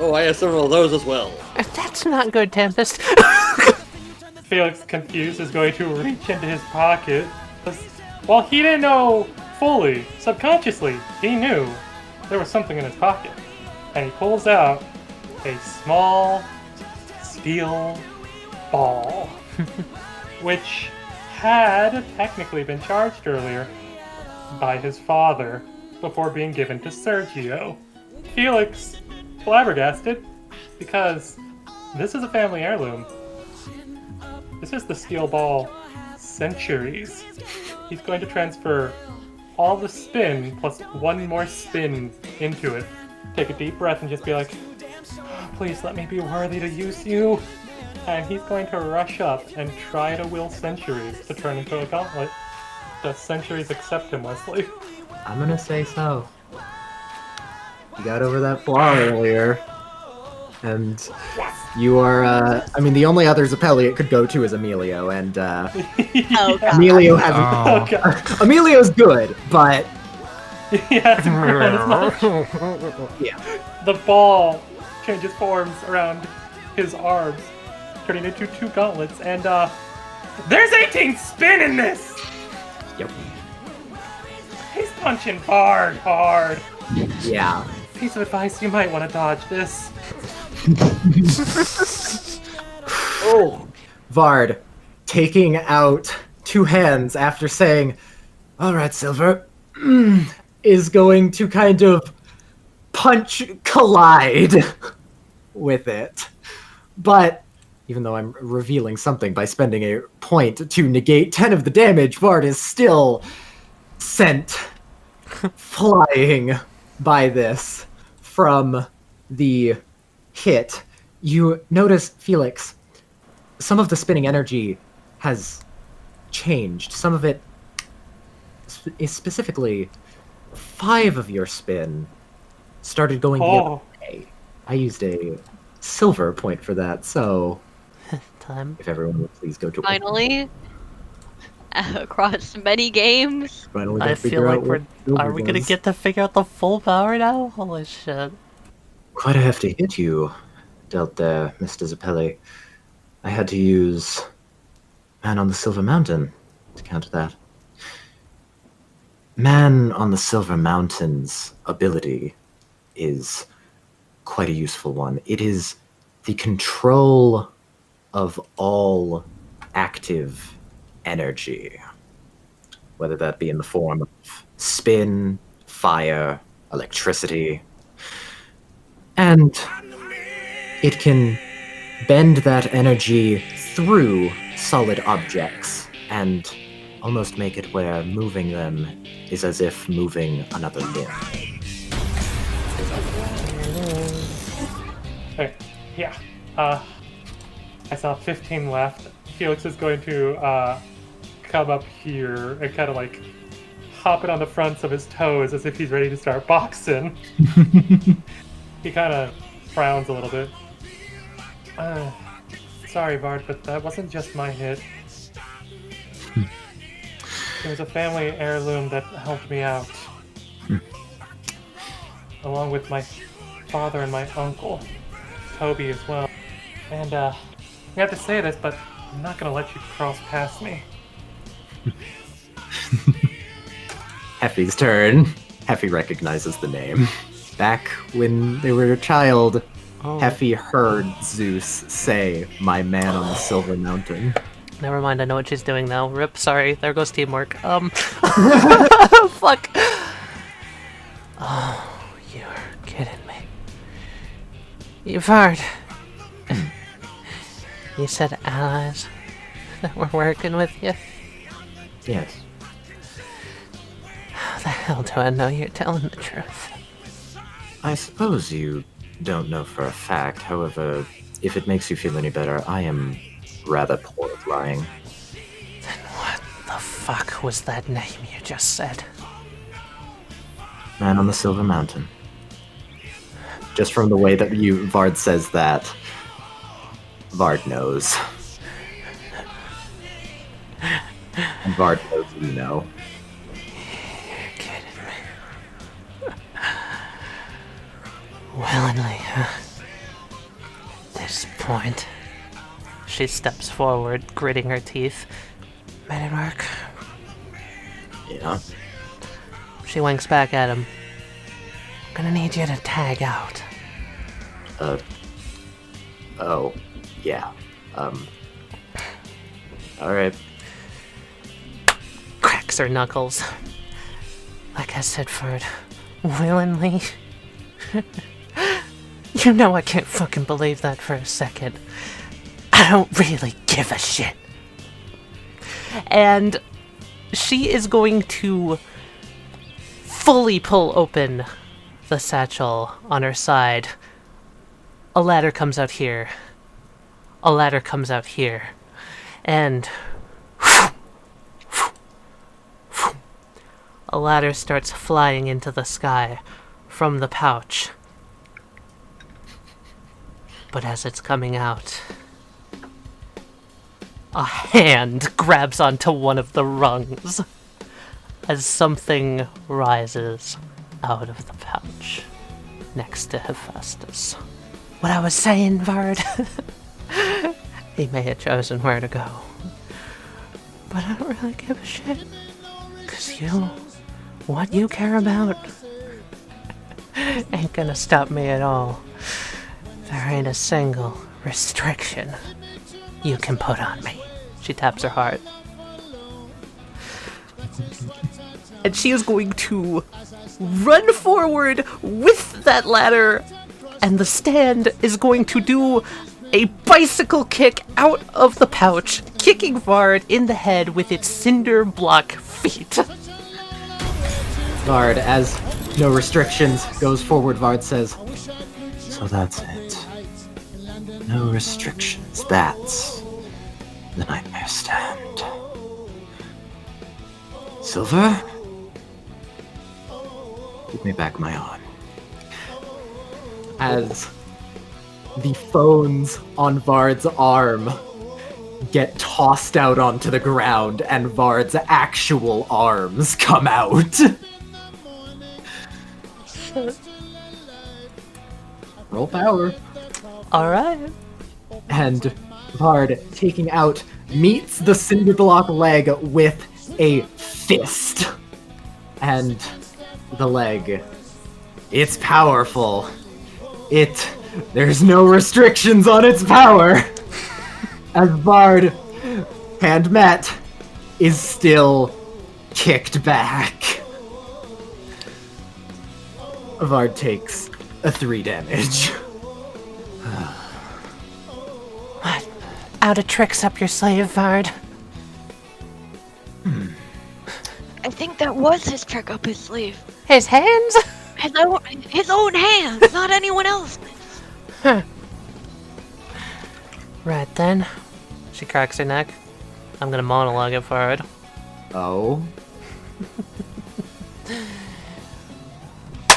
Oh, I have several of those as well. That's not good, Tempest. Felix, confused, is going to reach into his pocket. Well, he didn't know fully. Subconsciously, he knew there was something in his pocket. And he pulls out a small steel ball, which had technically been charged earlier by his father before being given to Sergio. Felix, flabbergasted, because this is a family heirloom. This is the steel ball Centuries. He's going to transfer all the spin plus one more spin into it. Take a deep breath and just be like, please let me be worthy to use you. And he's going to rush up and try to will Centuries to turn into a gauntlet. Does Centuries accept him, Westley? I'm gonna say so. You got over that flaw earlier. And you are, I mean, the only other Zeppeli it could go to is Emilio, and, Oh, God. Emilio hasn't... Oh. Emilio's good, but... He hasn't grown as much. Yeah. The ball changes forms around his arms, turning into 2 gauntlets, and, there's 18 spin in this! Yep. He's punching hard. Yeah. Piece of advice, you might want to dodge this. Oh! Vard, taking out 2 hands after saying, alright, Silver, is going to kind of collide with it. But, even though I'm revealing something by spending a point to negate 10 of the damage, Vard is still sent flying by this from the hit. You notice, Felix, some of the spinning energy has changed. Some of it is specifically 5 of your spin started going the other way. I used a silver point for that, so Time. if everyone would please go to Finally, across many games. finally I figure feel like out what silver are we gonna does. get to figure out the full power now? Holy shit. Quite a hefty hit you dealt there, Mr. Zeppeli. I had to use Man on the Silver Mountain to counter that. Man on the Silver Mountain's ability is quite a useful one. It is the control of all active energy. whether that be in the form of spin, fire, electricity. And it can bend that energy through solid objects and almost make it where moving them is as if moving another limb. Okay, yeah. I saw 15 left. Felix is going to come up here and kind of like hop it on the fronts of his toes as if he's ready to start boxing. He kind of frowns a little bit. Sorry, Vard, but that wasn't just my hit. It was a family heirloom that helped me out. Along with my father and my uncle, Toby as well. And, I have to say this, but I'm not gonna let you cross past me. Heffy's turn. Heffy recognizes the name. Back when they were a child, Heffy heard Zeus say, "My man on the Silver Mountain." Never mind, I know what she's doing now. Rip, sorry, there goes teamwork. Fuck. Oh, you're kidding me. Vard. You said allies that were working with you? Yes. How the hell do I know you're telling the truth? I suppose you don't know for a fact. However, if it makes you feel any better, I am rather poor at lying. Then what the fuck was that name you just said? Man on the Silver Mountain. Just from the way that Vard says that, Vard knows. And Vard knows you know. You're kidding me. Willingly, huh? At this point, she steps forward, gritting her teeth. Made it work. Yeah. She winks back at him. Gonna need you to tag out. Oh, yeah. Alright. Cracks her knuckles. Like I said, Vard, willingly. You know I can't fucking believe that for a second. I don't really give a shit. And she is going to fully pull open the satchel on her side. A ladder comes out here. A ladder comes out here. And a ladder starts flying into the sky from the pouch. But as it's coming out, a hand grabs onto one of the rungs as something rises out of the pouch next to Hephaestus. What I was saying, Vard, he may have chosen where to go, but I don't really give a shit, because what you care about ain't gonna stop me at all. There ain't a single restriction you can put on me. She taps her heart. And she is going to run forward with that ladder, and the stand is going to do a bicycle kick out of the pouch, kicking Vard in the head with its cinder block feet. Vard, as no restrictions, goes forward. Vard says, So that's it. No restrictions. That's the nightmare stand. Silver? Give me back my arm. as the phones on Vard's arm get tossed out onto the ground and Vard's actual arms come out. Roll power. Alright. And Vard, taking out, meets the cinder block leg with a fist. And the leg, it's powerful. There's no restrictions on its power. As Vard, hand met, is still kicked back. Vard takes a 3 damage. What? Out of tricks up your sleeve, Vard? I think that was his trick up his sleeve. His hands? His own hands, not anyone else's. Huh. Right then. She cracks her neck. I'm gonna monologue it forward. Oh.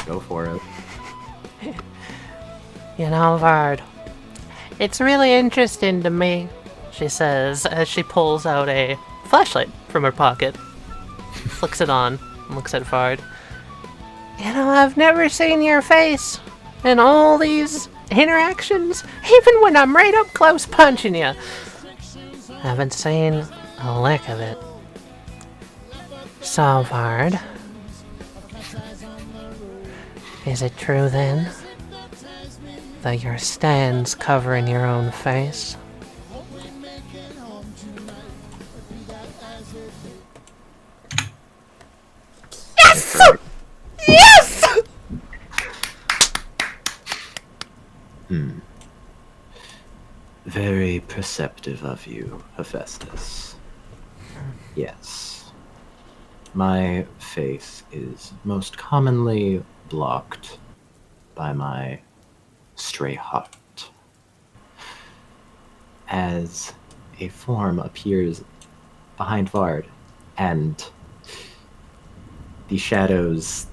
Go for it. You know, Vard, it's really interesting to me, she says as she pulls out a flashlight from her pocket, flicks it on, and looks at Vard. You know, I've never seen your face in all these interactions, even when I'm right up close punching you. Haven't seen a lick of it. So, Vard, is it true then that your stand's covering your own face? Yes! Yes! Very perceptive of you, Hephaestus. Yes. My face is most commonly blocked by my stray heart. As a form appears behind Vard, and the shadows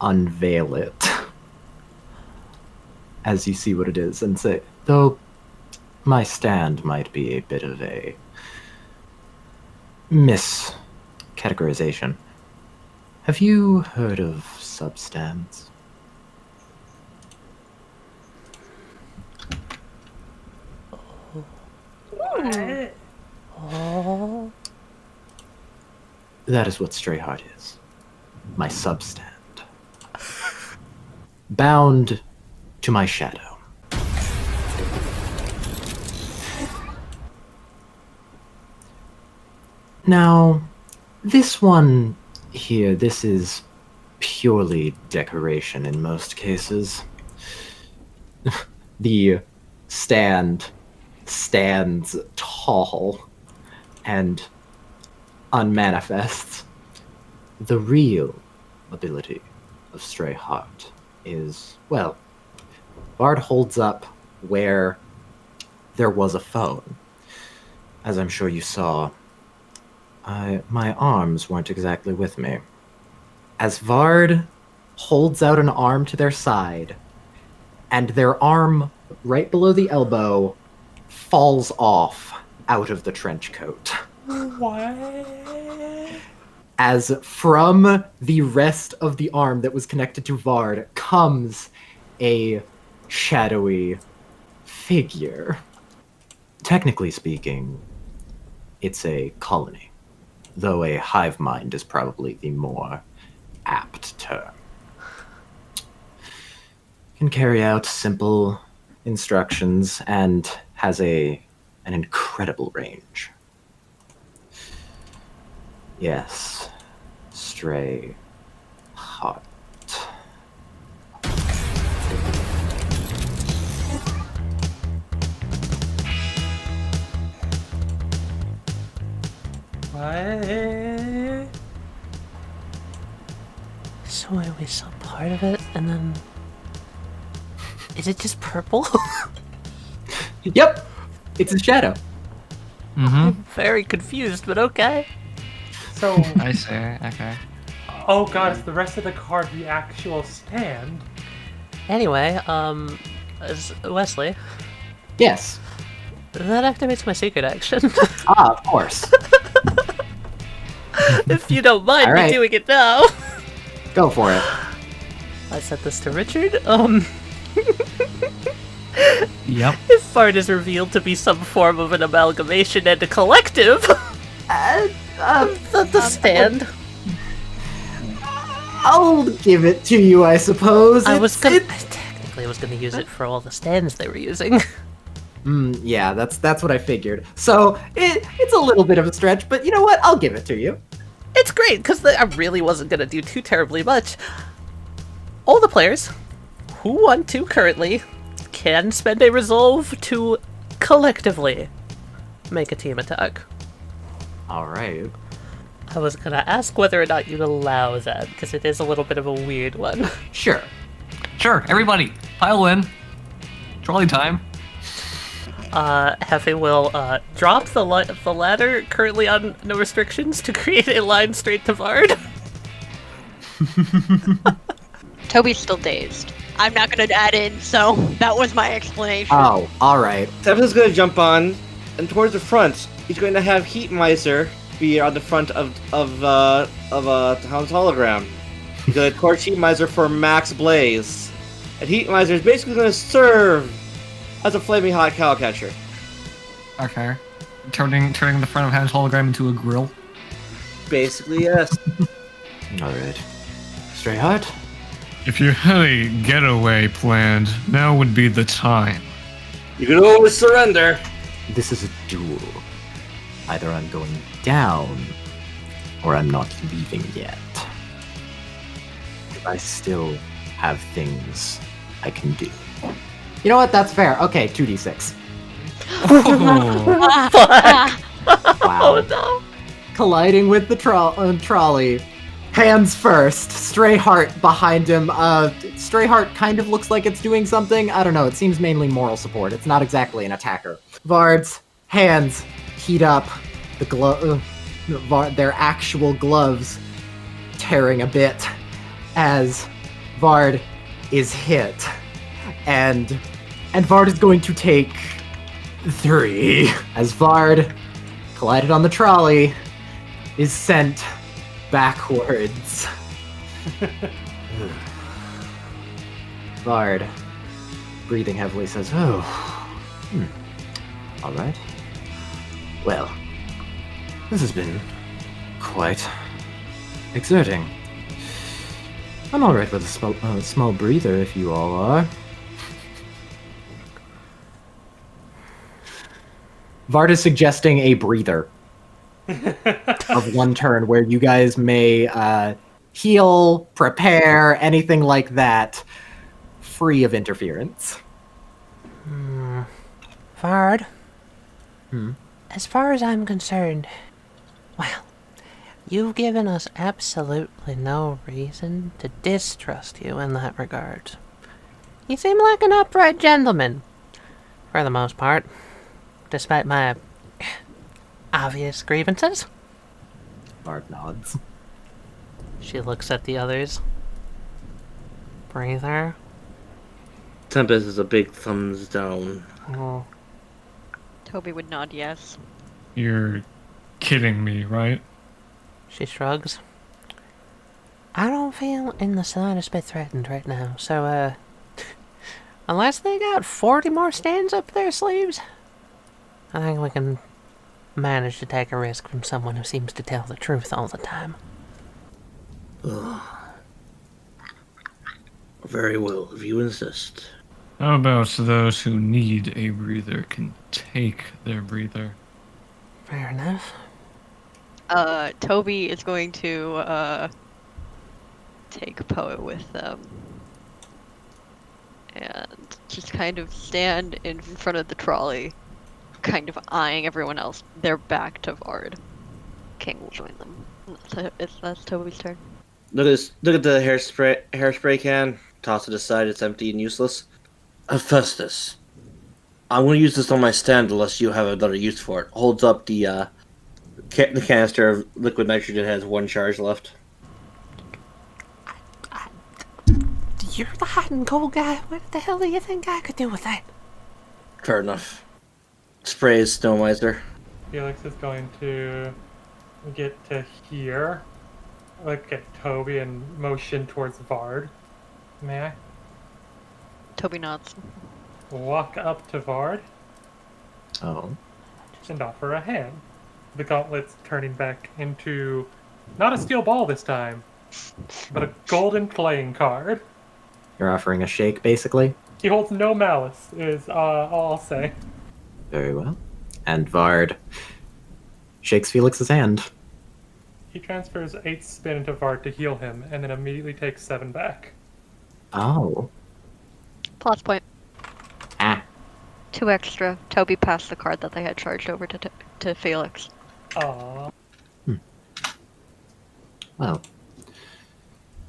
unveil it as you see what it is and say, though my stand might be a bit of a miscategorization. Have you heard of substands? What? Oh. That is what Stray Heart is. My substand. Bound to my shadow. Now, this one here, this is purely decoration in most cases. The stand stands tall and unmanifests. The real ability of Stray Heart is, well, Vard holds up where there was a phone. As I'm sure you saw, my arms weren't exactly with me. As Vard holds out an arm to their side, and their arm right below the elbow falls off out of the trench coat. What? As from the rest of the arm that was connected to Vard comes a shadowy figure. Technically speaking, it's a colony, though a hive mind is probably the more apt term. Can carry out simple instructions and has an incredible range. Yes, Stray Heart. What? So we saw part of it, and then... Is it just purple? Yep, it's a shadow. Mm-hmm. I'm very confused, but okay. So, I see. Okay. oh god, is the rest of the card the actual stand? Anyway, Westley, Yes. that activates my secret action. Of course. If you don't mind All me right. doing it now. Go for it. I set this to Richard. Yep. If Vard is revealed to be some form of an amalgamation and a collective, the stand. I'll give it to you, I suppose. I It's- was gonna it's- technically use it for all the stands they were using. Yeah, that's what I figured. So it's a little bit of a stretch, but you know what? I'll give it to you. It's great, because I really wasn't going to do too terribly much. All the players who want to currently can spend a resolve to collectively make a team attack. All right. I was going to ask whether or not you'd allow that, because it is a little bit of a weird one. Sure. Sure, everybody, pile in. Trolley time. Hefe will drop the ladder currently on no restrictions to create a line straight to Vard. Toby's still dazed. I'm not gonna add in, so that was my explanation. Oh, all right. Tempest is going to jump on, and towards the front, he's going to have Heat Miser be on the front of Town's hologram. He's going to torch Heat Miser for Max Blaze. And Heat Miser is basically going to serve as a flaming hot cow catcher. Okay. Turning the front of Hans hologram into a grill. Basically, yes. All right. Stray Heart? If you had a getaway planned, now would be the time. You can always surrender. This is a duel. Either I'm going down, or I'm not leaving yet. I still have things I can do. You know what? That's fair. Okay, 2d6. Oh, Wow. Oh no! Colliding with the trolley. Hands first. Stray Heart behind him. Stray Heart kind of looks like it's doing something. I don't know. It seems mainly moral support. It's not exactly an attacker. Vard's hands heat up. The glove, their actual gloves, tearing a bit as Vard is hit, and Vard is going to take 3 as Vard, collided on the trolley, is sent backwards. Vard, breathing heavily, says, "Oh, all right. Well, this has been quite exerting. I'm all right with a small breather if you all are." Vard is suggesting a breather of 1 turn where you guys may heal, prepare, anything like that, free of interference. Vard? As far as I'm concerned, well, you've given us absolutely no reason to distrust you in that regard. You seem like an upright gentleman, for the most part, despite my obvious grievances. Vard nods. She looks at the others. Breather. Tempest is a big thumbs down. Oh. Toby would nod yes. you're kidding me, right? She shrugs. I don't feel in the slightest bit threatened right now, so, unless they got 40 more stands up their sleeves, I think we can manage to take a risk from someone who seems to tell the truth all the time. Very well, if you insist. How about those who need a breather can take their breather? Fair enough. Toby is going to, take a poet with them. And just kind of stand in front of the trolley, kind of eyeing everyone else. They're back to Vard. King will join them. That's Toby's turn. Look at the hairspray can. Toss it aside. It's empty and useless. Hephaestus, I'm going to use this on my stand unless you have another use for it. Holds up the canister of liquid nitrogen. Has 1 charge left. You're the hot and cold guy. What the hell do you think I could do with that? Fair enough. Sprays Snow Miser. Felix is going to get to here, look at Toby, and motion towards Vard. May I? Toby nods. Walk up to Vard Oh. and offer a hand. The gauntlet's turning back into not a steel ball this time, but a golden playing card. You're offering a shake, basically? He holds no malice, is all I'll say. Very well. And Vard shakes Felix's hand. He transfers 8 spin into Vard to heal him, and then immediately takes 7 back. Oh. Plus point. Ah. 2 extra. Toby passed the card that they had charged over to Felix. Aww. Well,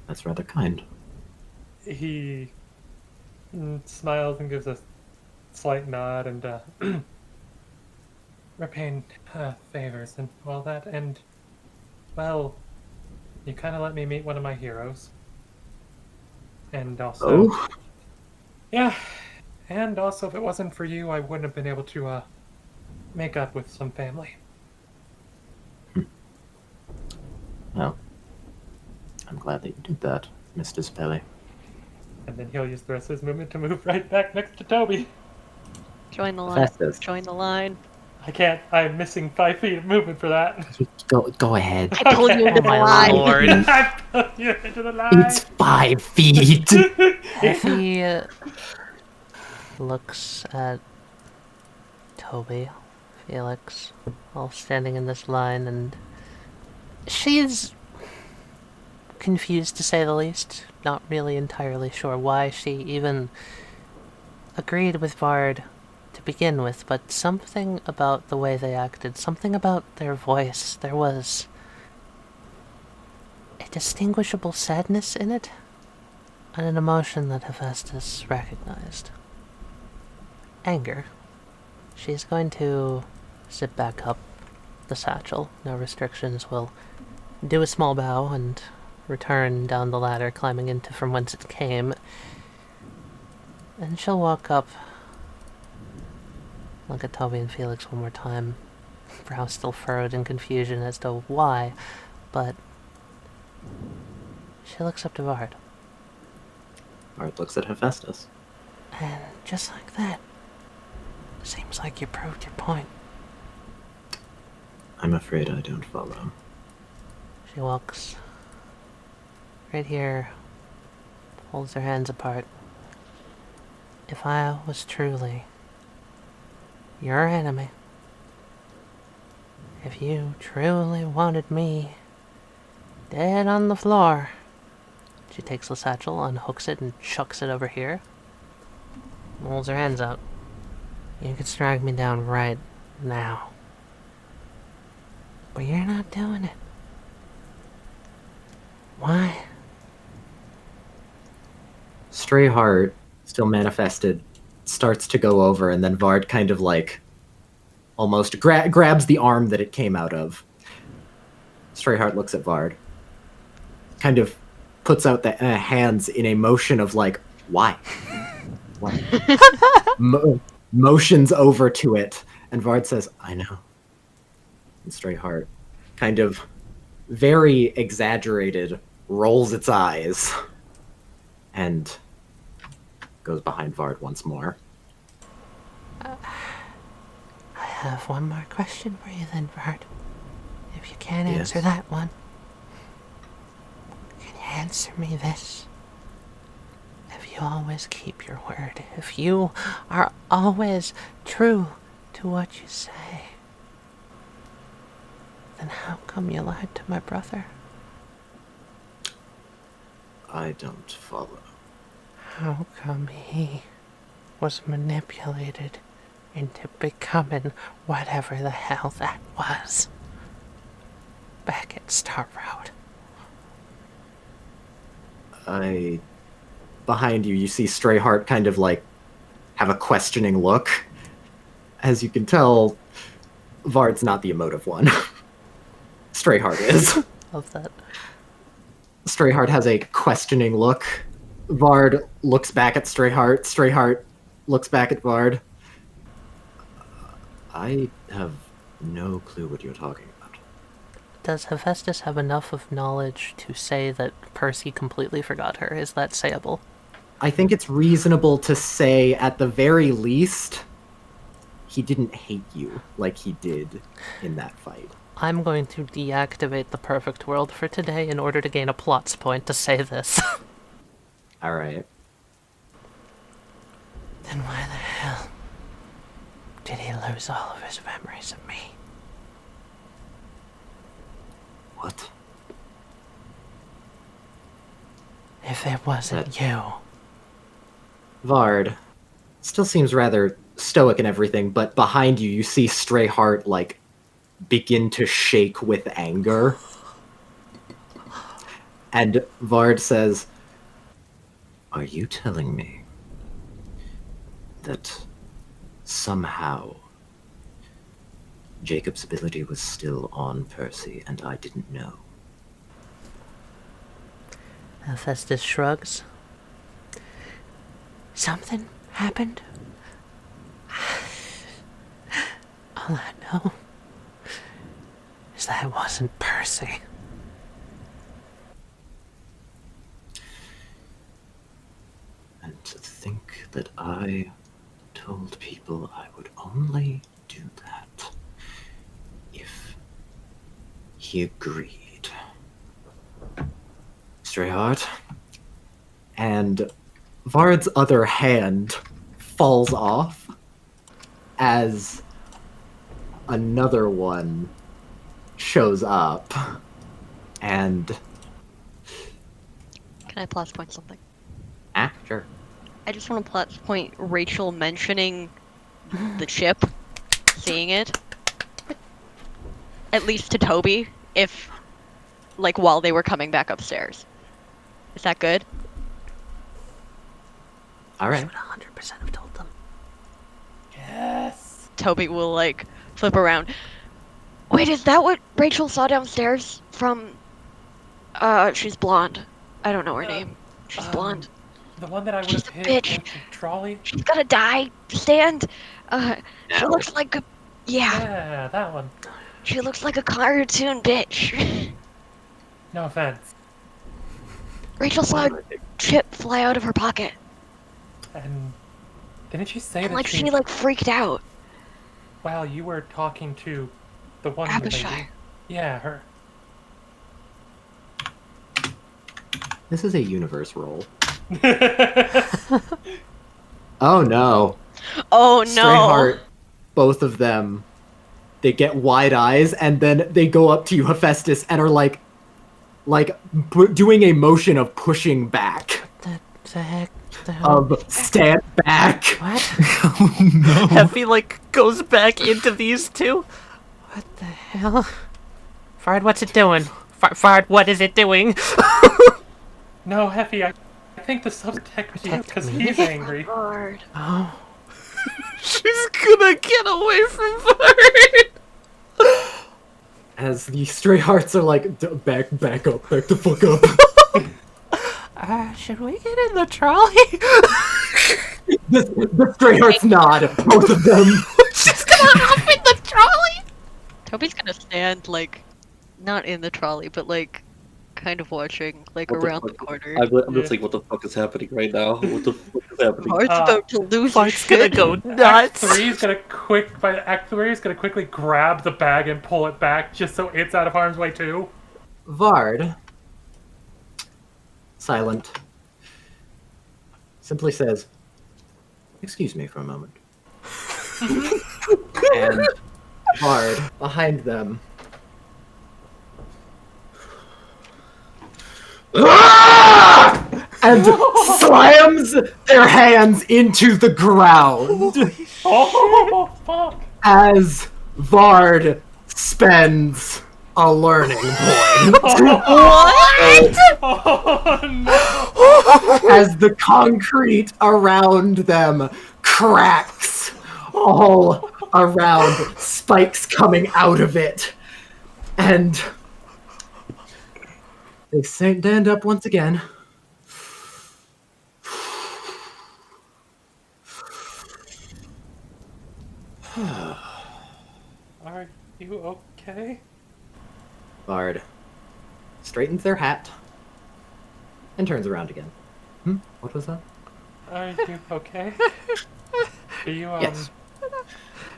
that's rather kind. He smiles and gives a slight nod and repaying favors and all that, and well, you kind of let me meet one of my heroes. And also, Oh? yeah, and also if it wasn't for you, I wouldn't have been able to make up with some family. Well, I'm glad that you did that, Mr. Zeppeli. And then he'll use the rest of his movement to move right back next to Toby. Join the line. Hephaestus. Join the line. I can't. I'm missing 5 feet of movement for that. Go ahead. I pulled you into the line. Lord. I put you into the line. It's 5 feet! Heffy looks at Toby, Felix, all standing in this line, and she's confused to say the least. Not really entirely sure why she even agreed with Vard to begin with, but something about the way they acted, something about their voice, there was a distinguishable sadness in it, and an emotion that Hephaestus recognized. Anger. She's going to zip back up the satchel, no restrictions, will do a small bow and return down the ladder, climbing into from whence it came, and she'll walk up, look at Toby and Felix one more time, brow still furrowed in confusion as to why, but she looks up to Vard. Vard looks at Hephaestus. And just like that, seems like you proved your point. I'm afraid I don't follow. She walks right here, holds her hands apart. If I was truly your enemy, if you truly wanted me dead on the floor, she takes the satchel, unhooks it, and chucks it over here. Holds her hands out. You could strike me down right now. But you're not doing it. Why? Stray Heart, still manifested, starts to go over, and then Vard kind of like almost grabs the arm that it came out of. Stray Heart looks at Vard, kind of puts out the hands in a motion of like, why? Why? Motions over to it, and Vard says, I know. And Stray Heart, kind of very exaggerated, rolls its eyes and goes behind Vard once more. I have one more question for you then, Vard. If you can't answer that one, can you answer me this? If you always keep your word, if you are always true to what you say, then how come you lied to my brother? I don't follow. How come he was manipulated into becoming whatever the hell that was back at Star Road? Behind you, you see Stray Heart kind of like have a questioning look. As you can tell, Vard's not the emotive one. Stray Heart is. Love that. Stray Heart has a questioning look. Vard looks back at Stray Heart. Stray Heart looks back at Vard. I have no clue what you're talking about. Does Hephaestus have enough of knowledge to say that Percy completely forgot her? Is that sayable? I think it's reasonable to say, at the very least, he didn't hate you like he did in that fight. I'm going to deactivate the perfect world for today in order to gain a plots point to say this. Alright. Then why the hell Did he lose all of his memories of me? What? If it wasn't you. Vard still seems rather stoic and everything, but behind you, you see Stray Heart, like, begin to shake with anger. And Vard says, "Are you telling me that somehow Jacob's ability was still on Percy and I didn't know?" Hephaestus shrugs. Something happened. All I know is that it wasn't Percy. And to think that I told people I would only do that if he agreed. Stray Heart. And Vard's other hand falls off as another one shows up. And Can I plus point something? sure. I just want to plus point Rachel mentioning the chip, seeing it. At least to Toby, if, like, while they were coming back upstairs. Is that good? All I right. would 100% have told them. Yes. Toby will, like, flip around. Wait, is that what Rachel saw downstairs from... she's blonde. I don't know her name. She's blonde. The one that I would She's have a hit bitch. with the trolley? She's gonna die. Stand. She No. looks like a... Yeah, Yeah, that one. she looks like a cartoon bitch. No offense. Rachel saw a chip fly out of her pocket. And didn't she say And, that like, she, like, freaked out. While you were talking to the one Abishai. lady? Yeah, her. This is a universe roll. Oh no. Oh, no. Stray Heart, both of them, they get wide eyes, and then they go up to you, Hephaestus, and are like doing a motion of pushing back. The heck? The hell? Of stand back. What? Oh no. Heffy, like, goes back into these two. What the hell? Vard, what's it doing? Vard, what is it doing? No, Heffy, I think the sub's protecting you because me? he's angry. Lord. Oh. She's gonna get away from Vard. As the Stray Hearts are like, back up, back the fuck up. Should we get in the trolley? the Stray Hearts nod, both of them. She's gonna hop in the trolley. Toby's gonna stand, like, not in the trolley, but, like, kind of watching, like, What the around the fuck? corner. I'm just like, what the fuck is happening right now? What the fuck is happening? Vard's about to lose his Vard's gonna shit. go Act nuts. 3's gonna Act 3 is gonna quickly grab the bag and pull it back just so it's out of harm's way too. Vard, silent, simply says, "Excuse me for a moment." And Vard, behind them, and slams their hands into the ground Oh, fuck! as Vard spends a learning point. Oh, no! As the concrete around them cracks all around, spikes coming out of it. And they stand up once again. Are you okay? Vard straightens their hat and turns around again. What was that? Are you okay? Are you, Yes.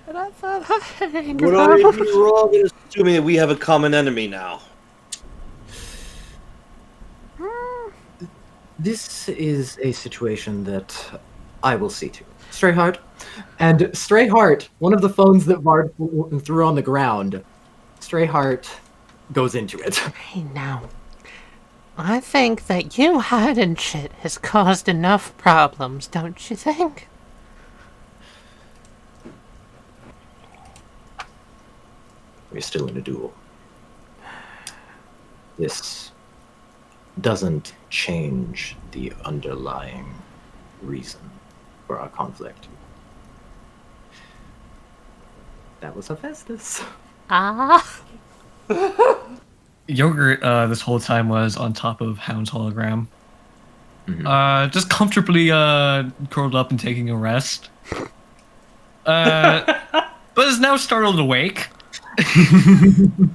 And I thought I hanged We're all gonna assuming that we have a common enemy now. This is a situation that I will see to it. Stray Heart. And Stray Heart, one of the phones that Vard threw on the ground, Stray Heart goes into it. Hey, now. I think that you hiding shit has caused enough problems, don't you think? We're still in a duel. This doesn't change the underlying reason for our conflict. That was Hephaestus. Ah. Yogurt this whole time was on top of Hound's hologram. Mhm. Just comfortably curled up and taking a rest. But is now startled awake. Good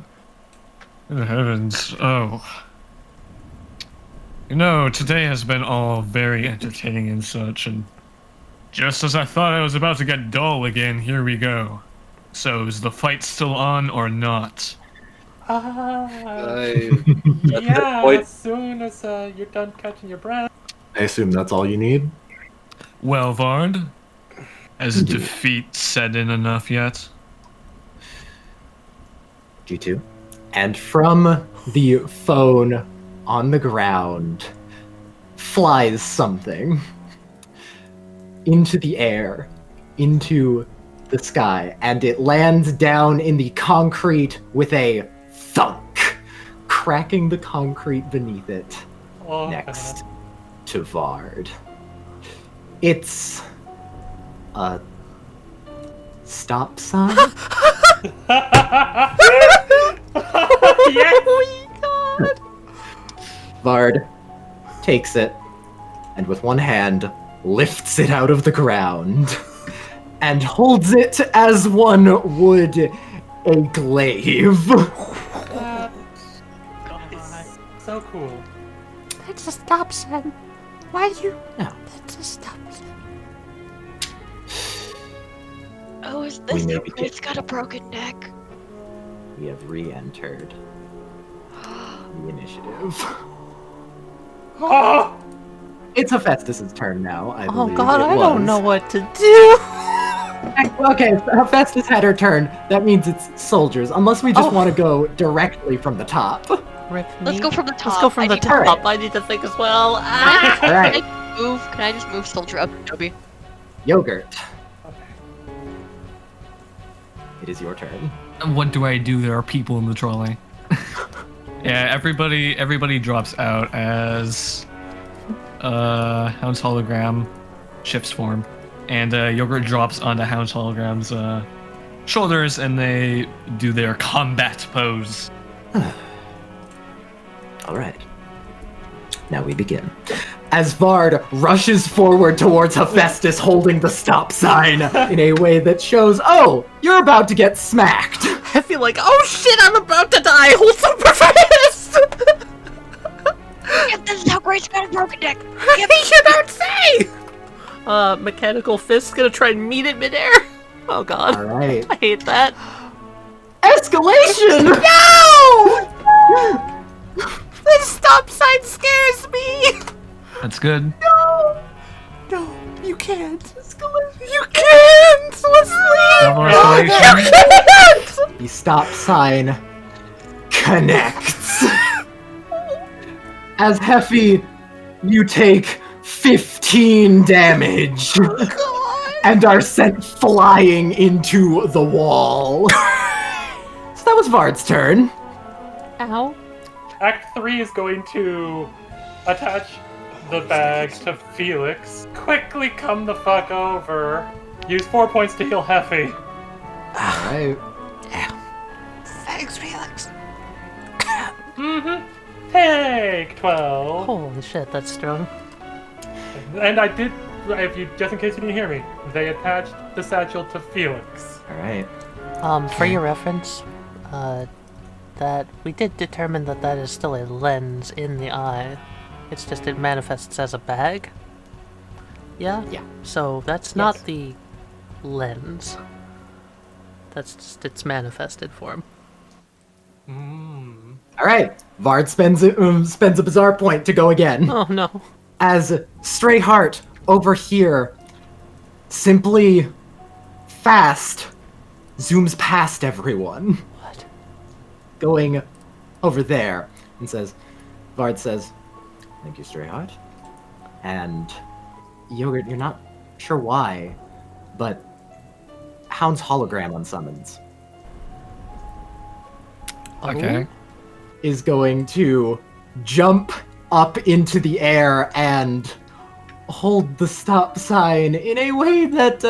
heavens, oh. You know, today has been all very entertaining and such, and just as I thought I was about to get dull again, here we go. So, is the fight still on or not? Yeah, point. as soon as you're done catching your breath. I assume that's all you need? Well, Vard, has Indeed. defeat set in enough yet? G2. And from the phone on the ground flies something into the air, into the sky, and it lands down in the concrete with a thunk, cracking the concrete beneath it Oh, next to Vard. It's a stop sign. Yes! Vard takes it and with one hand lifts it out of the ground and holds it as one would a glaive. That is so cool. That's a stop sign. Why you... No. That's a stop sign. Oh, is We this may the be it's got a broken neck? We have re-entered the initiative. Oh! It's Hephaestus' turn now, I Oh believe. god, It I don't was. know what to do. Okay, Hephaestus had her turn. That means it's soldiers, unless we just Oh. want to go directly from the top. Rip Let's me. go from the top. Let's go from I the need to- top. Alright. I need to think as well. Ah! All right, Can I just move Soldier up, Toby? Yogurt. It is your turn. And what do I do? There are people in the trolley. Yeah, everybody drops out as Hound's hologram shifts form, and Yogurt drops onto Hound's hologram's shoulders, and they do their combat pose. All right. Now we begin. As Vard rushes forward towards Hephaestus holding the stop sign in a way that shows, oh, you're about to get smacked. I feel like, oh shit, I'm about to die. Hold super fast. Yep, this is how Grace got a broken neck. You don't say. Mechanical fist gonna try and meet it midair. Oh god, All right. I hate that. Escalation! No! This stop sign scares me. That's good. No, you can't. You can't, Westley. Double You escalation. can't. The stop sign connects. As Heffy, you take 15 damage and are sent flying into the wall. So that was Vard's turn. Ow. Act 3 is going to attach the bag to Felix. Quickly come the fuck over. Use 4 points to heal Heffy. Alright. Thanks, Felix. Mm-hmm. Take 12. Holy shit, that's strong. And I did, if you just in case you didn't hear me, they attached the satchel to Felix. Alright. For your reference, that we did determine that that is still a lens in the eye. It's just it manifests as a bag. Yeah? Yeah. So that's not the lens. That's just its manifested form. Alright. Vard spends a bizarre point to go again. Oh no. As Stray Heart over here simply fast zooms past everyone. What? Going over there and says, Vard says, "Thank you, Stray Heart." And Yogurt, you're not sure why, but Hound's hologram on summons Okay. is going to jump up into the air and hold the stop sign in a way that,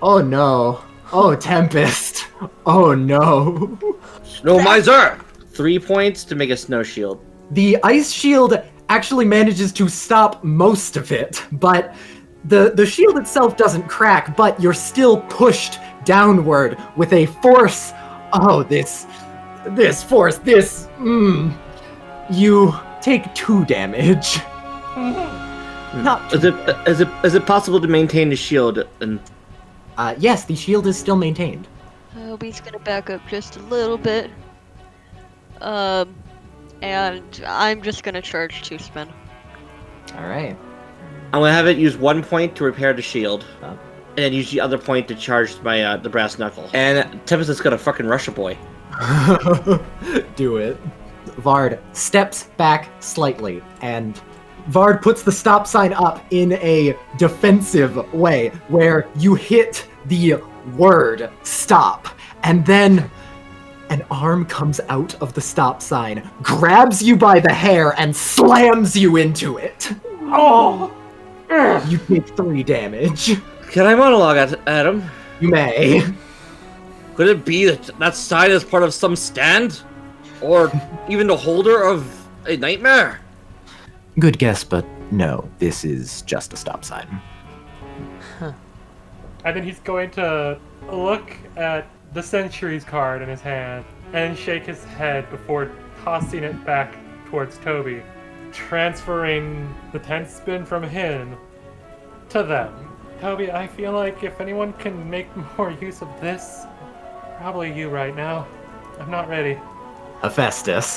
oh no. Oh, Tempest. Oh no. Snow Miser! 3 points to make a snow shield. The ice shield actually manages to stop most of it, but the shield itself doesn't crack, but you're still pushed downward with a force. Oh, this force, you take 2 damage. Not Is it possible to maintain the shield? And yes, the shield is still maintained. Obi's gonna back up just a little bit. And I'm just gonna charge 2 spin. All right. I'm gonna have it use 1 point to repair the shield, Oh. and then use the other point to charge my the brass knuckle. And Tempest is gonna fucking rush a boy. Do it. Vard steps back slightly, and Vard puts the stop sign up in a defensive way, where you hit the word stop, and then an arm comes out of the stop sign, grabs you by the hair, and slams you into it. Oh! You take 3 damage. Can I monologue at him? You may. Could it be that sign is part of some stand? Or even the holder of a nightmare? Good guess, but no, this is just a stop sign. And then he's going to look at the Centuries card in his hand and shake his head before tossing it back towards Toby, transferring the 10th spin from him to them. Toby, I feel like if anyone can make more use of this, probably you right now. I'm not ready. Hephaestus.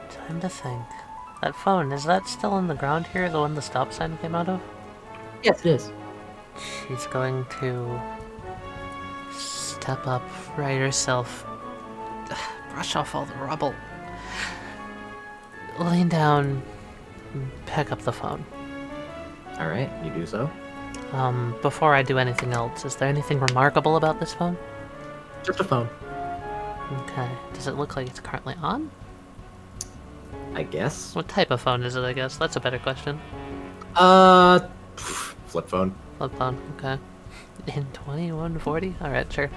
Time to think. That phone, is that still on the ground here, the one the stop sign came out of? Yes, it is. She's going to step up, right herself, brush off all the rubble, lean down, pick up the phone. All right, you do so. Before I do anything else, is there anything remarkable about this phone? Just a phone, Okay. Does it look like it's currently on? I guess. What type of phone is it, I guess? That's a better question. Flip phone. Flip phone, okay. In 2140? Alright, sure.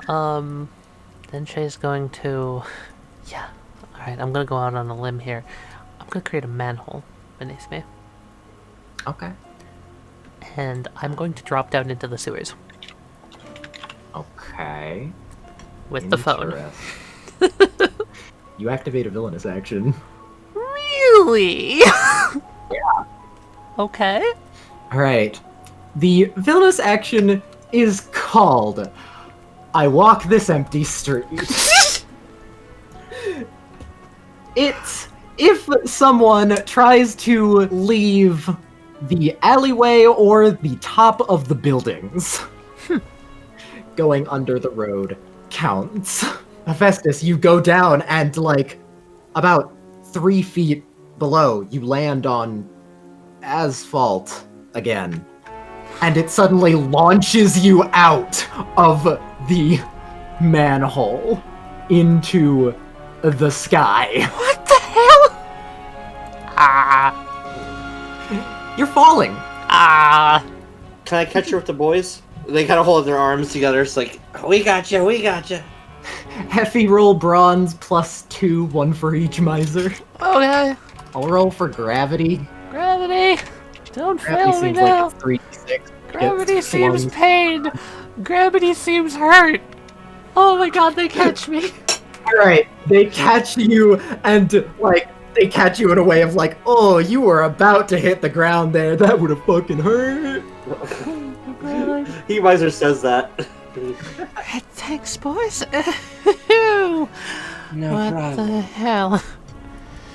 Then Shay's going to... Yeah. Alright, I'm gonna go out on a limb here. I'm gonna create a manhole beneath me. Okay. And I'm going to drop down into the sewers. Okay. With the phone. Interest. You activate a villainous action. Really? Yeah. Okay. Alright. The villainous action is called I Walk This Empty Street. It's if someone tries to leave the alleyway or the top of the buildings. Going under the road counts. Hephaestus, you go down and, like, about 3 feet below, you land on asphalt again. And it suddenly launches you out of the manhole into the sky. What the hell? Ah. You're falling. Ah. Can I catch her with the boys? They kind of hold their arms together. It's like, we got you, we got you. Heffy roll bronze +2, 1 for each miser. Okay. I'll roll for gravity. Gravity. Don't Gravity fail me seems now. like it's 3d6. Gravity Gets seems flung. pain. Gravity seems hurt. Oh my god, they catch me. Alright, they catch you and, like, they catch you in a way of like, oh, you were about to hit the ground there. That would have fucking hurt. He Miser says that. Thanks, boys. What No problem. the hell?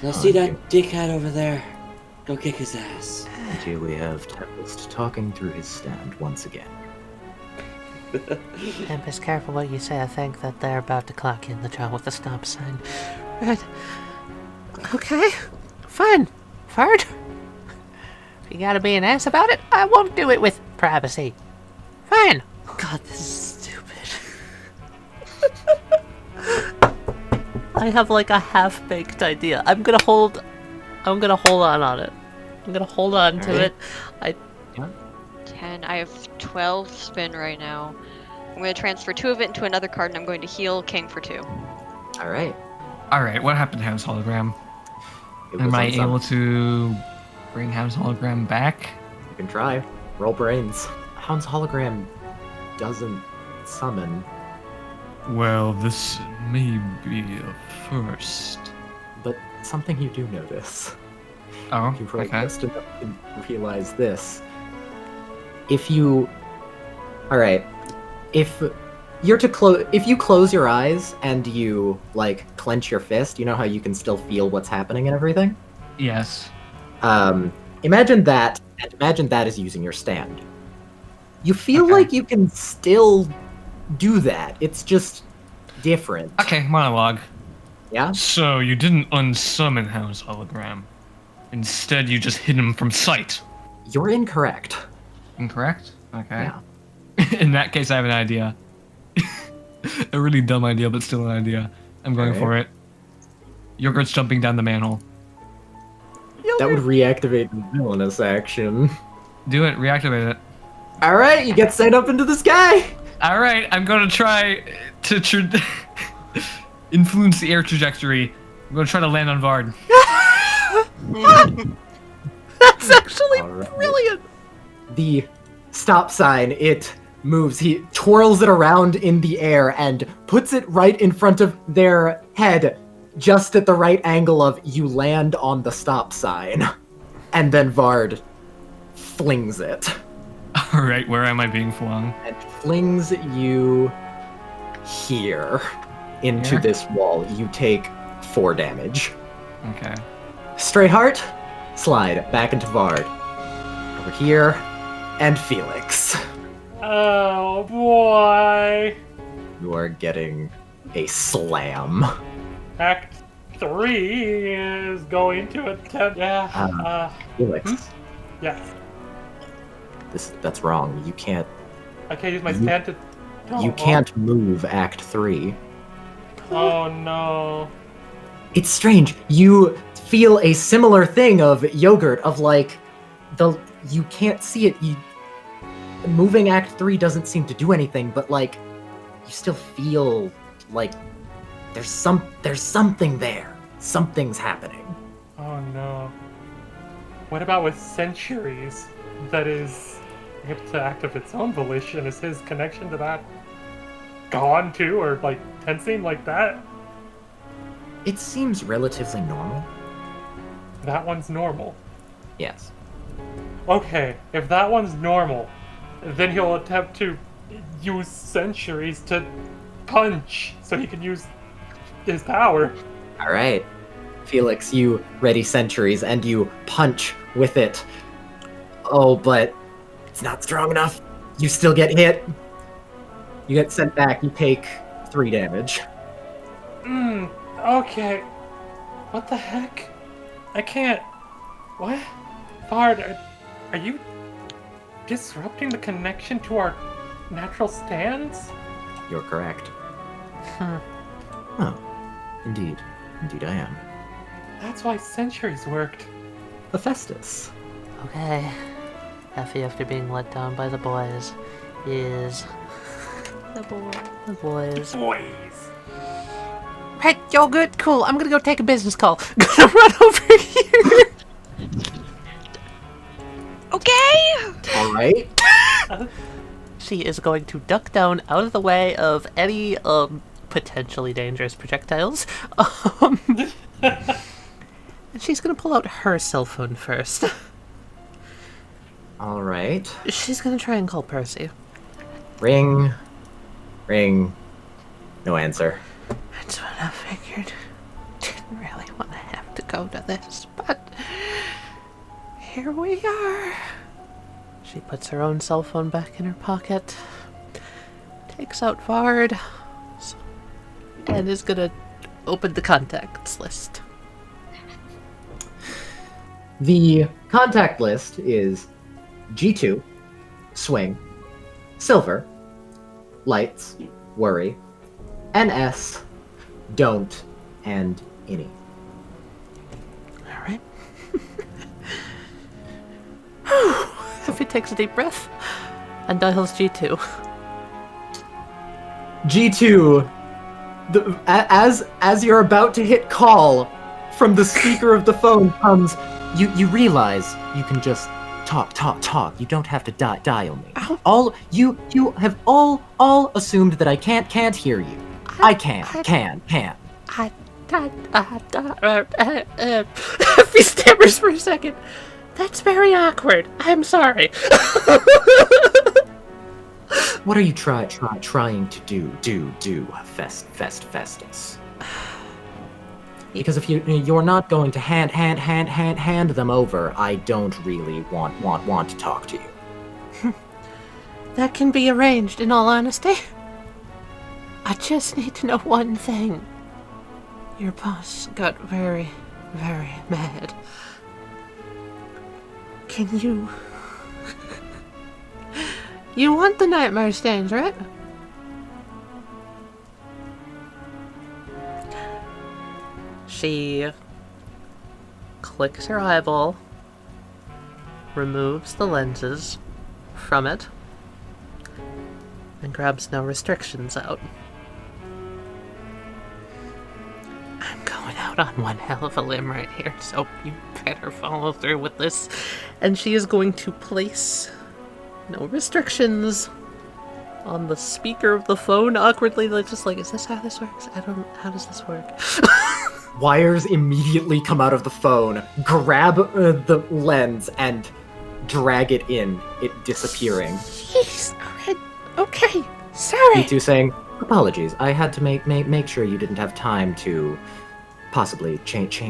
Now see that dickhead over there? Go kick his ass. And here we have Tempest talking through his stand once again. Tempest, careful what you say. I think that they're about to clock in the job with the stop sign. Right. Okay. Fine. Vard. If you gotta be an ass about it, I won't do it with privacy. Fine. God, this is stupid. I have like a half-baked idea. I'm gonna hold on it. I'm gonna hold on to it. 10. I have 12 spin right now. I'm going to transfer 2 of it into another card, and I'm going to heal King for 2. All right. Alright, what happened to House Hologram? It was Am I on some- able to bring House Hologram back? You can try. Roll brains. Hound's hologram doesn't summon. Well, this may be a first. But something you do notice. Oh, You roll okay. just enough to realize this. If you... Alright. If you're to close... If you close your eyes and you, like, clench your fist, you know how you can still feel what's happening and everything? Yes. Imagine that, and imagine that as using your stand. You feel Okay. like you can still do that. It's just different. Okay, monologue. Yeah? So you didn't unsummon House Hologram. Instead, you just hid him from sight. You're incorrect. Incorrect? Okay. Yeah. In that case, I have an idea. A really dumb idea, but still an idea. I'm going Alright. for it. Yogurt's jumping down the manhole. That would reactivate the villainous action. Do it, reactivate it. Alright, you get sent up into the sky! Alright, I'm gonna try to influence the air trajectory. I'm gonna try to land on Vard. That's actually Alright. brilliant. The stop sign, it moves. He twirls it around in the air and puts it right in front of their head, just at the right angle of you land on the stop sign. And then Vard flings it. Alright, where am I being flung? And flings you here into Here? this wall. You take 4 damage. Okay. Straight heart, slide back into Vard. Over here, and Felix. Oh boy! You are getting a slam. Act 3 is going to attempt. Yeah. Felix, Yeah. that's wrong. You can't. I can't use my stand to. You can't move Act 3. Oh no. It's strange. You feel a similar thing of yogurt, of like you can't see it. Moving Act 3 doesn't seem to do anything, but like you still feel like there's something there. Something's happening. Oh no. What about with centuries? That is able to act of its own volition. Is his connection to that gone too, or like tensing like that? It seems relatively normal. That one's normal. Yes. Okay, if that one's normal, then he'll attempt to use centuries to punch so he can use his power. All right. Felix, you ready centuries and you punch with it. Oh, but it's not strong enough. You still get hit. You get sent back. You take 3 damage. Okay. What the heck? I can't. What? Vard, are you disrupting the connection to our natural stands? You're correct. Oh, indeed. Indeed I am. That's why centuries worked. Hephaestus. Okay. Effie, after being let down by the boys, is The boy. the boys. Boys. Right, yo, good, cool. I'm gonna go take a business call. Gonna run over here. Okay! All right. She is going to duck down out of the way of any potentially dangerous projectiles. And she's gonna pull out her cell phone first. All right. She's gonna try and call Percy. Ring. Ring. No answer. That's what I figured. Didn't really want to have to go to this, but here we are. She puts her own cell phone back in her pocket, takes out Vard, and is gonna open the contacts list. The contact list is G2, Swing, Silver, Lights, Worry, NS, Don't, and Any. Alright. If he takes a deep breath and dials G2. G2, as you're about to hit call, from the speaker of the phone comes, you realize you can just talk. You don't have to dial me. All you have all assumed that I can't hear you. I can. If he stammers for a second, that's very awkward. I'm sorry. What are you trying to do, Hephaestus? Because if you're not going to hand them over, I don't really want to talk to you. That can be arranged, in all honesty. I just need to know one thing. Your boss got very, very mad. Can you... You want the nightmare stains, right? She clicks her eyeball, removes the lenses from it, and grabs no restrictions out. I'm going out on one hell of a limb right here, so you better follow through with this. And she is going to place no restrictions on the speaker of the phone awkwardly, just like, is this how this works? How does this work? Wires immediately come out of the phone, grab the lens, and drag it in, it disappearing. Jeez, alright, okay, sorry. G2 saying, apologies, I had to make sure you didn't have time to possibly change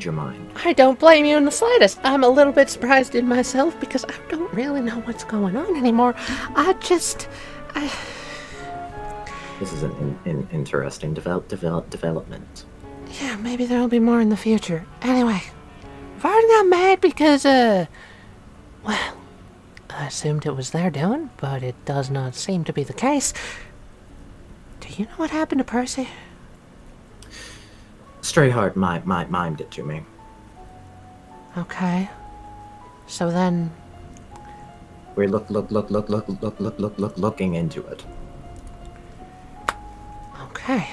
your mind. I don't blame you in the slightest. I'm a little bit surprised in myself because I don't really know what's going on anymore. This is an interesting development. Yeah, maybe there'll be more in the future. Anyway, Vard got mad because, well, I assumed it was their doing, but it does not seem to be the case. Do you know what happened to Percy? Strayheart mimed it to me. Okay. So then... We're looking into it. Okay.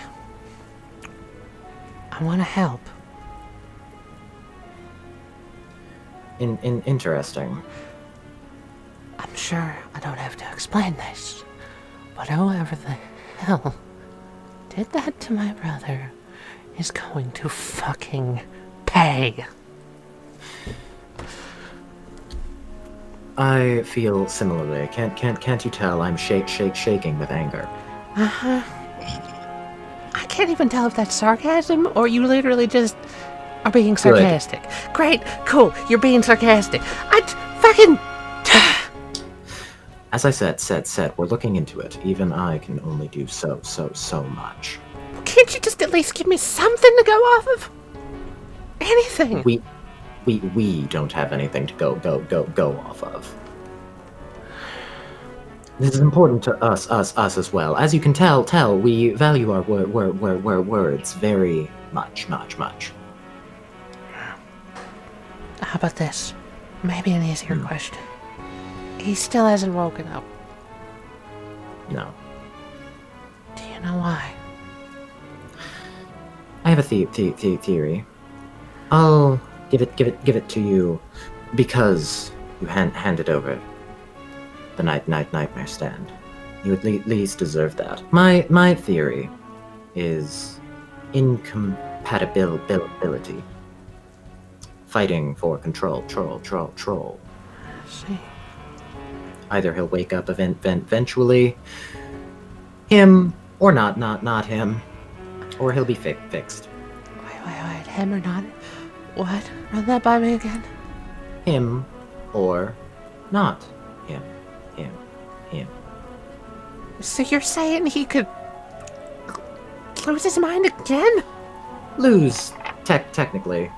I want to help. Interesting. I'm sure I don't have to explain this, but whoever the hell did that to my brother is going to fucking pay. I feel similarly. Can't you tell I'm shaking with anger? Uh-huh. I can't even tell if that's sarcasm or you literally just are being sarcastic. Good. Great, cool, you're being sarcastic. As I said, we're looking into it. Even I can only do so much. Can't you just at least give me something to go off of? Anything. We don't have anything to go off of. This is important to us as well. As you can tell, we value our words very much. How about this? Maybe an easier question. He still hasn't woken up. No. Do you know why? I have a theory. I'll give it to you because you handed over the nightmare stand. You at least deserve that. My theory is incompatibility. Fighting for control. I see. Either he'll wake up eventually, him or not him, or he'll be fixed. Wait, him or not? What? Run that by me again. him or not him. So you're saying he could lose his mind again? Lose, technically.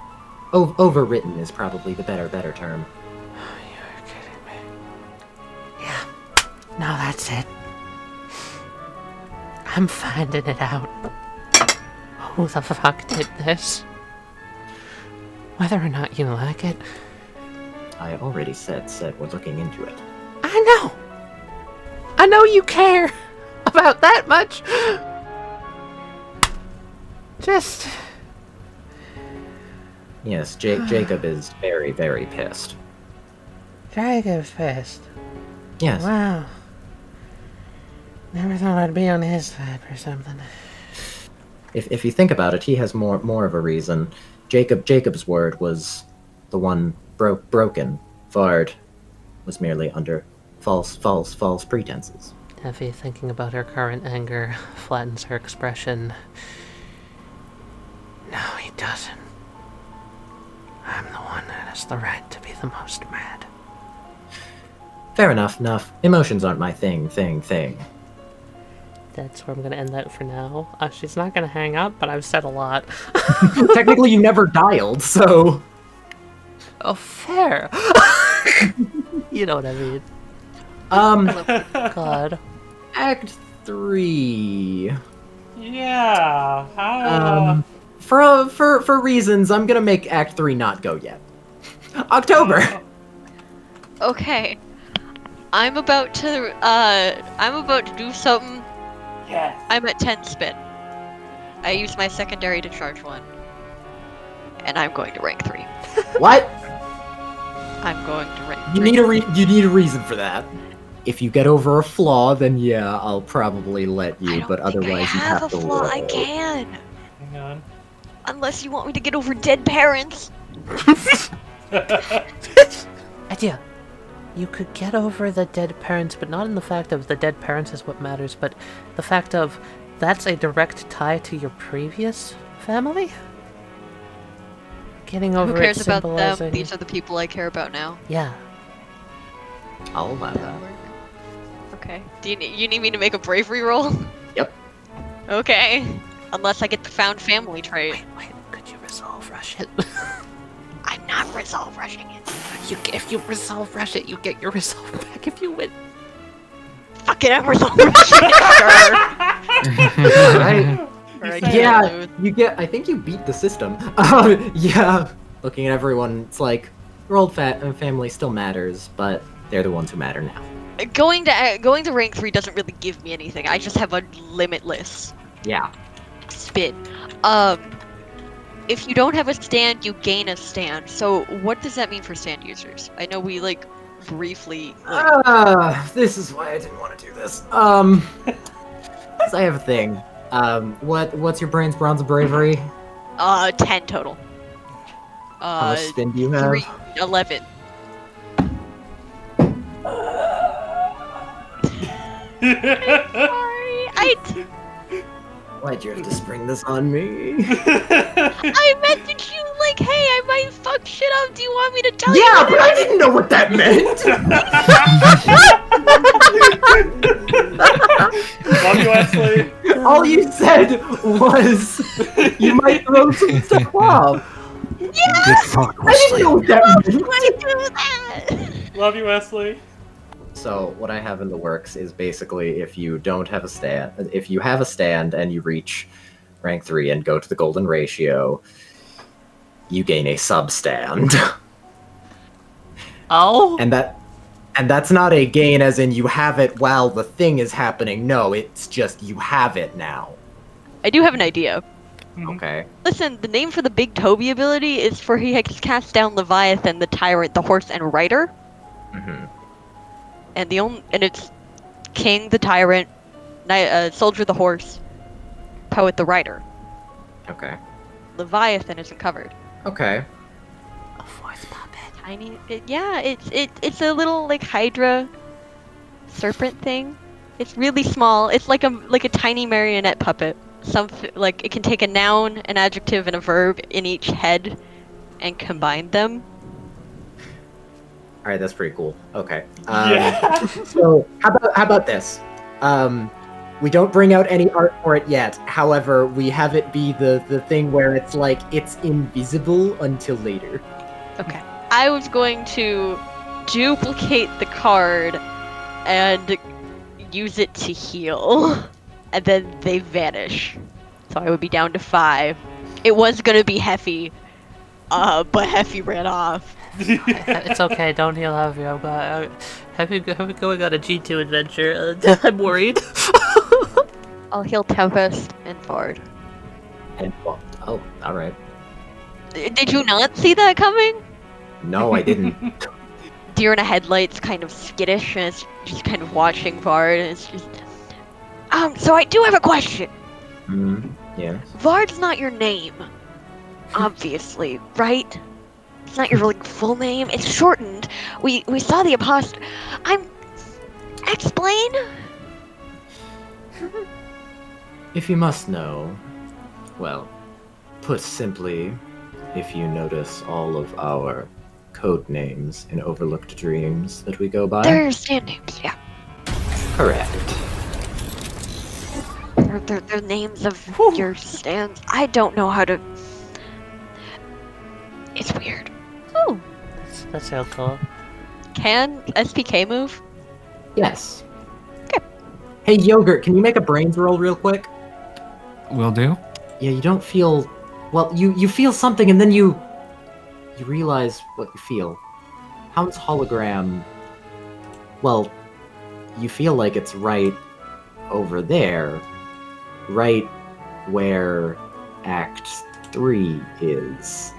Overwritten is probably the better term. You're kidding me. Yeah. No, that's it. I'm finding it out. Who the fuck did this? Whether or not you like it. I already said we're looking into it. I know! I know you care about that much! Just... Yes, Jacob is very, very pissed. Jacob's pissed. Yes. Wow. Never thought I'd be on his side for something. If you think about it, he has more of a reason. Jacob's word was the one broken. Vard was merely under false pretenses. Effie, thinking about her current anger, flattens her expression. No, he doesn't. I'm the one that has the right to be the most mad. Fair enough. Emotions aren't my thing. That's where I'm gonna end that for now. She's not gonna hang up, but I've said a lot. Technically, you never dialed, so... Oh, fair. You know what I mean. God. Act 3. Yeah. How? For reasons, I'm gonna make Act 3 not go yet. October. Okay. I'm about to do something. Yes. I'm at 10 spin. I use my secondary to charge 1. And I'm going to rank 3. What? I'm going to rank 3. You need a reason for that. If you get over a flaw, then yeah, I'll probably let you. But otherwise, you have to a flaw. roll. I can. Hang on. Unless you want me to get over dead parents. Idea. You could get over the dead parents, but not in the fact of the dead parents is what matters, but the fact of that's a direct tie to your previous family? Getting over Who cares it about symbolizing... them? These are the people I care about now. Yeah. I'll allow that. Okay. Do you need me to make a bravery roll? Yep. Okay. Unless I get the found family trait. Wait, could you resolve rush it? I'm not resolve rushing it. If you resolve rush it, you get your resolve back if you win. Fuck it, I'm resolve rushing it. Right. Yeah, you get. I think you beat the system. Yeah. Looking at everyone, it's like your old family still matters, but they're the ones who matter now. Going to rank 3 doesn't really give me anything. I just have a limitless Yeah. spin. If you don't have a stand, you gain a stand. So what does that mean for stand users? I know we briefly. This is why I didn't want to do this. 'Cause I have a thing. What's your brain's bronze of bravery? 10 total. How much spin do you have? 11. Sorry, Why'd you have to spring this on me? I messaged you hey, I might fuck shit up. Do you want me to tell you? Yeah, but I didn't know what that meant. Love you, Westley. All you said was you might throw some stuff off. Yeah. I didn't know what that meant. Why do that? Love you, Westley. So what I have in the works is basically if you don't have a stand, if you have a stand and you reach rank 3 and go to the golden ratio, you gain a sub-stand. Oh? And that's not a gain as in you have it while the thing is happening. No, it's just you have it now. I do have an idea. Okay. Listen, the name for the Big Toby ability is for he has cast down Leviathan, the Tyrant, the Horse, and Rider. Mm-hmm. And it's King, the Tyrant, Soldier, the Horse, Poet, the Rider. Okay. Leviathan isn't covered. Okay. A fourth puppet. Tiny. It's a little Hydra serpent thing. It's really small. It's like a tiny marionette puppet. It can take a noun, an adjective, and a verb in each head, and combine them. All right, that's pretty cool. Okay. Yeah. So how about this? We don't bring out any art for it yet. However, we have it be the thing where it's like it's invisible until later. Okay. I was going to duplicate the card and use it to heal, and then they vanish. So I would be down to 5. It was gonna be Heffy, but Heffy ran off. It's okay, don't heal Heavy. Heavy going on a G2 adventure. I'm worried. I'll heal Tempest and Vard. And oh, all right. Did you not see that coming? No, I didn't. Deer in a headlight's kind of skittish, and it's just kind of watching Vard, and it's just... so I do have a question. Yeah. Vard's not your name, obviously, right? It's not your like full name. It's shortened. We saw the apostrophe. Explain. If you must know, well, put simply, if you notice all of our code names in Overlooked Dreams that we go by. They're stand names, yeah. Correct. They're names of your stands. I don't know how to... It's weird. Oh, that's so cool. Can SPK move? Yes. Okay. Hey, Yogurt, can you make a brains roll real quick? Will do. Yeah, you don't feel... Well, you feel something and then you realize what you feel. Hound's hologram... Well, you feel like it's right over there. Right where Act 3 is.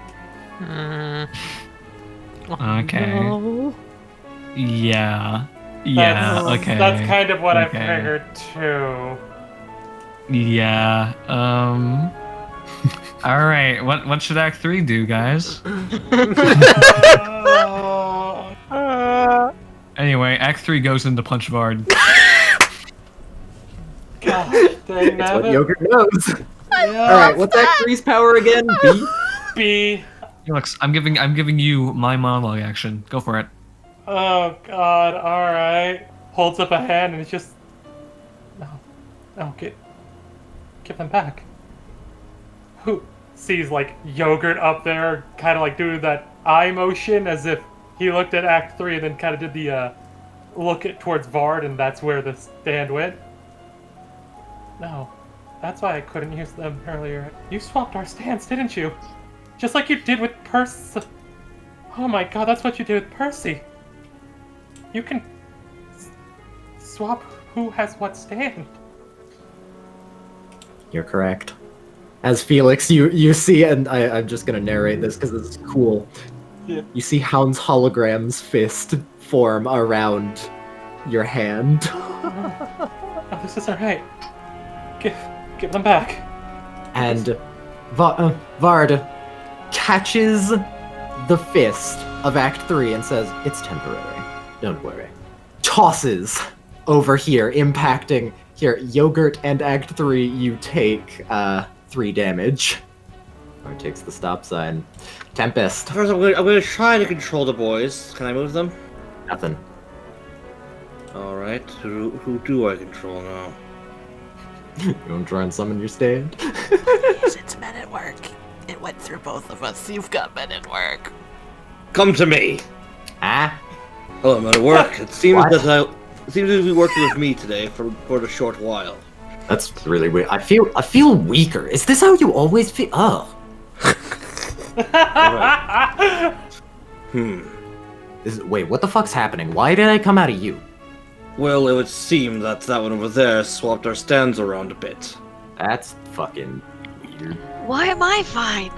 Okay. No. Yeah. Yeah, okay. That's kind of what I Okay. figured too. Yeah. Alright, what should Act 3 do, guys? Anyway, Act 3 goes into Punch Vard. God dang It's what it. Yogurt knows. Yeah. Alright, what's Act 3's power again? B? B. Felix, I'm giving you my monologue action. Go for it. Oh God! All right. Holds up a hand and it's just no. Give them back. Who sees like Yogurt up there, kind of like doing that eye motion as if he looked at Act 3 and then kind of did the look towards Vard, and that's where the stand went. No, that's why I couldn't use them earlier. You swapped our stands, didn't you? Just like you did with Percy. Oh my God, that's what you did with Percy. You can swap who has what stand. You're correct. As Felix, you see, and I'm just gonna narrate this because it's cool. Yeah. You see Hound's hologram's fist form around your hand. Oh, this isn't right. Give them back. And Vard catches the fist of Act 3 and says, "It's temporary. Don't worry." Tosses over here, impacting here. Yogurt and Act 3, you take 3 damage. Or takes the stop sign. Tempest. First, I'm gonna try to control the boys. Can I move them? Nothing. Alright, who do I control now? You want to try and summon your stand? It's men at work. It went through both of us. You've got men at work. Come to me! Ah? Hello, men at work. It seems What? that it seems to be working with me today for a short while. That's really weird. I feel weaker. Is this how you always feel? Oh. Wait, what the fuck's happening? Why did I come out of you? Well, it would seem that one over there swapped our stands around a bit. That's fucking weird. Why am I fine?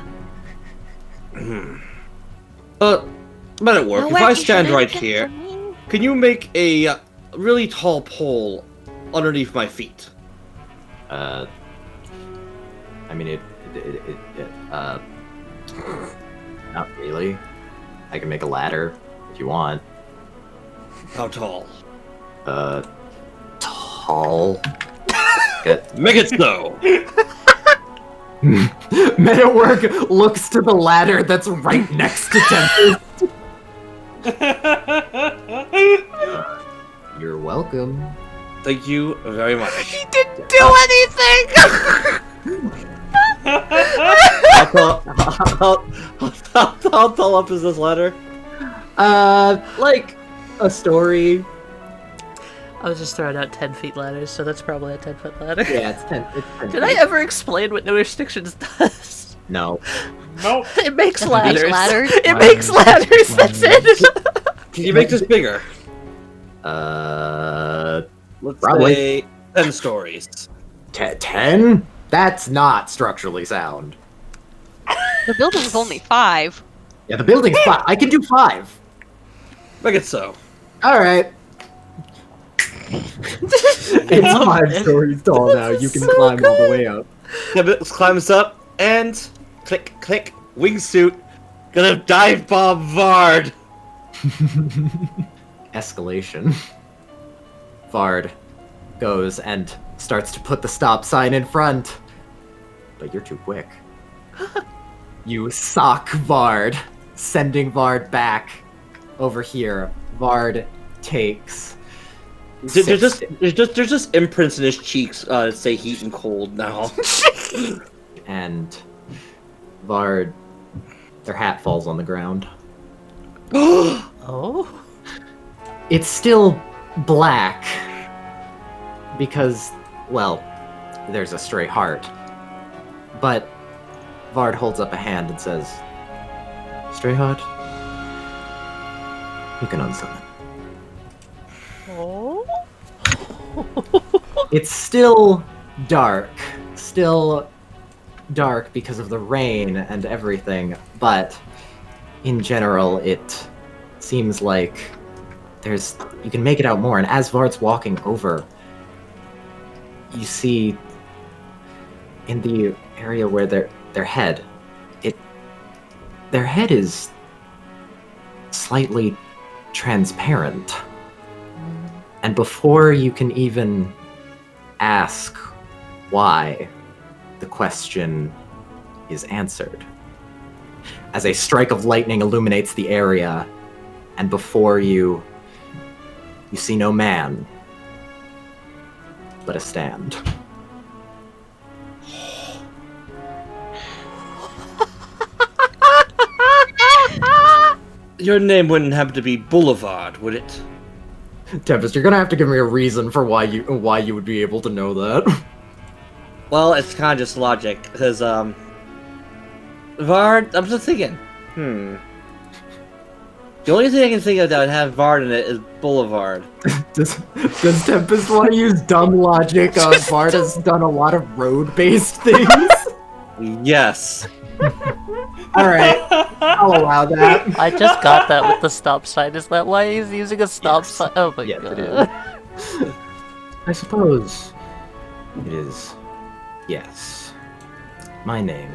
Men at work, No if I wacky stand right shenanigans here, for me? can you make a really tall pole underneath my feet? I mean, not really. I can make a ladder if you want. How tall? Tall. Good. Make it so! Men at Work looks to the ladder that's right next to Tempest. You're welcome. Thank you very much. He didn't do anything! How tall up is this ladder? Like a story. I was just throwing out 10 feet ladders, so that's probably a 10-foot ladder. Yeah, it's 10. Did I ever explain what No Restrictions does? No. Nope. It makes ladders. ladders? It makes ladders, that's it! Can you make this bigger? Let's Probably. Say 10 stories. 10? That's not structurally sound. The building's only 5. Yeah, the building's 5. I can do 5. Make it so. Alright. It's 5 stories tall now. You can climb all the way up. Tempest climbs up and click, click, wingsuit. Gonna dive bomb Vard. Escalation. Vard goes and starts to put the stop sign in front. But you're too quick. You sock Vard, sending Vard back over here. Vard takes. There's just imprints in his cheeks that say heat and cold now. And Vard, their hat falls on the ground. Oh? It's still black because, well, there's a stray heart. But Vard holds up a hand and says, "Stray heart, you can unsummon." Oh? It's still dark because of the rain and everything, but in general it seems like you can make it out more, and as Vard's walking over, you see in the area where their head is slightly transparent. And before you can even ask why, the question is answered. As a strike of lightning illuminates the area, and before you see no man, but a stand. Your name wouldn't happen to be Boulevard, would it? Tempest, you're gonna have to give me a reason for why you would be able to know that. Well, it's kind of just logic, because, Vard, I'm just thinking, The only thing I can think of that would have Vard in it is Boulevard. Does Tempest want to use dumb logic of Vard has done a lot of road-based things? Yes. Alright, I'll allow that. I just got that with the stop sign. Is that why he's using a stop sign? Oh my Yes, god. it is. I suppose it is. Yes. My name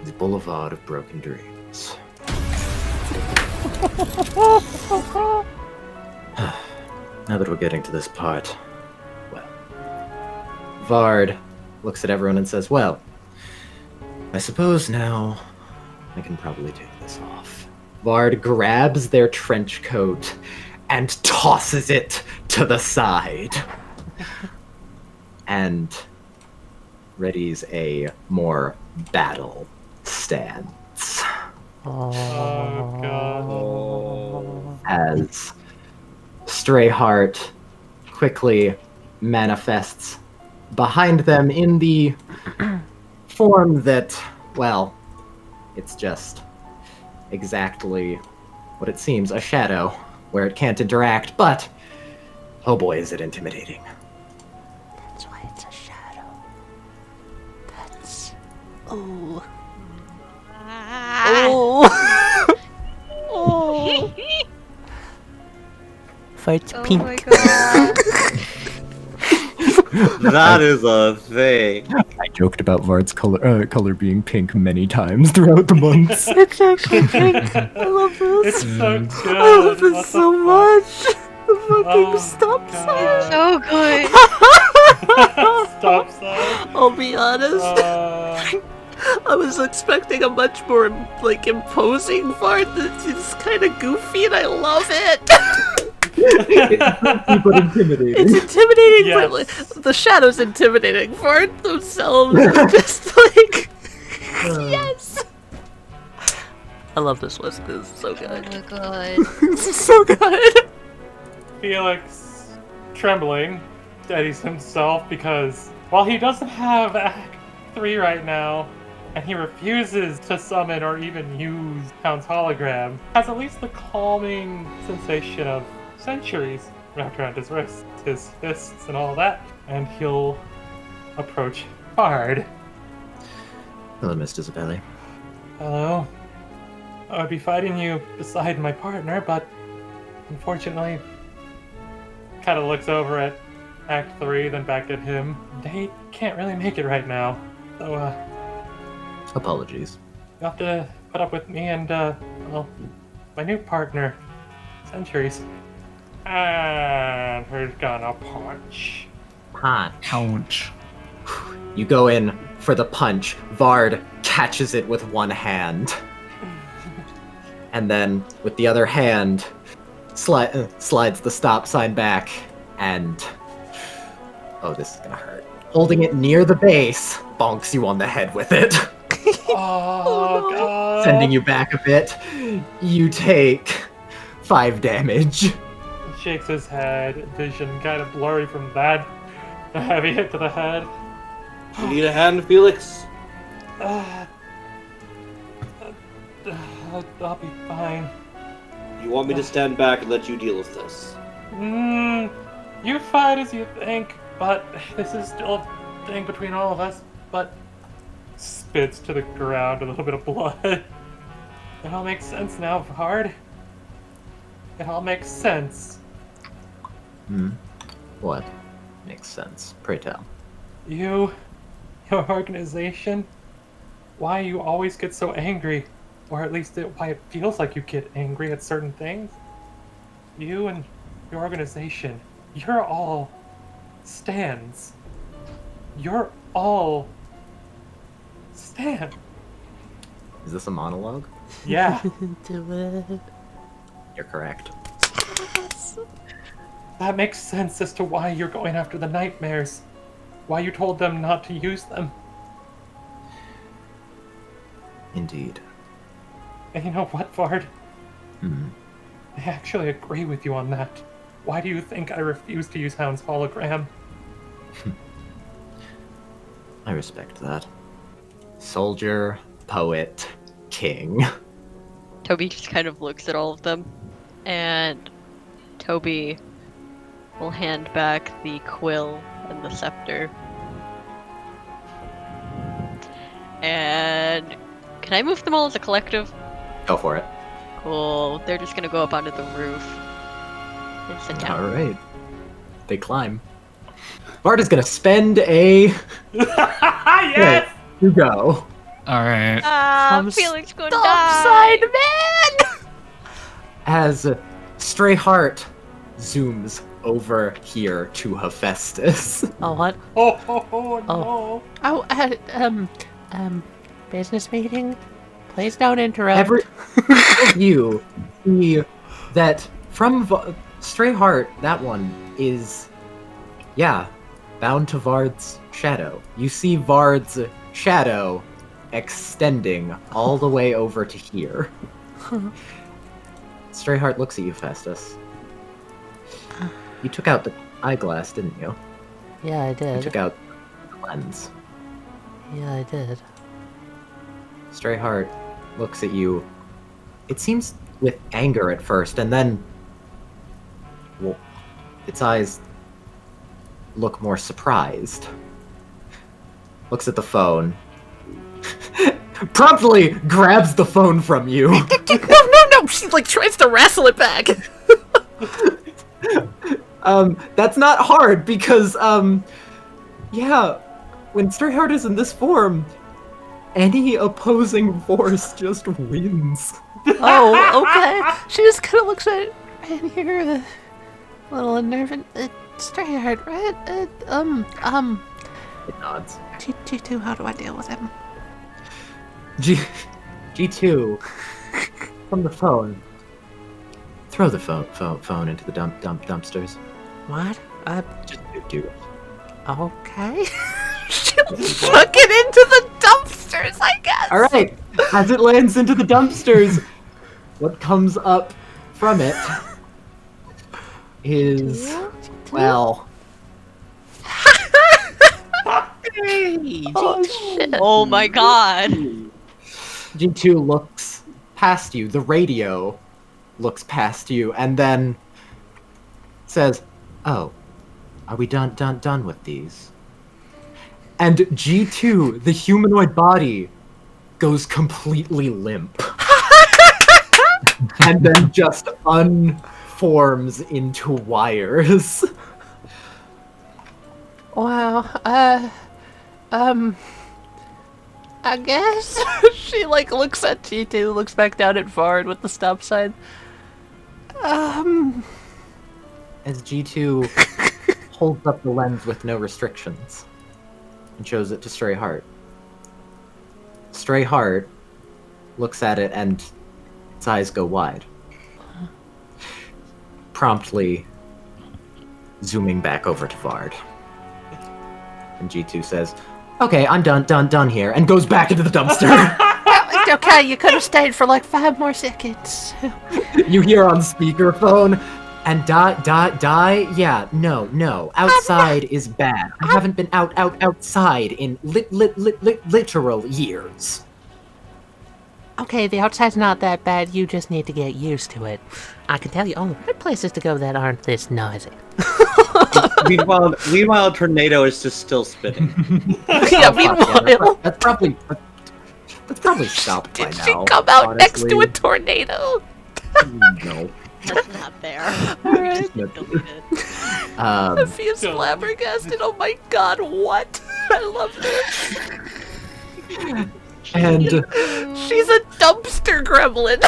is Boulevard of Broken Dreams. Now that we're getting to this part, well, Vard looks at everyone and says, "Well, I suppose now I can probably take this off." Vard grabs their trench coat and tosses it to the side. And readies a more battle stance. Oh god. As Strayheart quickly manifests behind them in the form that, well, it's just exactly what it seems, a shadow, where it can't interact, but oh boy, is it intimidating. That's why it's a shadow. That's... Oh. Ah. Oh. Fight Oh pink. my god. That is a thing. I joked about Vard's color being pink many times throughout the months. It's actually pink. I love this. It's so good. I love this What so the much. The fucking Oh, stop God. sign. So good. fuck? Stop sign. I'll be honest. I was expecting a much more, like, imposing Vard that's just kind of goofy, and I love it! But intimidating. It's intimidating, Yes. but like, the shadow's intimidating. Vard themselves are just like... yes! I love this list. This is so Oh good. my god. This is so good! Felix, trembling, steadies himself because while he doesn't have Act 3 right now, and he refuses to summon or even use Hound's hologram, has at least the calming sensation of centuries wrapped around his wrists, his fists, and all that, and he'll approach Vard. Hello, Mr. Zeppeli. Hello. I would be fighting you beside my partner, but unfortunately, kind of looks over at Act 3, then back at him. They can't really make it right now. So, Apologies. you'll have to put up with me and, well, my new partner, Centuries. And who's gonna punch? Ouch. You go in for the punch. Vard catches it with one hand. And then, with the other hand, slides the stop sign back, and... Oh, this is gonna hurt. Holding it near the base, bonks you on the head with it. Oh, God. Sending you back a bit. You take 5 damage. Shakes his head, vision kind of blurry from that. A heavy hit to the head. You need a hand, Felix? I'll be fine. You want me to stand back and let you deal with this? You fight as you think, but this is still a thing between all of us. But spits to the ground, a little bit of blood. It all makes sense now, Vard. It all makes sense. What? Makes sense. Pray tell. Your organization, why you always get so angry, or at least why it feels like you get angry at certain things. You and your organization, you're all stands. You're all stand. Is this a monologue? Yeah. Do it. You're correct. That makes sense as to why you're going after the nightmares. Why you told them not to use them. Indeed. And you know what, Vard? I actually agree with you on that. Why do you think I refuse to use Hound's hologram? I respect that. Soldier, poet, king. Toby just kind of looks at all of them, and Toby will hand back the quill and the scepter. And can I move them all as a collective? Go for it. Cool. They're just gonna go up onto the roof and sit down. Alright. They climb. Vard is gonna spend a... Yes! You go. Alright. Comes Felix gonna Upside die! man! As Stray Heart zooms over here to Hephaestus. Oh, what? Oh, no. Oh, business meeting? Please don't interrupt. Every of you see that from Stray Heart, that one is, yeah, bound to Vard's shadow. You see Vard's shadow extending all the way over to here. Stray Heart looks at you, Festus. You took out the eyeglass, didn't you? Yeah, I You did. took out the lens. Yeah, I did. Stray Heart looks at you. It seems with anger at first, and then, well, its eyes look more surprised. Looks at the phone. Promptly grabs the phone from you. No! She like tries to wrestle it back. That's not hard because, yeah, when Stray Heart is in this form, any opposing force just wins. Oh, okay. She just kind of looks at it right here, a little unnerving. Stray Heart, right? It nods. T2, how do I deal with him? G2 from the phone. Throw the phone into the dumpsters. What? Just do it. Okay. Chuck it into the dumpsters, I guess. All right. As it lands into the dumpsters, what comes up from it is, well, Oh my god. G2 looks past you. The radio looks past you, and then says, "Oh, are we done with these?" And G2, the humanoid body, goes completely limp, and then just unforms into wires. Wow. I guess she like looks at G2, looks back down at Vard with the stop sign. As G2 holds up the lens with no restrictions and shows it to Stray Heart. Stray Heart looks at it and its eyes go wide, promptly zooming back over to Vard. And G2 says, "Okay, I'm done here," and goes back into the dumpster. Okay, you could have stayed for like 5 more seconds. You hear on speakerphone, and die? Yeah, no. Outside is bad. I haven't been outside in literal years. Okay, the outside's not that bad, you just need to get used to it. I can tell you all the right places to go that aren't this noisy. Meanwhile, tornado is just still spinning. Yeah, meanwhile... That's probably stopped by Did now. she come out honestly. next to a tornado? No. That's not fair. Alright. Delete it. Feels flabbergasted, oh my god, what? I love this. And She's a dumpster gremlin.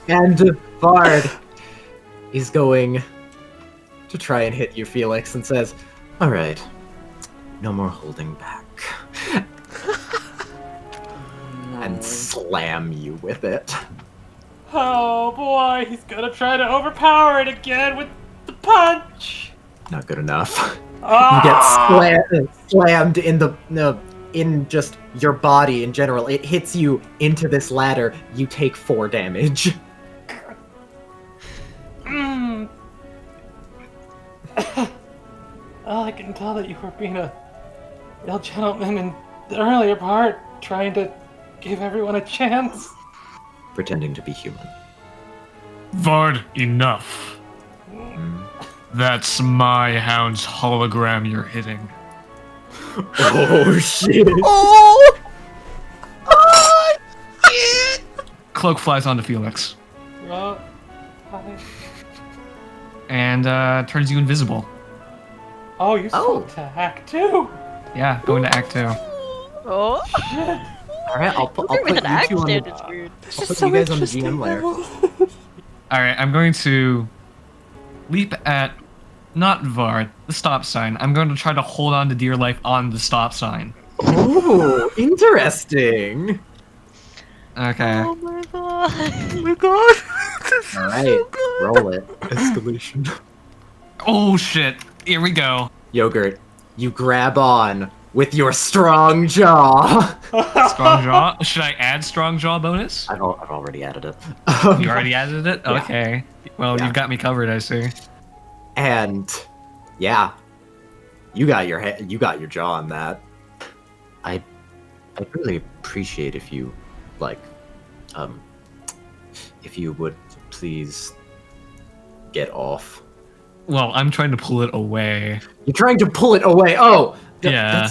and Vard is going to try and hit you, Felix, and says, "All right, no more holding back," and slam you with it. Oh boy, he's gonna try to overpower it again with the punch. Not good enough. Ah! You get slammed in just your body in general. It hits you into this ladder. You take 4 damage. Well, I can tell that you were being a real gentleman in the earlier part, trying to give everyone a chance. Pretending to be human. Vard, enough. That's my hound's hologram you're hitting. Oh shit! Oh! Oh, shit! Cloak flies onto Felix Hi. and turns you invisible. Oh, you spoke to Act 2. Yeah, going to Act 2. Oh. Shit. Alright, I'll put With you an two on accent, the, it's weird. I'll put you guys on the GM layer. Alright, I'm going to leap at not Vard, the stop sign. I'm going to try to hold on to dear life on the stop sign. Ooh, interesting. Okay. Oh my god. Oh my god. This is Alright, so good. roll it. Escalation. Oh shit. Here we go. Yogurt, you grab on with your strong jaw. Strong jaw. Should I add strong jaw bonus? I've already added it. You already added it? Yeah. Okay. Well, Yeah. you've got me covered, I see. And yeah, you got your jaw on that. I'd really appreciate if you if you would please get off. Well, I'm trying to pull it away. You're trying to pull it away. Oh, Yeah.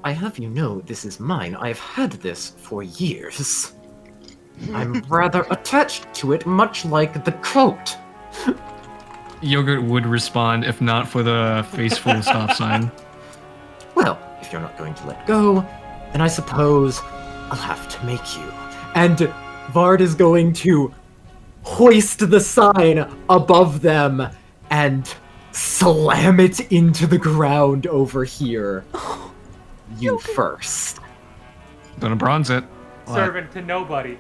I have you know this is mine. I've had this for years. I'm rather attached to it, much like the coat. Yogurt would respond if not for the faceful stop sign. Well, if you're not going to let go, then I suppose I'll have to make you. And Vard is going to hoist the sign above them and slam it into the ground over here. You first. Gonna bronze it. Servant to nobody.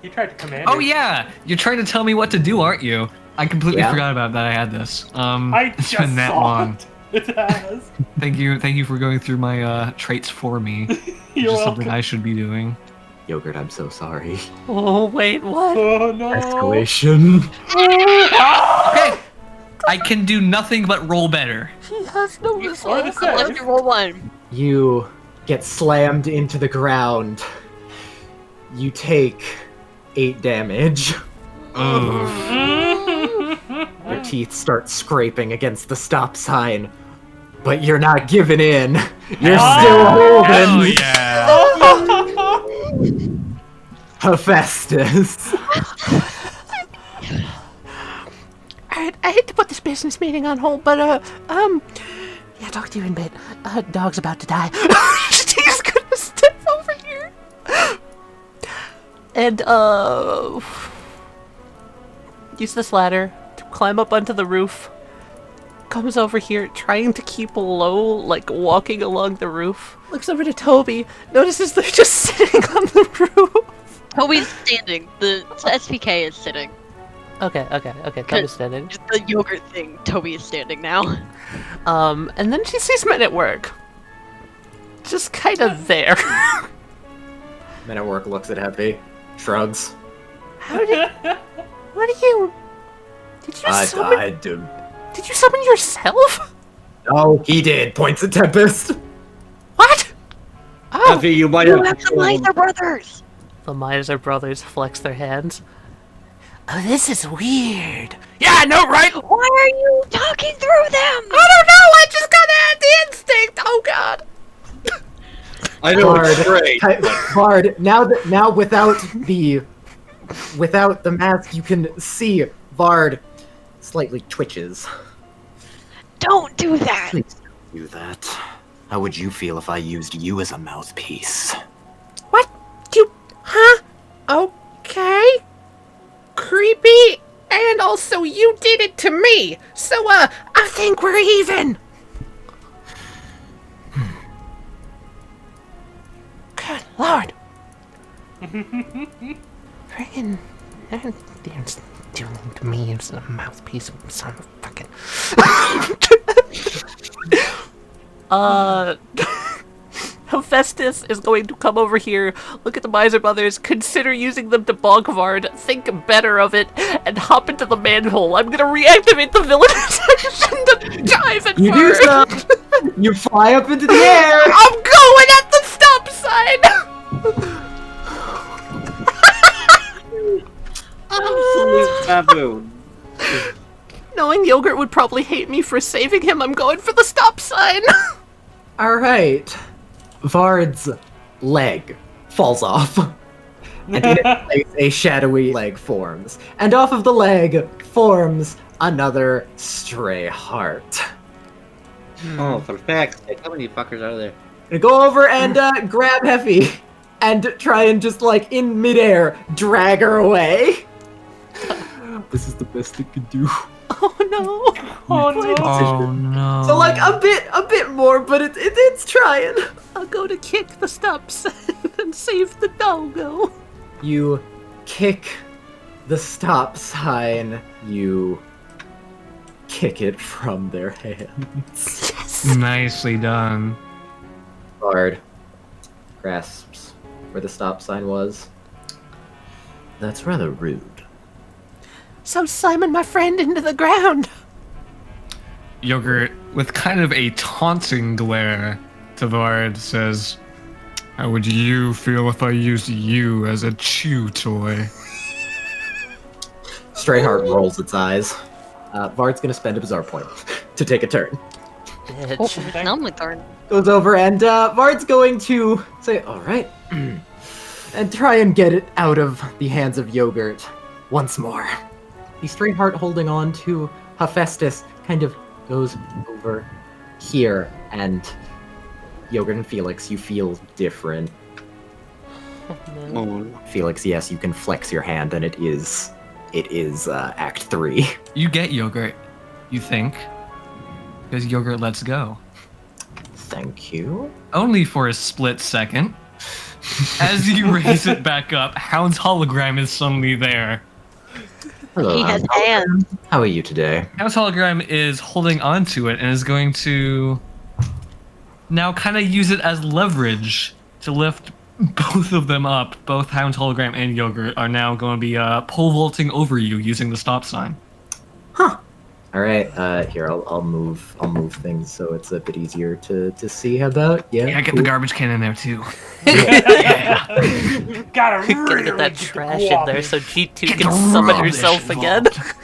He tried to command Oh you. yeah, you're trying to tell me what to do, aren't you? I completely Yeah. forgot about that. I had this. I It's just been that saw long. it. It has. Thank you for going through my traits for me. Which You're is something welcome. I should be doing. Yogurt, I'm so sorry. Oh, wait, what? Oh no. Escalation. Okay, I can do nothing but roll better. He has no Or the resolve. Let's save. roll one. You get slammed into the ground. You take 8 damage. Ugh. Your teeth start scraping against the stop sign. But you're not giving in. You're still Hell holding. yeah! Hephaestus. Alright, I hate to put this business meeting on hold, but, yeah, talk to you in a bit. Dog's about to die. He's gonna step over here. And, use this ladder to climb up onto the roof. Comes over here, trying to keep low, like walking along the roof. Looks over to Toby, notices they're just sitting on the roof. Toby's standing. The SPK is sitting. Okay, Toby's standing. Just the yogurt thing. Toby is standing now. And then she sees men at work. Just kind of there. Men at work looks at Heppy, shrugs. What are you... Did you summon... I do. Did you summon yourself? Oh, he did. Points at Tempest. What? Oh, Heavy, you might You have have the Miser brothers. the Miser brothers flex their hands. Oh, this is weird. Yeah, I know, right? Why are you talking through them? I don't know. I just got the instinct. Oh God. I know Vard, it's great. Vard, now without the mask, you can see Vard slightly twitches. Don't do that. Please don't do that. How would you feel if I used you as a mouthpiece? What? You? Huh? Okay. Creepy. And also, you did it to me. So, I think we're even. Good Lord. Friggin'. They're doing to me as a mouthpiece of some fucking. Hephaestus is going to come over here, look at the Miser brothers, consider using them to bonk Vard, think better of it, and hop into the manhole. I'm gonna reactivate the villain section to dive at You do Vard. so. You fly up into the air. I'm going at the stop sign! Absolute baboon. Knowing Yogurt would probably hate me for saving him, I'm going for the stop sign! All right. Vard's leg falls off. And in its place, a shadowy leg forms. And off of the leg forms another stray heart. Oh, for fact's sake, how many fuckers are there? Gonna go over and grab Heffy and try and just like in midair drag her away. This is the best it could do. Oh no! Oh no. Oh no. So like a bit more, but it's trying. I'll go to kick the stop sign and save the doggo. You kick the stop sign. You kick it from their hands. Nicely done. Vard grasps where the stop sign was. That's rather rude. So Simon, my friend, into the ground. Yogurt, with kind of a taunting glare to Vard, says, "How would you feel if I used you as a chew toy?" Stray Heart rolls its eyes. Vard's gonna spend a bizarre point to take a turn. Bitch. Now my turn. Goes over and Vard's going to say, all right, and try and get it out of the hands of Yogurt once more. The Stray Heart holding on to Hephaestus kind of goes over here, and Yogurt and Felix, you feel different. Oh, Felix, yes, you can flex your hand, and it is Act 3. You get Yogurt, you think, because Yogurt lets go. Thank you. Only for a split second. As you raise it back up, Hound's hologram is suddenly there. Hello, He has Hound. hands. How are you today? Hound's hologram is holding onto it and is going to now kind of use it as leverage to lift both of them up. Both Hound's hologram and Yogurt are now going to be pole vaulting over you using the stop sign. Huh. All right. Here, I'll move things so it's a bit easier to see. How about? Yeah. Yeah, get the garbage can in there too. Gotta Gotta really get that trash in guap there it. so G2 Get can the summon rubbish herself again. involved.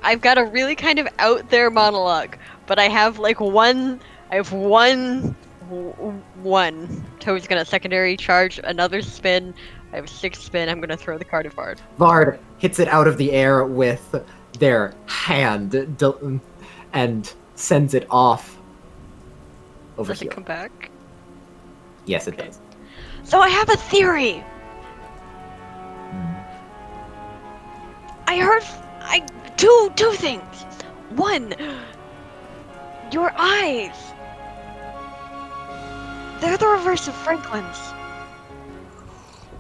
I've got a really kind of out there monologue, but I have like one. I have one. Toad's gonna secondary charge another spin. I have a 6th spin. I'm gonna throw the card at Vard. Vard hits it out of the air with their hand and sends it off over Does it here. come back? Yes, it does. So I have a theory. I heard two things. One, your eyes. They're the reverse of Franklin's.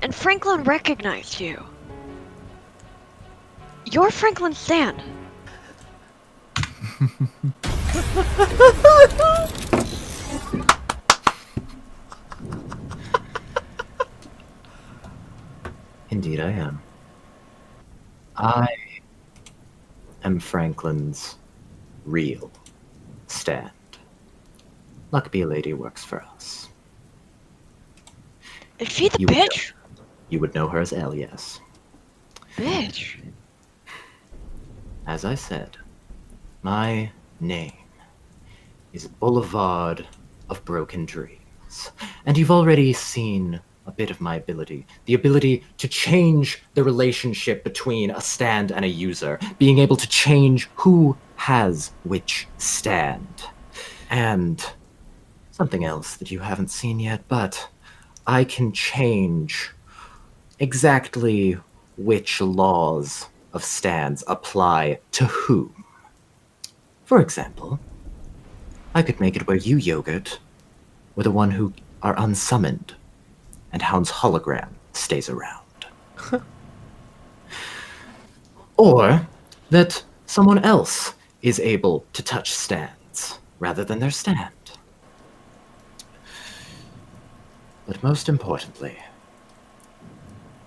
And Franklin recognized you. You're Franklin's stand. Indeed, I am. I am Franklin's real stand. Luckby Lady works for us. Is she the You would bitch? You would know her as Elle, yes. Bitch. As I said, my name is Boulevard of Broken Dreams. And you've already seen a bit of my ability. The ability to change the relationship between a stand and a user. Being able to change who has which stand. And something else that you haven't seen yet, but I can change exactly which laws of stands apply to whom. For example, I could make it where you, Yogurt, were the one who are unsummoned, and Hound's hologram stays around. Or that someone else is able to touch stands rather than their stand. But most importantly,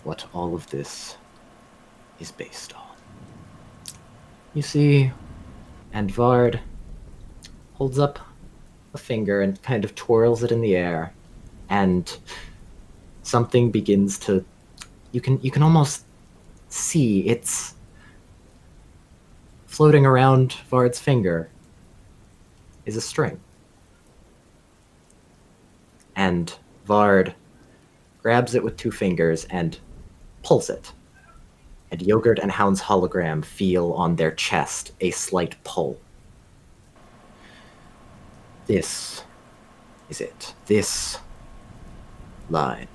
what all of this is based on. You see, and Vard holds up a finger and kind of twirls it in the air, and something begins to, you can almost see it's floating around Vard's finger is a string. And Vard grabs it with 2 fingers and pulls it. And Yogurt and Hound's hologram feel on their chest a slight pull. This is it. This line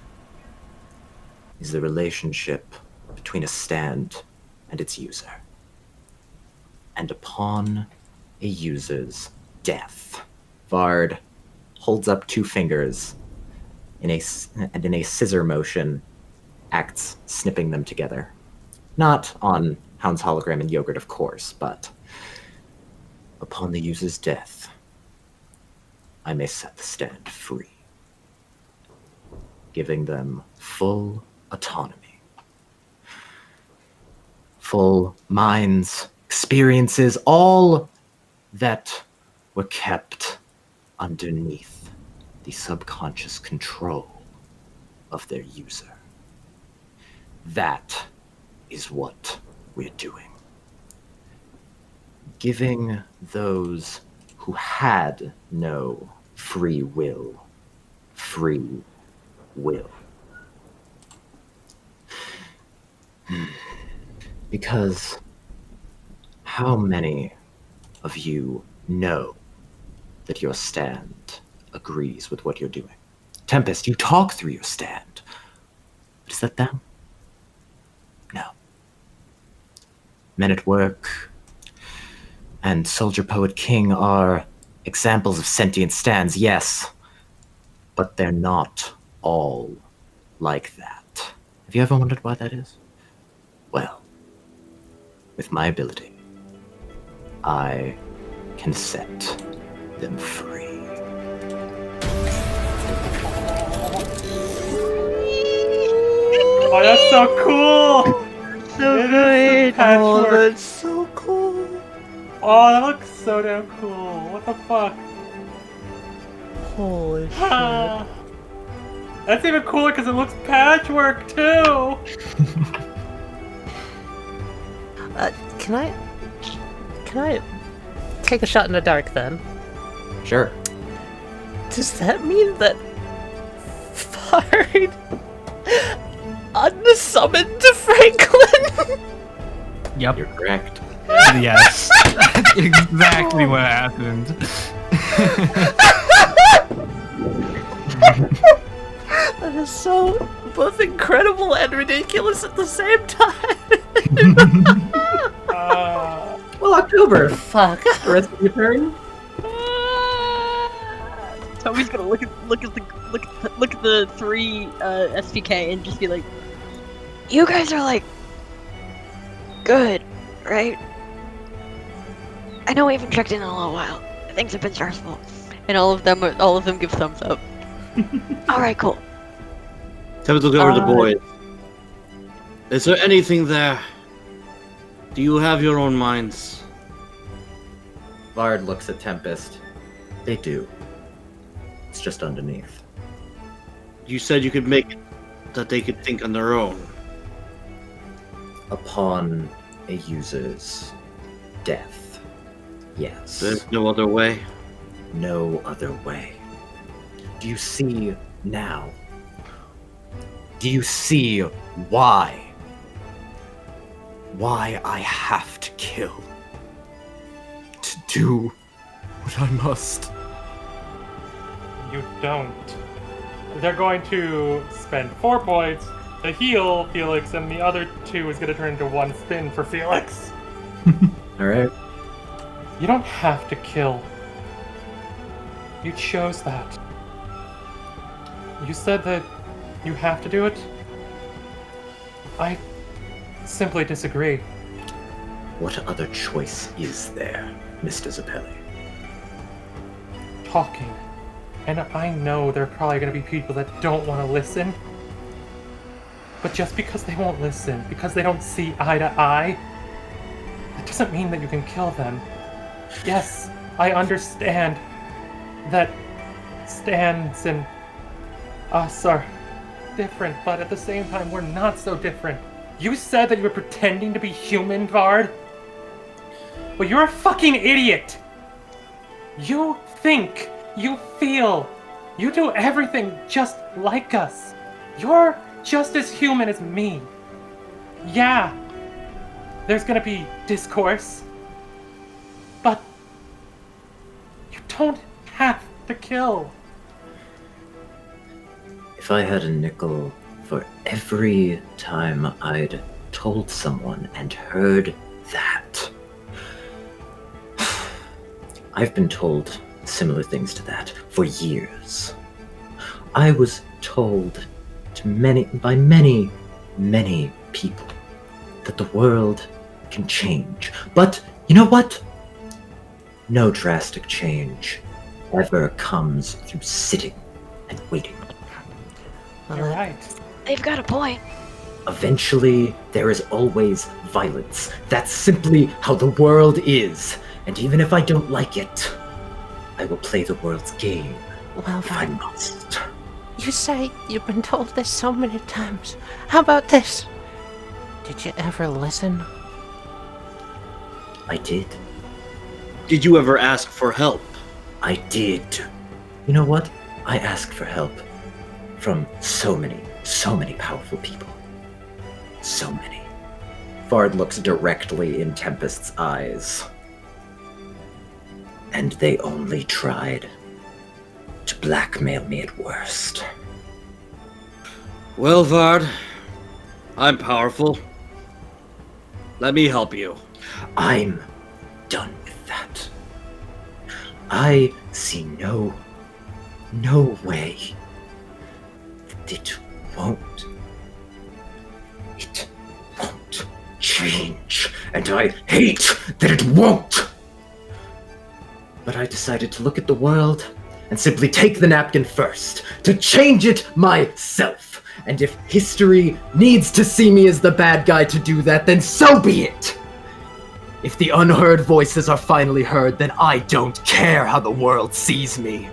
is the relationship between a stand and its user. And upon a user's death, Vard holds up 2 fingers and in a scissor motion acts snipping them together. Not on Hound's hologram and Yogurt, of course, but upon the user's death, I may set the stand free, giving them full autonomy. Full minds, experiences, all that were kept underneath the subconscious control of their user. That is what we're doing. Giving those who had no free will, free will. Because how many of you know that your stand agrees with what you're doing? Tempest, you talk through your stand. But is that them? No. Men at Work and Soldier Poet King are examples of sentient stands, yes, but they're not all like that. Have you ever wondered why that is? Well, with my ability, I can set them free. Oh, that's so cool! So It is good. the patchwork. that's so cool. Oh, that looks so damn cool. What the fuck? Holy shit. Ah. That's even cooler because it looks patchwork too! Can I take a shot in the dark then? Sure. Does that mean that Vard unsummoned Franklin? Yep. You're correct. Yes. That's exactly what happened. That is so both incredible and ridiculous at the same time. Well, October. Fuck. The rest of your turn. Toby's gonna look at the three SPK and just be like, "You guys are like good, right? I know we haven't checked in a little while. Things have been stressful." And all of them give thumbs up. All right, cool. Time to look over the boys. Is there anything there? Do you have your own minds? Vard looks at Tempest. They do. It's just underneath. You said you could make it that they could think on their own. Upon a user's death. Yes. There's no other way. No other way. Do you see now? Do you see why? Why I have to kill? To do what I must. You don't. They're going to spend 4 points to heal Felix, and the other 2 is going to turn into 1 spin for Felix. Alright. You don't have to kill. You chose that. You said that you have to do it. I simply disagree. What other choice is there, Mr. Zeppeli? Talking. And I know there are probably going to be people that don't want to listen. But just because they won't listen, because they don't see eye to eye, that doesn't mean that you can kill them. Yes, I understand that stands and us are different, but at the same time, we're not so different. You said that you were pretending to be human, Vard. Well, you're a fucking idiot. You think, you feel, you do everything just like us. You're just as human as me. Yeah, there's gonna be discourse, but you don't have to kill. If I had a nickel for every time I'd told someone and heard that. I've been told similar things to that for years. I was told by many people that the world can change. But you know what? No drastic change ever comes through sitting and waiting. You're right. They've got a point. Eventually, there is always violence. That's simply how the world is. And even if I don't like it, I will play the world's game Well, if I Vard, must. you say you've been told this so many times. How about this? Did you ever listen? I did. Did you ever ask for help? I did. You know what? I asked for help from so many powerful people. So many. Vard looks directly in Tempest's eyes. And they only tried to blackmail me at worst. Well, Vard, I'm powerful. Let me help you. I'm done with that. I see no way that it won't. It won't change, and I hate that it won't. But I decided to look at the world and simply take the napkin first, to change it myself. And if history needs to see me as the bad guy to do that, then so be it! If the unheard voices are finally heard, then I don't care how the world sees me.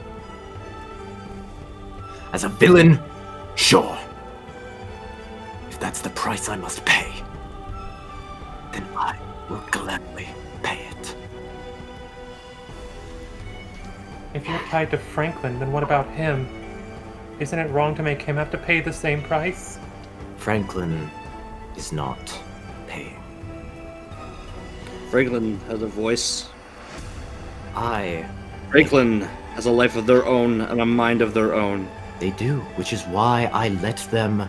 As a villain, sure. If that's the price I must pay, then I will gladly pay it. If you're tied to Franklin, then what about him? Isn't it wrong to make him have to pay the same price? Franklin is not paying. Franklin has a voice. Franklin has a life of their own and a mind of their own. They do, which is why I let them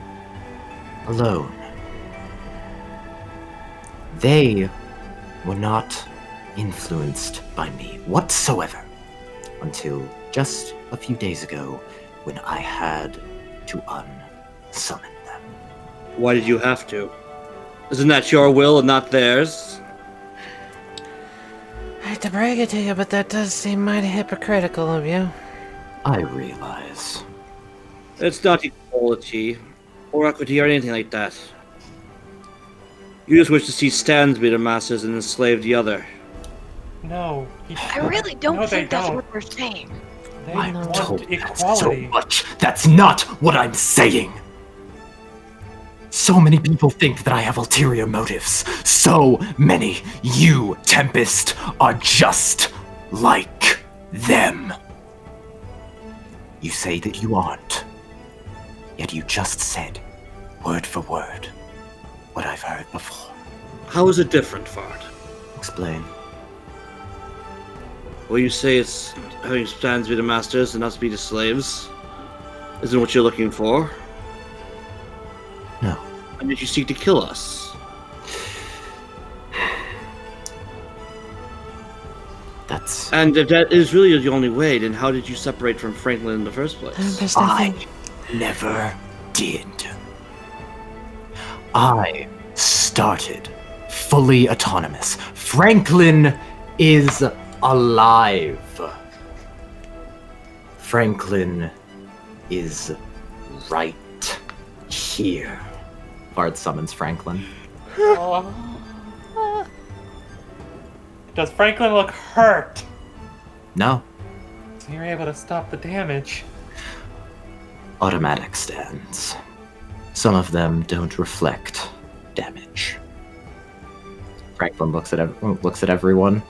alone. They were not influenced by me whatsoever until just a few days ago when I had to unsummon them. Why did you have to? Isn't that your will and not theirs? I hate to break it to you, but that does seem mighty hypocritical of you. I realize. It's not equality, or equity, or anything like that. You just wish to see stands be the masters and enslave the other. No. I really don't No, they think that's don't. what they're saying. They I'm want told that equality. so much. That's not what I'm saying. So many people think that I have ulterior motives. So many. You, Tempest, are just like them. You say that you aren't. Yet you just said, word for word, what I've heard before. How is it different, Vard? Explain. Well, you say it's having stands be the masters and us be the slaves. Isn't what you're looking for? No. And yet you seek to kill us. That's... And if that is really the only way, then how did you separate from Franklin in the first place? Tempest, I think... never did. I started fully autonomous. Franklin is alive. Franklin is right here. Vard summons Franklin. Oh. Does Franklin look hurt? No. So you're able to stop the damage. Automatic stands. Some of them don't reflect damage. Franklin looks at everyone.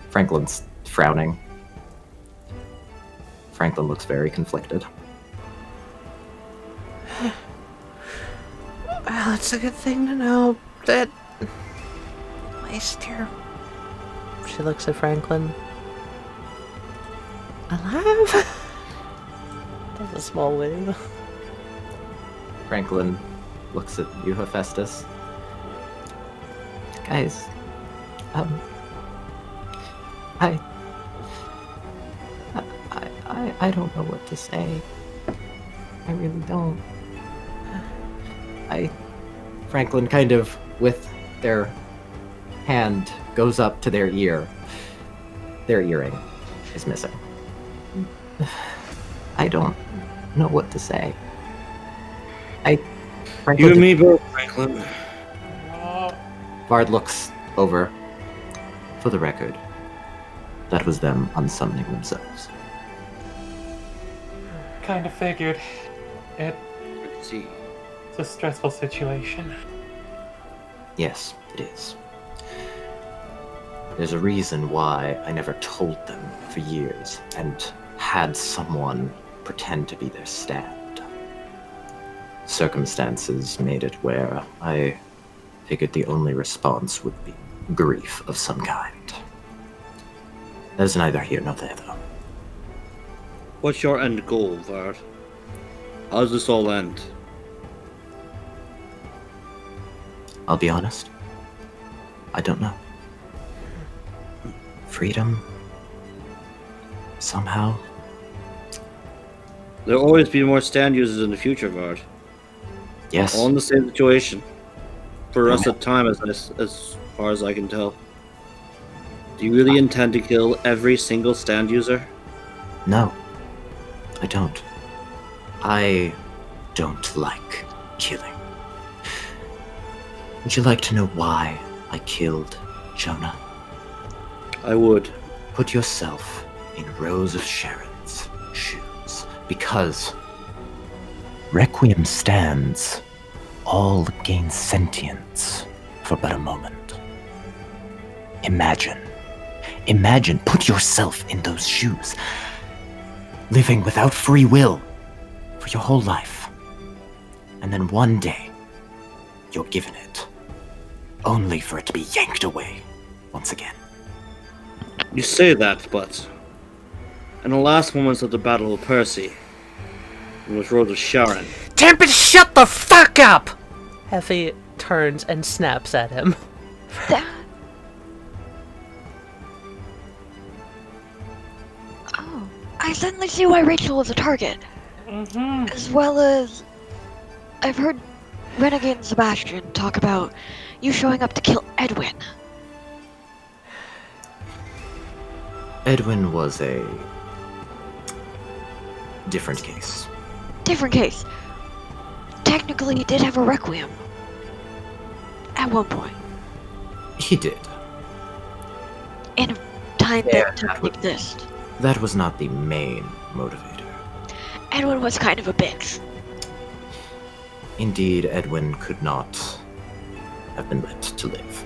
Franklin's frowning. Franklin looks very conflicted. Well, it's a good thing to know that... At least you're... She looks at Franklin. Alive? Does a small wave. Franklin looks at you, Hephaestus. Guys, I don't know what to say. I really don't. Franklin kind of, with their hand, goes up to their ear. Their earring is missing. I don't know what to say. Franklin You and me both, Franklin. Vard looks over. For the record, that was them unsummoning themselves. Kind of figured. It's See. a stressful situation. Yes, it is. There's a reason why I never told them for years and had someone pretend to be their stand. Circumstances made it where I figured the only response would be grief of some kind. That is neither here nor there, though. What's your end goal, Vard? How does this all end? I'll be honest. I don't know. Freedom? Somehow? There'll always be more stand users in the future, Vard. Yes. All in the same situation. For the rest of the time, as far as I can tell. Do you really intend to kill every single stand user? No, I don't. I don't like killing. Would you like to know why I killed Jonah? I would. Put yourself in Rose of Sharon's shoes, because Requiem stands, all gain sentience for but a moment. Imagine, put yourself in those shoes, living without free will for your whole life. And then one day, you're given it, only for it to be yanked away once again. You say that, but in the last moments of the Battle of Percy, it was Rose of Sharon. Tempest, shut the fuck up! Heffy turns and snaps at him. Oh, I suddenly see why Rachel was a target. As well as I've heard Renegade and Sebastian talk about you showing up to kill Edwin. Edwin was a different case. Different case. Technically, he did have a requiem. At one point. He did. In a time that didn't exist. That was not the main motivator. Edwin was kind of a bitch. Indeed, Edwin could not have been let to live.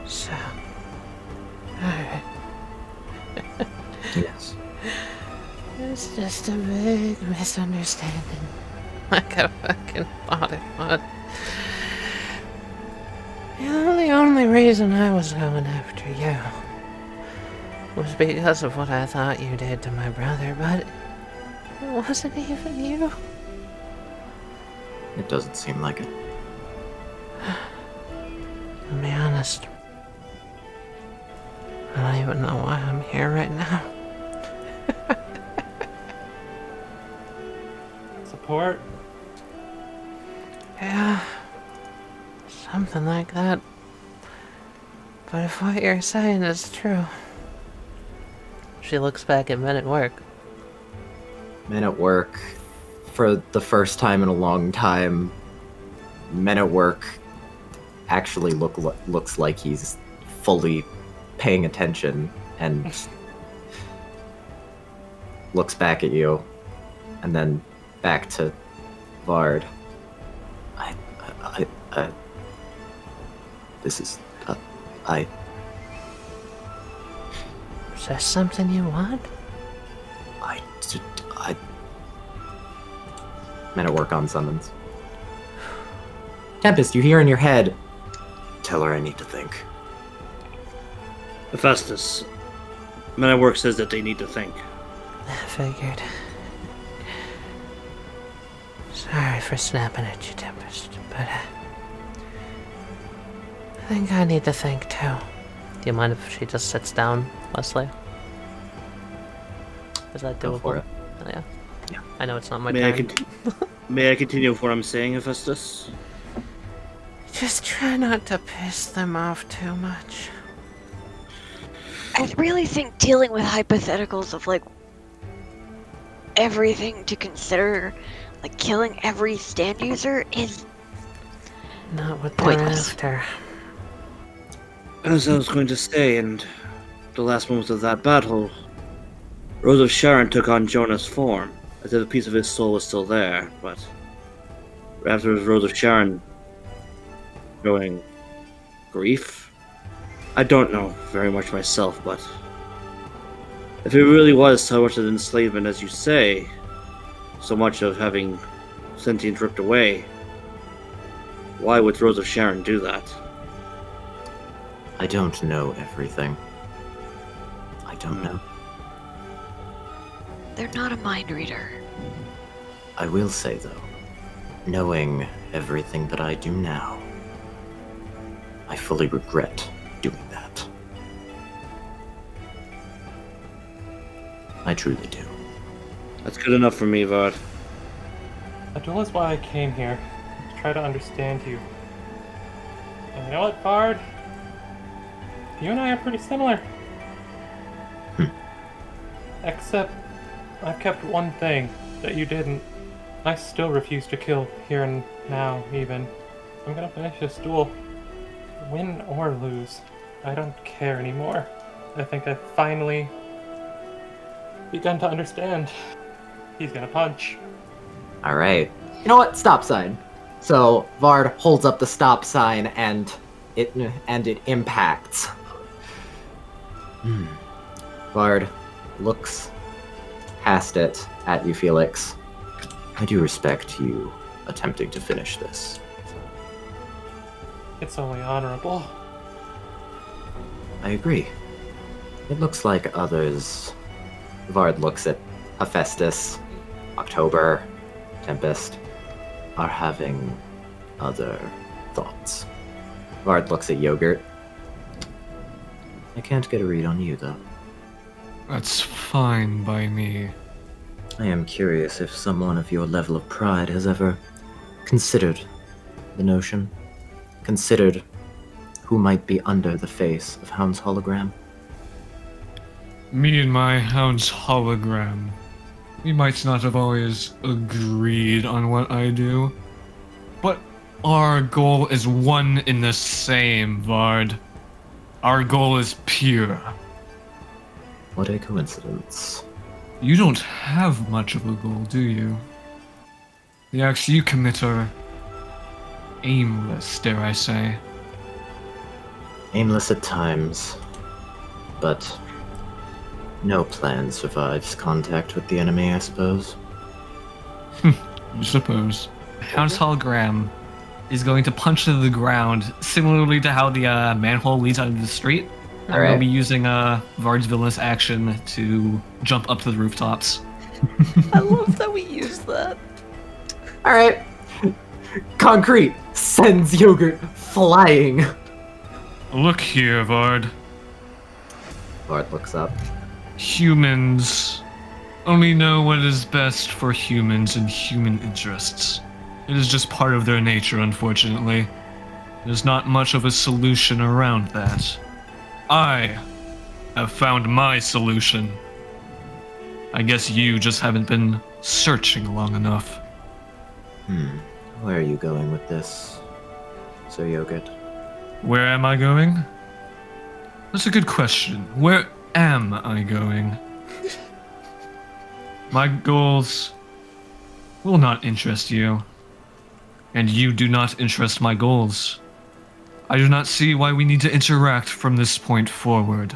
So... Alright. Yes. It's just a big misunderstanding. Like I fucking thought it would. You know, the only reason I was going after you was because of what I thought you did to my brother, but it wasn't even you. It doesn't seem like it. To be honest, I don't even know why I'm here right now. Support? Yeah, something like that. But if what you're saying is true... She looks back at Men at Work. Men at Work, for the first time in a long time, Men at Work actually looks like he's fully paying attention and looks back at you, and then back to Vard. This is, Is there something you want? Men at Work on summons. Tempest, you hear in your head, tell her I need to think. Hephaestus. Men at Work says that they need to think. I figured. Sorry for snapping at you, Tempest, but I think I need to think too. Do you mind if she just sits down, Westley? Is that Go doable? for it. Oh, yeah. Yeah. I know it's not my May turn. May I continue with what I'm saying, Hephaestus? just try not to piss them off too much. I really think dealing with hypotheticals of, like, everything to consider, like, killing every stand user is Not what they're pointless. after. As I was going to say, in the last moments of that battle, Rose of Sharon took on Jonah's form, as if a piece of his soul was still there, but after it was Rose of Sharon showing grief? I don't know very much myself, but if it really was so much of enslavement as you say, so much of having sentience ripped away, why would Rose of Sharon do that? I don't know everything. I don't know. They're not a mind reader. I will say, though, knowing everything that I do now, I fully regret doing that. I truly do. That's good enough for me, Vard. A duel is why I came here, to try to understand you. And you know what, Vard? You and I are pretty similar. Except, I've kept one thing that you didn't. I still refuse to kill here and now, even. I'm gonna finish this duel. Win or lose. I don't care anymore. I think I've finally begun to understand. He's gonna punch. Alright. You know what? Stop sign. So Vard holds up the stop sign and it impacts. Vard looks past it at you, Felix. I do respect you attempting to finish this. It's only honorable. I agree. It looks like others. Vard looks at Hephaestus, October, Tempest, are having other thoughts. Vard looks at Yogurt. I can't get a read on you, though. That's fine by me. I am curious if someone of your level of pride has ever considered the notion, considered who might be under the face of Hound's hologram. Me and my Hound's hologram. We might not have always agreed on what I do, but our goal is one in the same, Vard. Our goal is pure. What a coincidence. You don't have much of a goal, do you? The acts you commit are aimless, dare I say. Aimless at times, but no plan survives contact with the enemy, I suppose. I suppose. Hound's hologram is going to punch into the ground, similarly to how the manhole leads out of the street. All We'll right. be using Vard's villainous action to jump up to the rooftops. I love that we use that. All right. Concrete sends Yogurt flying. Look here, Vard. Vard looks up. Humans only know what is best for humans and human interests. It is just part of their nature, unfortunately. There's not much of a solution around that. I have found my solution. I guess you just haven't been searching long enough. Where are you going with this, Sir Yogurt? Where am I going? That's a good question. Where am I going? My goals will not interest you, and you do not interest my goals. I do not see why we need to interact from this point forward.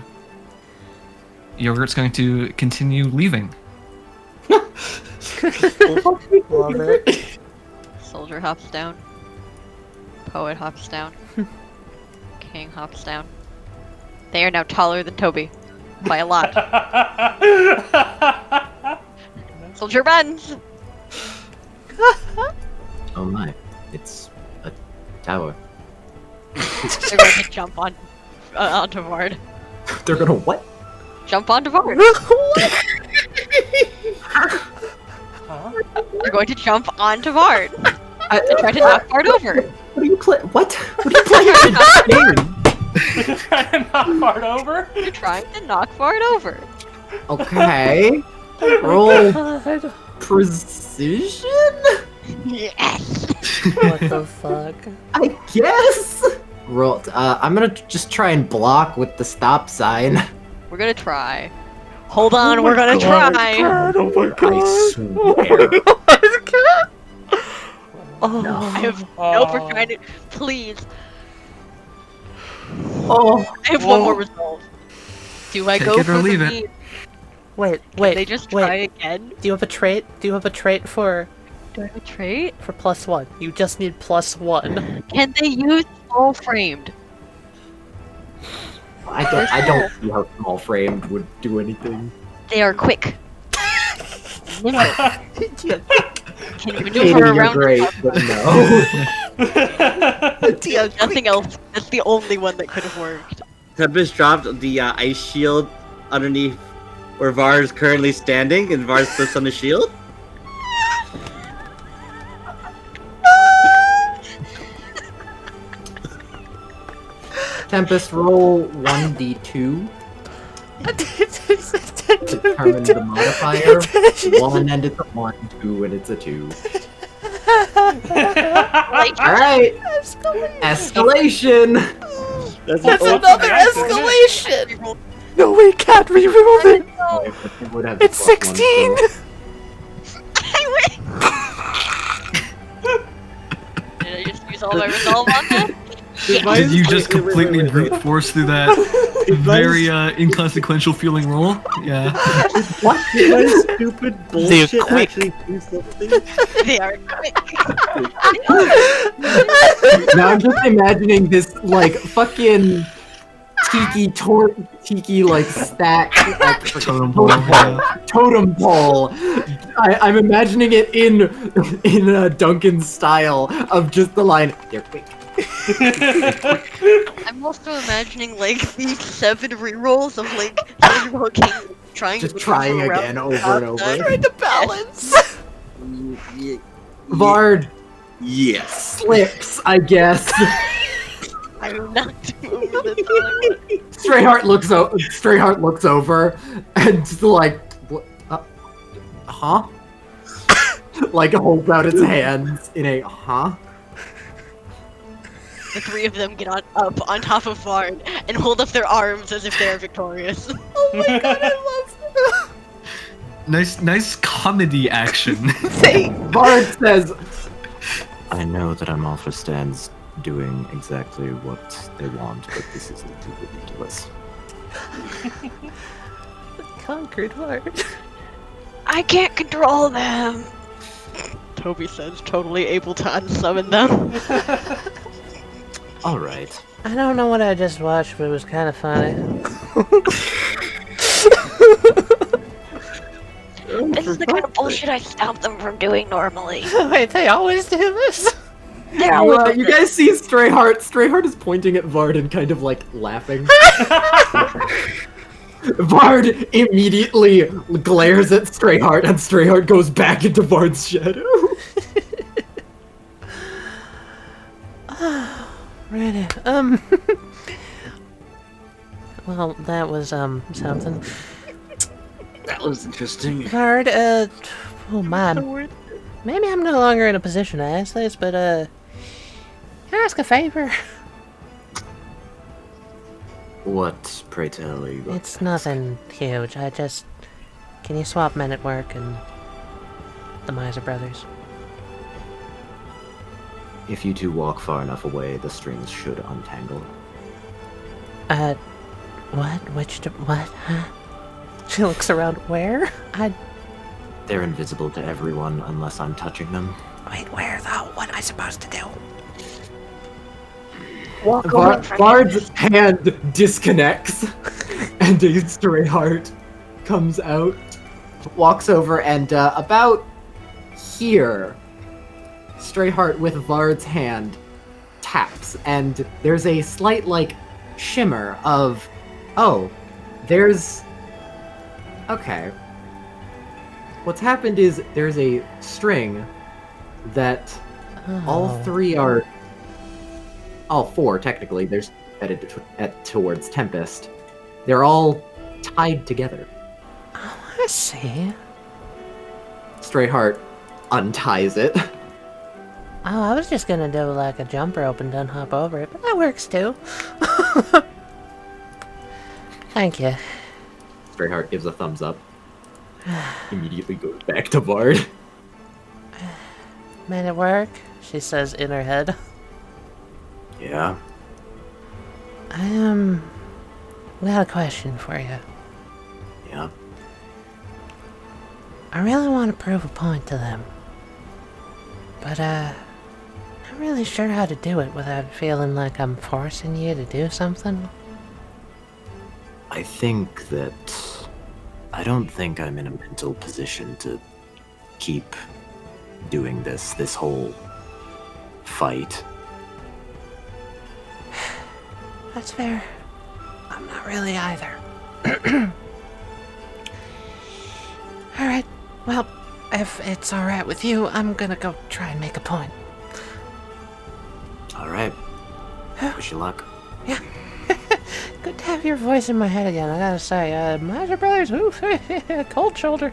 Yogurt's going to continue leaving. Love it. Soldier hops down. Poet hops down. King hops down. They are now taller than Toby. By a lot. Soldier runs! Oh my, it's a tower. They're going to jump onto Vard. They're gonna what? Jump onto Vard. They're going to jump onto Vard. And try to knock Vard over. What are you What? What are you playing this game? Trying to knock Vard over? You're trying to knock Vard over. Okay. Roll precision? Yes! What the fuck? I guess. Roll. I'm gonna just try and block with the stop sign. We're gonna try. Hold on, we're gonna try. Oh my god! I swear. I have no for trying to. Please. Oh. I have one more resolve. Do I Take go it or for leave the it. lead? Wait, Can they just try wait. again? Do you have a trait? Do you have a trait for Do I have a trait? +1? You just need +1. Can they use full framed? I don't see how small framed would do anything. They are quick. Nimble. DM, Can Katie, maneuver you're around. great, but no. Nothing else. That's the only one that could have worked. Tempest dropped the ice shield underneath where Vard is currently standing, and Vard sits on the shield. Tempest, roll 1d2 to determine the modifier. 1 and it's a 1, 2 and it's a 2. Alright! Escalation! That's another escalation! No, we can't reroll it! It's 16! Did I just use all my resolve on that? Did you just completely brute force through that very inconsequential feeling roll? Yeah. What? That stupid bullshit They're quick. actually do something? They are quick. Now I'm just imagining this, like, fucking tiki like stack, like totem pole. I'm imagining it in Duncan's style of just the line, they're quick. I'm also imagining like the 7 rerolls of like JoJo King trying again over and over. Trying to balance. Vard Yes. slips, I guess. I'm not doing the Strayheart looks over and just like, what, huh? Like holds out its hands in a huh. The 3 of them get up on top of Vard and hold up their arms as if they are victorious. Oh my god, I love that. Nice comedy action. Vard says, I know that I'm off for stands doing exactly what they want, but this is too ridiculous. Conquered Vard. I can't control them. Toby says, totally able to unsummon them. Alright. I don't know what I just watched, but it was kind of funny. This is the kind of bullshit I stop them from doing normally. Wait, they always do this? you guys see Strayheart. Strayheart is pointing at Vard and kind of like laughing. Vard immediately glares at Strayheart, and Strayheart goes back into Vard's shadow. Ready. Well, that was, something. That was interesting. Vard, oh man. Maybe I'm no longer in a position to ask this, but, can I ask a favor? What, pray tell, are you going? It's nothing huge, can you swap Men at Work and the Miser Brothers? If you two walk far enough away, the strings should untangle. What? What? Huh? She looks around. Where? They're invisible to everyone unless I'm touching them. Wait, where though? What am I supposed to do? Vard's hand disconnects, and a Strayheart comes out, walks over, and about here, Strayheart with Vard's hand taps, and there's a slight, like, shimmer of, oh, there's... Okay. What's happened is there's a string that all 3 are... All 4, technically, there's headed towards Tempest. They're all tied together. Oh, I see. Strayheart unties it. Oh, I was just gonna do like a jump rope and then hop over it, but that works too. Thank you. Strayheart gives a thumbs up. Immediately goes back to Vard. Men at Work, she says in her head. Yeah? I got a question for you. Yeah? I really want to prove a point to them. But, not really sure how to do it without feeling like I'm forcing you to do something. I think that... I don't think I'm in a mental position to keep doing this whole fight. That's fair. I'm not really either. Alright, well, if it's alright with you, I'm gonna go try and make a point. Alright. Wish you luck. Yeah, good to have your voice in my head again. I gotta say, Miser Brothers, oof, cold shoulder.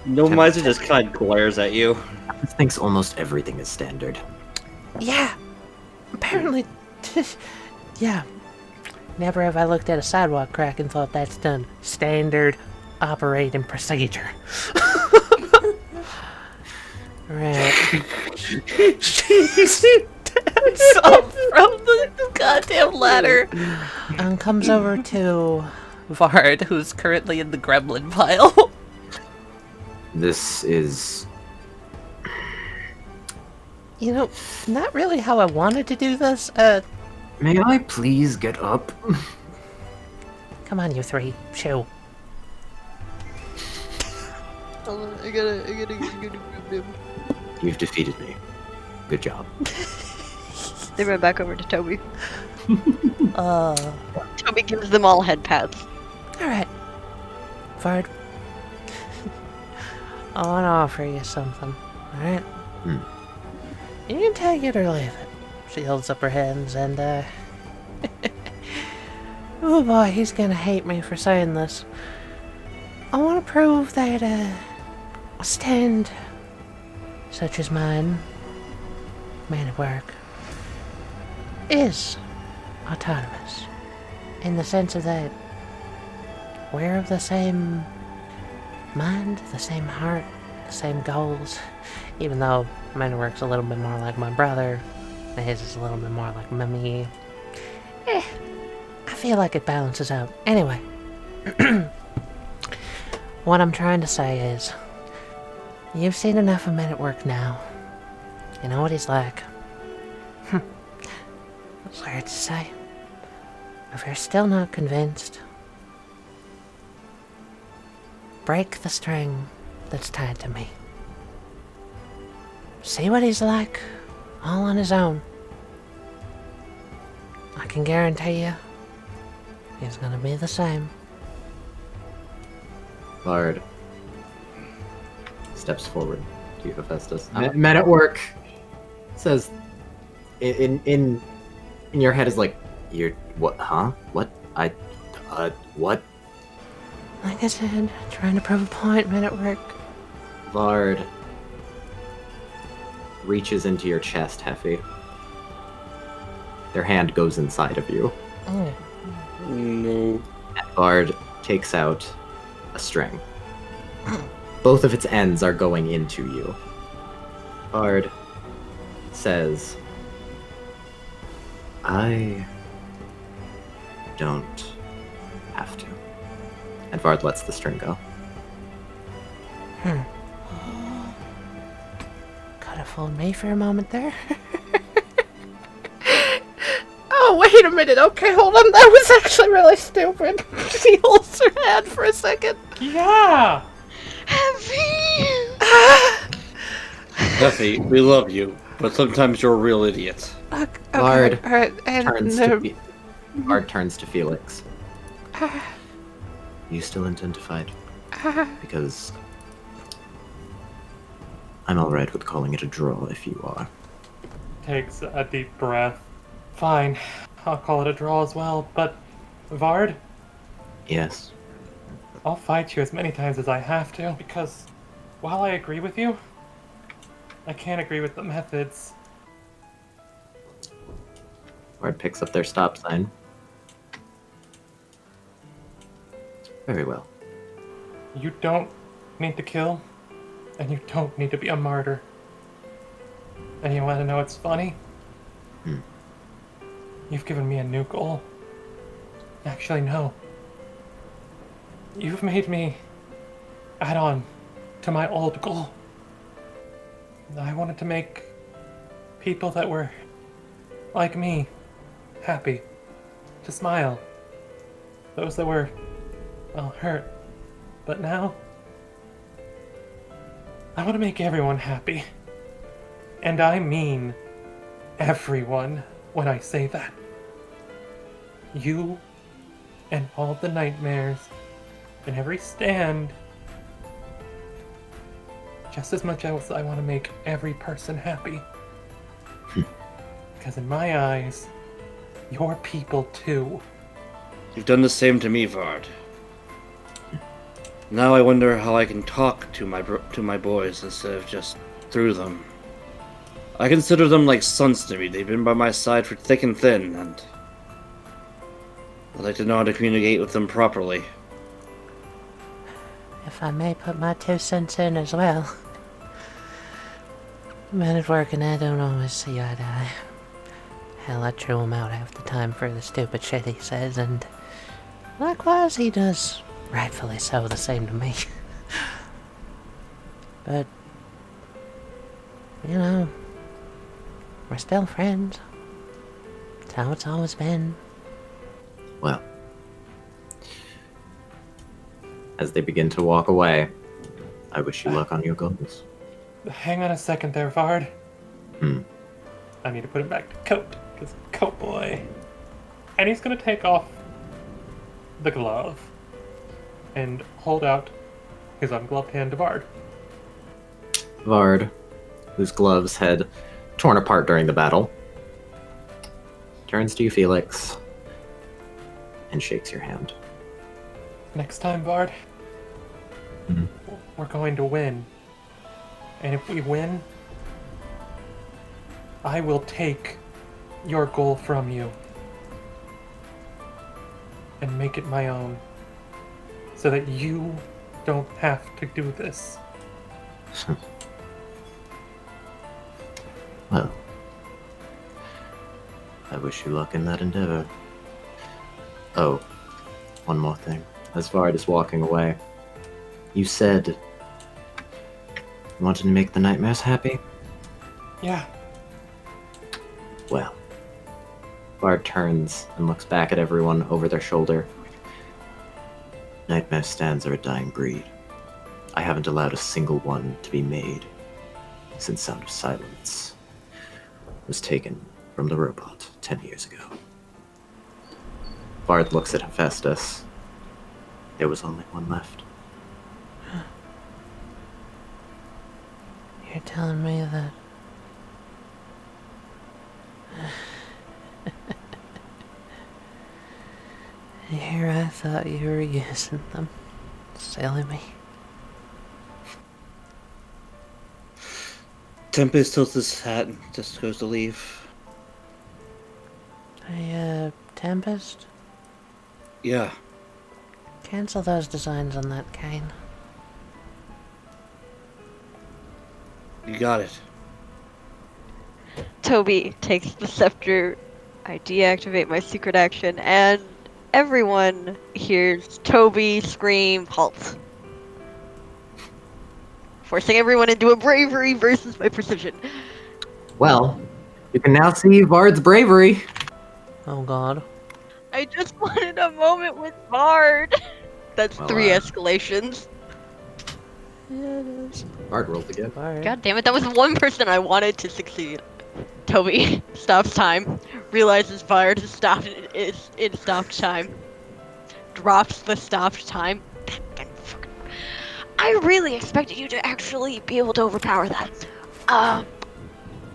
No Miser just kind of glares at you. Thinks almost everything is standard. Yeah, apparently, yeah. Never have I looked at a sidewalk crack and thought that's done. Standard operating procedure. Right. She's danced up from the goddamn ladder. And comes over to Vard, who's currently in the gremlin pile. This is... You know, not really how I wanted to do this. May I please get up? Come on, you three. Chill. I gotta. You've defeated me. Good job. They ran back over to Toby. Uh, Toby gives them all head pats. Alright. Vard. I want to offer you something. Alright? You can take it or leave it. She holds up her hands and, oh boy, he's gonna hate me for saying this. I want to prove that, a stand such as mine, man at work, is autonomous. In the sense of that we're of the same mind, the same heart, the same goals. Even though mine at work's a little bit more like my brother, and his is a little bit more like me. I feel like it balances out. Anyway, what I'm trying to say is, you've seen enough of men at work now. You know what he's like. It's hard to say. If you're still not convinced, break the string that's tied to me. See what he's like, all on his own. I can guarantee you, he's gonna be the same. Vard steps forward to you, Hephaestus. Men at work says, in your head is like, you're what? Huh? What? What? Like I said, trying to prove a point, men at work. Vard reaches into your chest, Heffy. Their hand goes inside of you. Oh. No. And Vard takes out a string. Both of its ends are going into you. Vard says, I don't have to. And Vard lets the string go. Could have fooled me for a moment there. Oh, wait a minute. Okay, hold on. That was actually really stupid. She holds her hand for a second. Yeah! Effie, we love you, but sometimes you're a real idiot. Vard Alright, Vard turns to Felix. You still intend to fight? Because I'm alright with calling it a draw if you are. Takes a deep breath. Fine, I'll call it a draw as well, but Vard, Yes. I'll fight you as many times as I have to, because while I agree with you, I can't agree with the methods. Vard picks up their stop sign. Very well. You don't need to kill, and you don't need to be a martyr. And you want to know what's funny? You've given me a new goal. Actually, no. You've made me add on to my old goal. I wanted to make people that were like me happy, to smile. Those that were, well, hurt. But now, I want to make everyone happy. And I mean everyone when I say that. You and all the nightmares and every stand. Just as much as I want to make every person happy. Because in my eyes, you're people too. You've done the same to me, Vard. Now I wonder how I can talk to my boys instead of just through them. I consider them like sons to me. They've been by my side for thick and thin, and I'd like to know how to communicate with them properly. If I may put my 2 cents in as well. Men at work and I don't always see eye to eye. Hell, I chew him out half the time for the stupid shit he says, and likewise he does, rightfully so, the same to me. But, you know, we're still friends. That's how it's always been. Well, as they begin to walk away, I wish you luck on your goals. Hang on a second there, Vard. Hmm. I need to put it back to Coat, because Coat boy. And he's gonna take off the glove and hold out his ungloved hand to Vard. Vard, whose gloves had torn apart during the battle, turns to you, Felix, and shakes your hand. Next time, Vard, we're going to win. And if we win, I will take your goal from you and make it my own, so that you don't have to do this. Well, I wish you luck in that endeavor. Oh, one more thing. As Vard is walking away, you said you wanted to make the nightmares happy? Yeah. Well, Vard turns and looks back at everyone over their shoulder. Nightmare stands are a dying breed. I haven't allowed a single one to be made since Sound of Silence was taken from the robot 10 years ago. Vard looks at Hephaestus. There was only one left. You're telling me that... Here I thought you were using them. Silly me. Tempest tilts his hat and just goes to leave. Hey, Tempest? Yeah. Cancel those designs on that cane. You got it. Toby takes the scepter. I deactivate my secret action, and everyone hears Toby scream, "Halt!" Forcing everyone into a bravery versus my precision. Well, you can now see Vard's bravery. Oh god. I just wanted a moment with Vard. That's Well, 3 escalations. Yeah, it is. Vard rolled again. God damn it, that was one person I wanted to succeed. Toby stops time, realizes Vard has stopped it stopped time, drops the stopped time. I really expected you to actually be able to overpower that.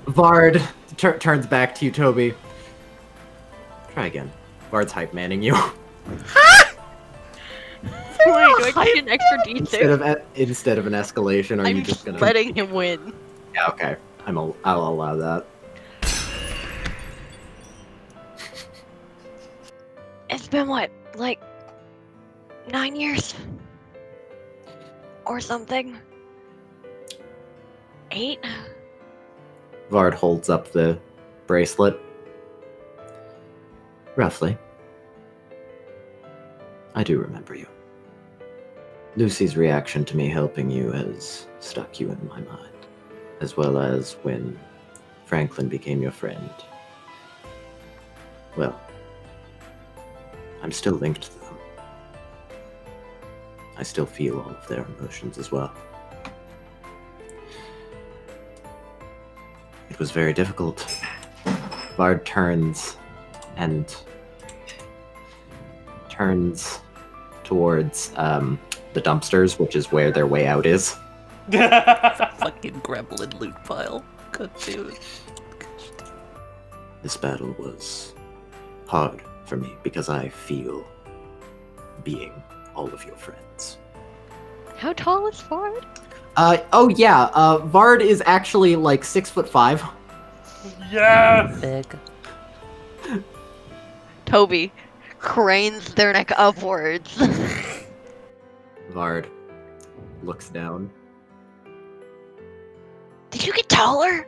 Vard turns back to you, Toby. Try again. Vard's hype manning you. Wait, do I get an extra D6? Instead of an escalation, are you I'm just gonna letting him win. Yeah, okay. I'll allow that. It's been what, like 9 years? Or something? 8? Vard holds up the bracelet. Roughly. I do remember you. Lucy's reaction to me helping you has stuck you in my mind, as well as when Franklin became your friend. Well, I'm still linked to them. I still feel all of their emotions as well. It was very difficult. Vard turns towards the dumpsters, which is where their way out is. Fucking gremlin loot pile. God damn it. This battle was hard for me because I feel being all of your friends. How tall is Vard? Vard is actually like 6'5". Yes! Big. Toby cranes their neck upwards. Vard looks down. Did you get taller?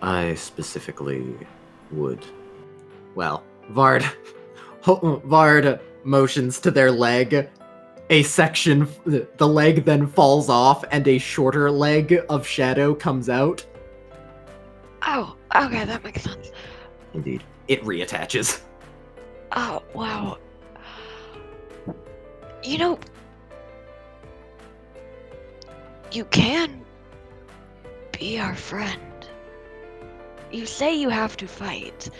I specifically would. Well, Vard motions to their leg. A section, the leg then falls off, and a shorter leg of shadow comes out. Oh, okay, that makes sense. Indeed. It reattaches. Oh, wow. You know, you can be our friend. You say you have to fight.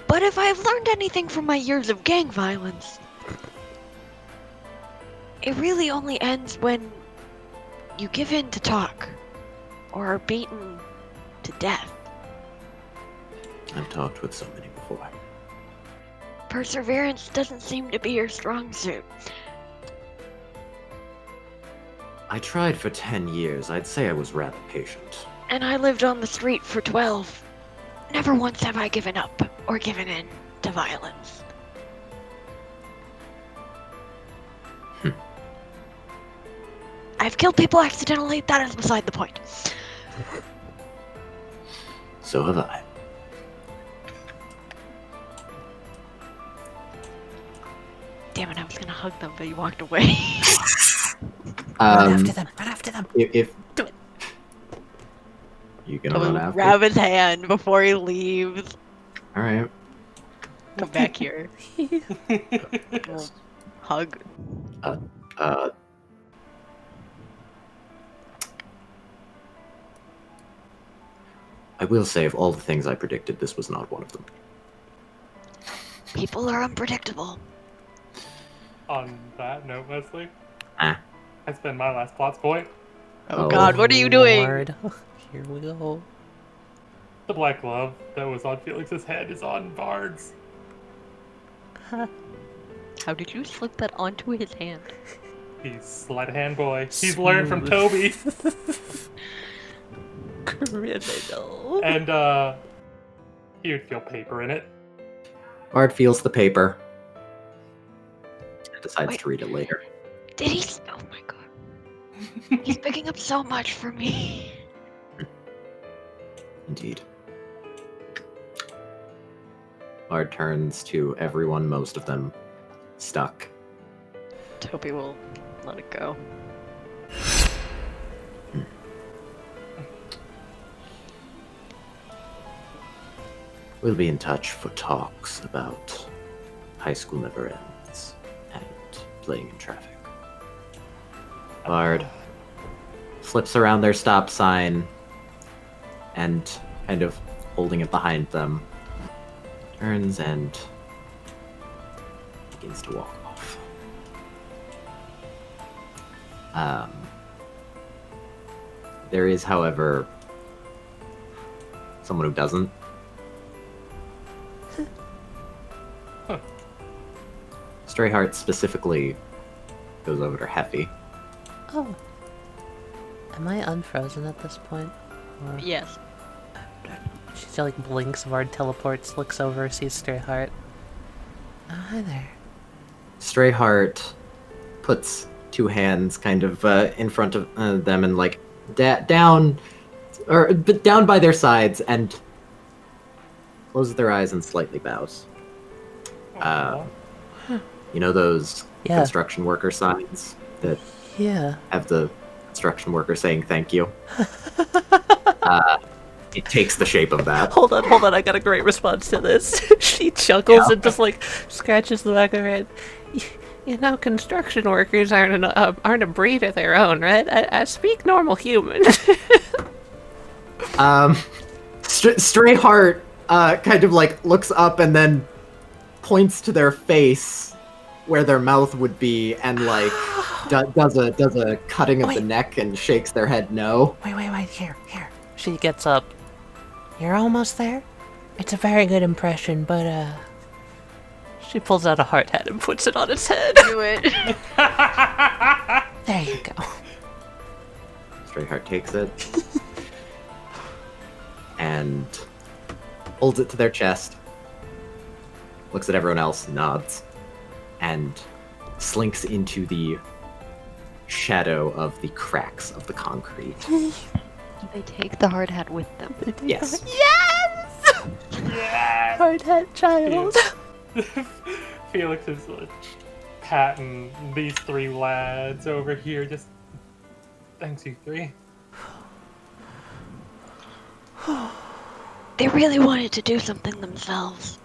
But if I've learned anything from my years of gang violence, it really only ends when you give in to talk, or are beaten to death. I've talked with so many before. Perseverance doesn't seem to be your strong suit. I tried for 10 years. I'd say I was rather patient. And I lived on the street for 12. Never once have I given up or given in to violence. I've killed people accidentally, that is beside the point. So have I. Damn it, I was gonna hug them, but you walked away. Run after them, run after them. If Do it. You gonna I run will after? grab his hand before he leaves. All right. Come back here. Hug. I will say, of all the things I predicted, this was not one of them. People are unpredictable. On that note, Westley, Ah. I spend my last plot point. Oh god, what are you doing? Lord. Here we go. The black glove that was on Felix's head is on Vard's. How did you slip that onto his hand? He's sleight of hand boy. He's learned from Toby. Criminal. And he would feel paper in it. Vard feels the paper. And decides to read it later. Did he? Oh my god. He's picking up so much for me. Indeed. Vard turns to everyone, most of them stuck. Toby will let it go. We'll be in touch for talks about High School Never Ends and playing in traffic. Vard flips around their stop sign and, kind of holding it behind them, turns and begins to walk off. There is, however, someone who doesn't. Strayheart specifically goes over to Heffy. Oh. Am I unfrozen at this point? Or... Yes. She like blinks, Vard teleports, looks over, sees Strayheart. Oh, hi there. Strayheart puts two hands kind of in front of them and like down by their sides and closes their eyes and slightly bows. You know those construction worker signs that have the construction worker saying thank you? It takes the shape of that. Hold on, I got a great response to this. She chuckles and just like scratches the back of her head. You know, construction workers aren't a breed of their own, right? I speak normal human. Strayheart kind of like looks up and then points to their face where their mouth would be and like does a cutting of the neck and shakes their head no. Wait, here. She gets up, You're almost there? It's a very good impression, but, She pulls out a hard hat and puts it on its head. Do it. there you go. Stray Heart takes it and holds it to their chest, looks at everyone else, nods, and slinks into the shadow of the cracks of the concrete. They take the hard hat with them. Yes. Yes! Yes! Hard hat child. Felix is patting these three lads over here. Just thanks, you three. They really wanted to do something themselves.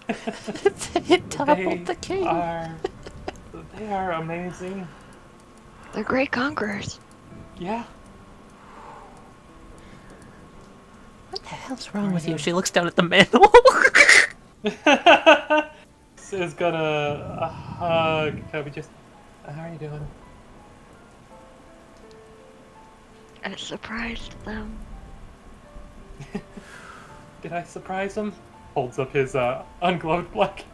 It toppled the king. They are amazing. They're great conquerors. Yeah. What the hell's wrong with you? She looks down at the mantle. Is gonna hug Toby. Just, how are you doing? I surprised them. Did I surprise him? Holds up his ungloved black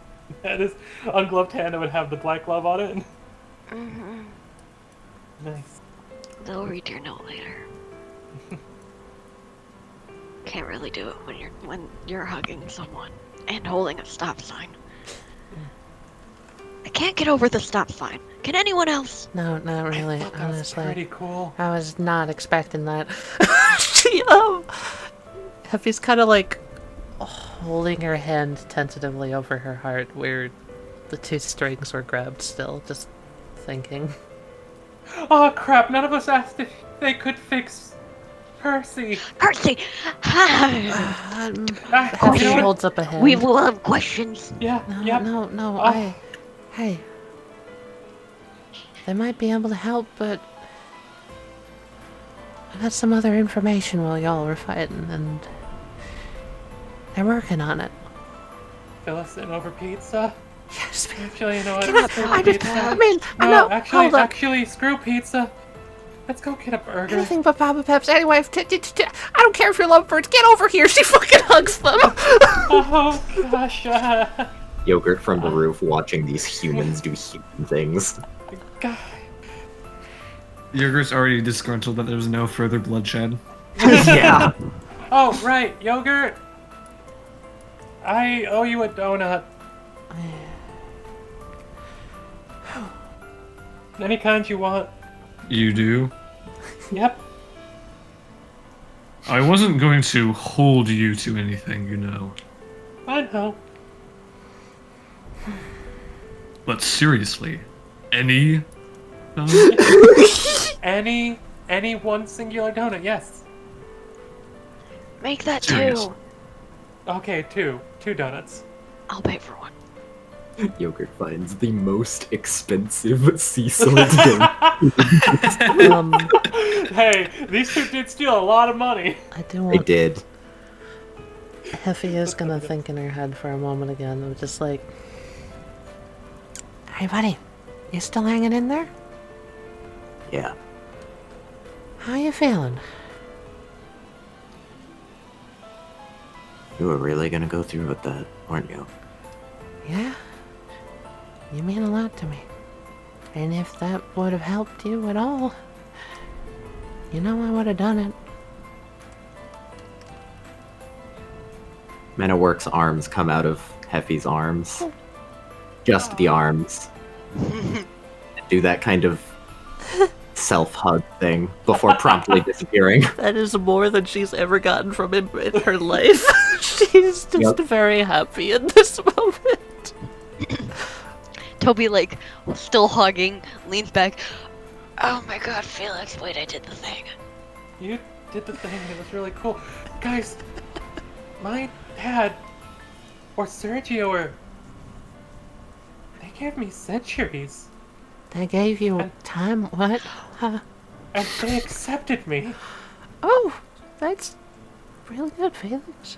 hand, his ungloved hand that would have the black glove on it. Mm-hmm. Nice. They'll read your note later. Can't really do it when you're hugging someone and holding a stop sign. I can't get over the stop sign. Can anyone else? No, not really, That was honestly. pretty cool. I was not expecting that. Heffy's kind of like holding her hand tentatively over her heart where the two strings were grabbed still, just thinking. Oh crap, none of us asked if they could fix Percy. Percy! Heffy holds up a hand. We love questions. Yeah, No, yep. no, Oh. Hey. They might be able to help, but I got some other information while y'all were fighting, and they're working on it. Fill us in over pizza. Yes, Actually, you know what? Can I No, know, hold up. actually, screw pizza. Let's go get a burger. Anything but Baba Peps. Anyway, I don't care if you love birds. Get over here. She fucking hugs them. Oh gosh. Yogurt from the roof watching these humans do human things. God. Yogurt's already disgruntled that there's no further bloodshed. Yeah. Oh, right, Yogurt. I owe you a donut. Any kind you want. You do? Yep. I wasn't going to hold you to anything, you know. I know. But seriously, any? Any one singular donut, yes. Make that Serious. 2. Okay, two donuts. I'll pay for one. Yogurt finds the most expensive sea salt game. Hey, these two did steal a lot of money. I do They want. did. Heffy is gonna think in her head for a moment again. I'm just like, hey, buddy, you still hanging in there? Yeah. How you feeling? You were really gonna go through with that, weren't you? Yeah? You mean a lot to me. And if that would have helped you at all, you know I would have done it. Manawork's arms come out of Heffy's arms. Just the arms. Do that kind of self-hug thing before promptly disappearing. That is more than she's ever gotten from him in her life. She's just very happy in this moment. Toby, like, still hugging, leans back. Oh my god, Felix, wait, I did the thing. You did the thing, it was really cool. Guys, my dad, or Sergio, they gave me centuries. They gave you time? What? Huh? And they accepted me. Oh, that's really good, Felix.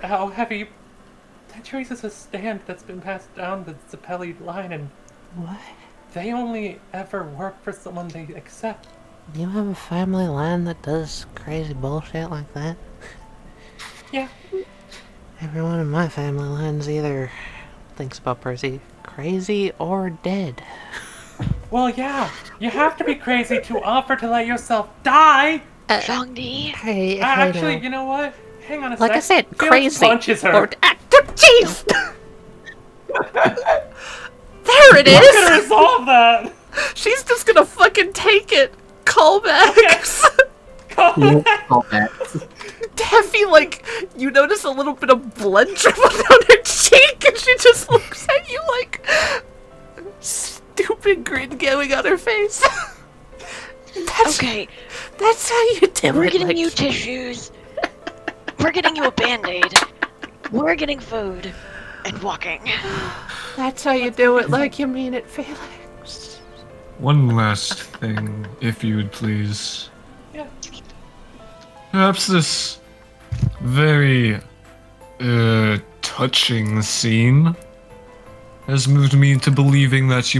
How heavy? Centuries is a stand that's been passed down the Zeppeli line, and What? they only ever work for someone they accept. You have a family line that does crazy bullshit like that? Yeah. Everyone in my family line's either thinks about Percy crazy or dead. Well, yeah. You have to be crazy to offer to let yourself die. Shangdi. Hey, Actually, you know what? Hang on a sec. Like I said, Felix crazy. punches her. Or jeez! There it We're is! gonna resolve that. She's just gonna fucking take it. Callbacks. Callbacks. Daffy, like, you notice a little bit of blood dribble down her cheek, and she just looks at you like stupid grin going on her face. Okay, That's how you do we're it. getting like, you tissues. We're getting you a band-aid. We're getting food and walking. That's how you do it, like you mean it, Felix. One last thing, if you would please. Yeah. Perhaps this very touching scene has moved me into believing that I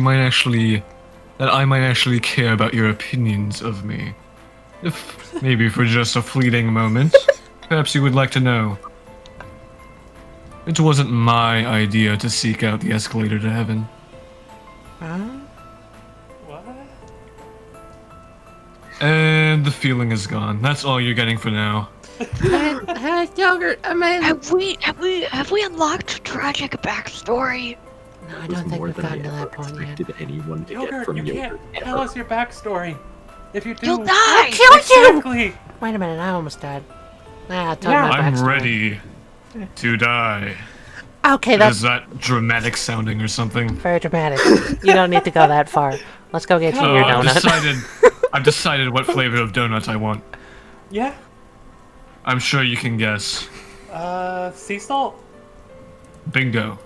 might actually care about your opinions of me. If maybe for just a fleeting moment, perhaps you would like to know. It wasn't my idea to seek out the escalator to heaven. What? And the feeling is gone. That's all you're getting for now. Yogurt, I mean... Have we unlocked tragic backstory? No, I don't think we've gotten to that point yet. Anyone to get Yogurt, from you Yogurt can't tell us your backstory. If you do, You'll die! Exactly. Wait a minute, I almost died. I told Yeah. my I'm backstory. ready to die. Okay, Is that's that dramatic sounding or something? very dramatic. You don't need to go that far. Let's go get you Oh, your I've donut. decided what flavor of donut I want. Yeah. I'm sure you can guess. Sea salt. Bingo.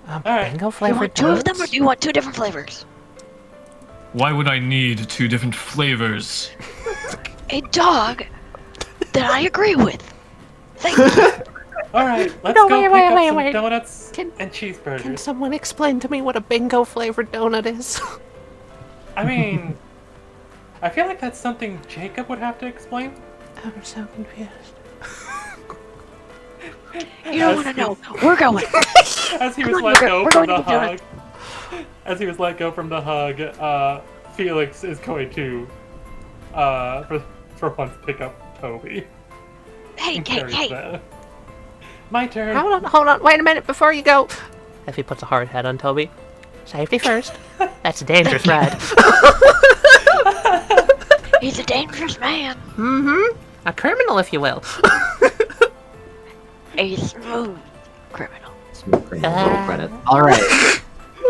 Alright. Bingo Do you flavored want two of them, or donuts? do you want two different flavors? Why would I need two different flavors? A dog that I agree with. Thank you. Alright, let's No, go wait, pick wait, up wait, some wait. donuts Can- and cheeseburgers. Can someone explain to me what a bingo flavored donut is? I mean, I feel like that's something Jacob would have to explain. I'm so confused. You don't want to know. We're going. As he Come was on, let Yogurt, go we're from going the to get hug, as he was let go from the hug, Felix is going to, for once, pick up Toby. Hey, and hey, carry hey. that. My turn. Hold on, wait a minute before you go. Effie puts a hard head on Toby. Safety first. That's a dangerous ride. He's a dangerous man. Mm-hmm. A criminal, if you will. A smooth criminal. Smooth criminal, roll credits. All right,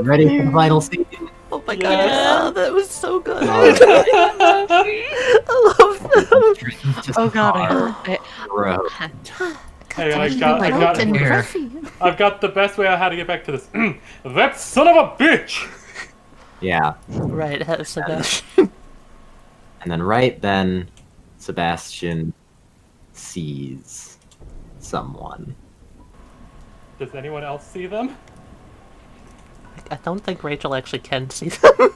ready for the final scene? Oh my god, Yes. that was so good. All right. I love that. Just Oh god, hard. Bro. Hey, I've got the best way on how to get back to this. That son of a bitch! Yeah, Right, Sebastian. and then right then, Sebastian sees someone. Does anyone else see them? I don't think Rachel actually can see them.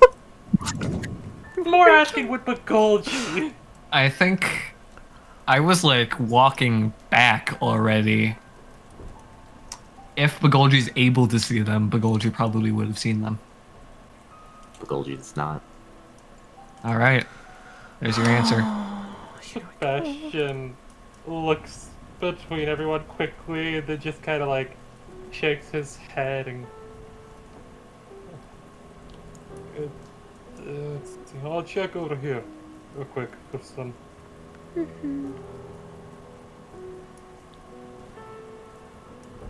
More asking would beguiled you. I think I was like walking back already. If Begolji's able to see them, Begolji probably would have seen them. Begolji's not. Alright. There's your answer. Sebastian looks between everyone quickly and then just kind of like shakes his head and. Let's see. I'll check over here real quick for some.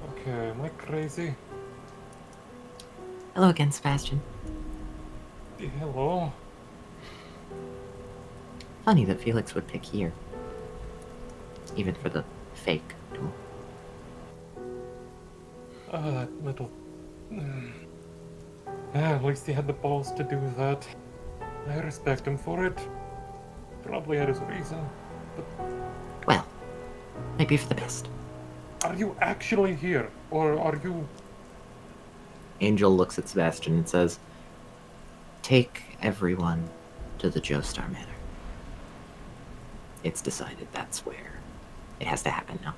Okay, am I crazy? Hello again, Sebastian. Hello. Funny that Felix would pick here. Even for the fake duel. Oh, that little. At least he had the balls to do that. I respect him for it. Probably had his reason. Well, maybe for the best. Are you actually here? Or are you. Angel looks at Sebastian and says, "Take everyone to the Joestar Manor. It's decided that's where it has to happen now."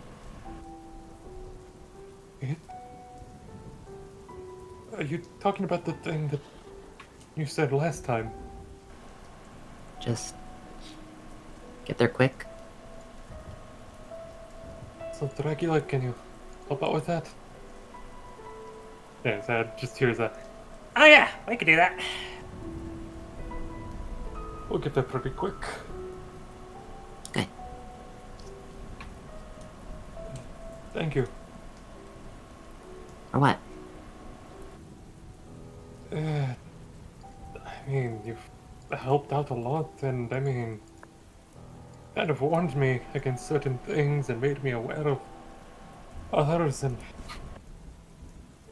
Are you talking about the thing that you said last time? Just get there quick. So, Dracula, can you help out with that? Yeah, so just hears that. Oh yeah, I can do that. We'll get there pretty quick. Okay. Thank you. Or what? I mean, you've helped out a lot, and I mean, kind of warned me against certain things and made me aware of others, and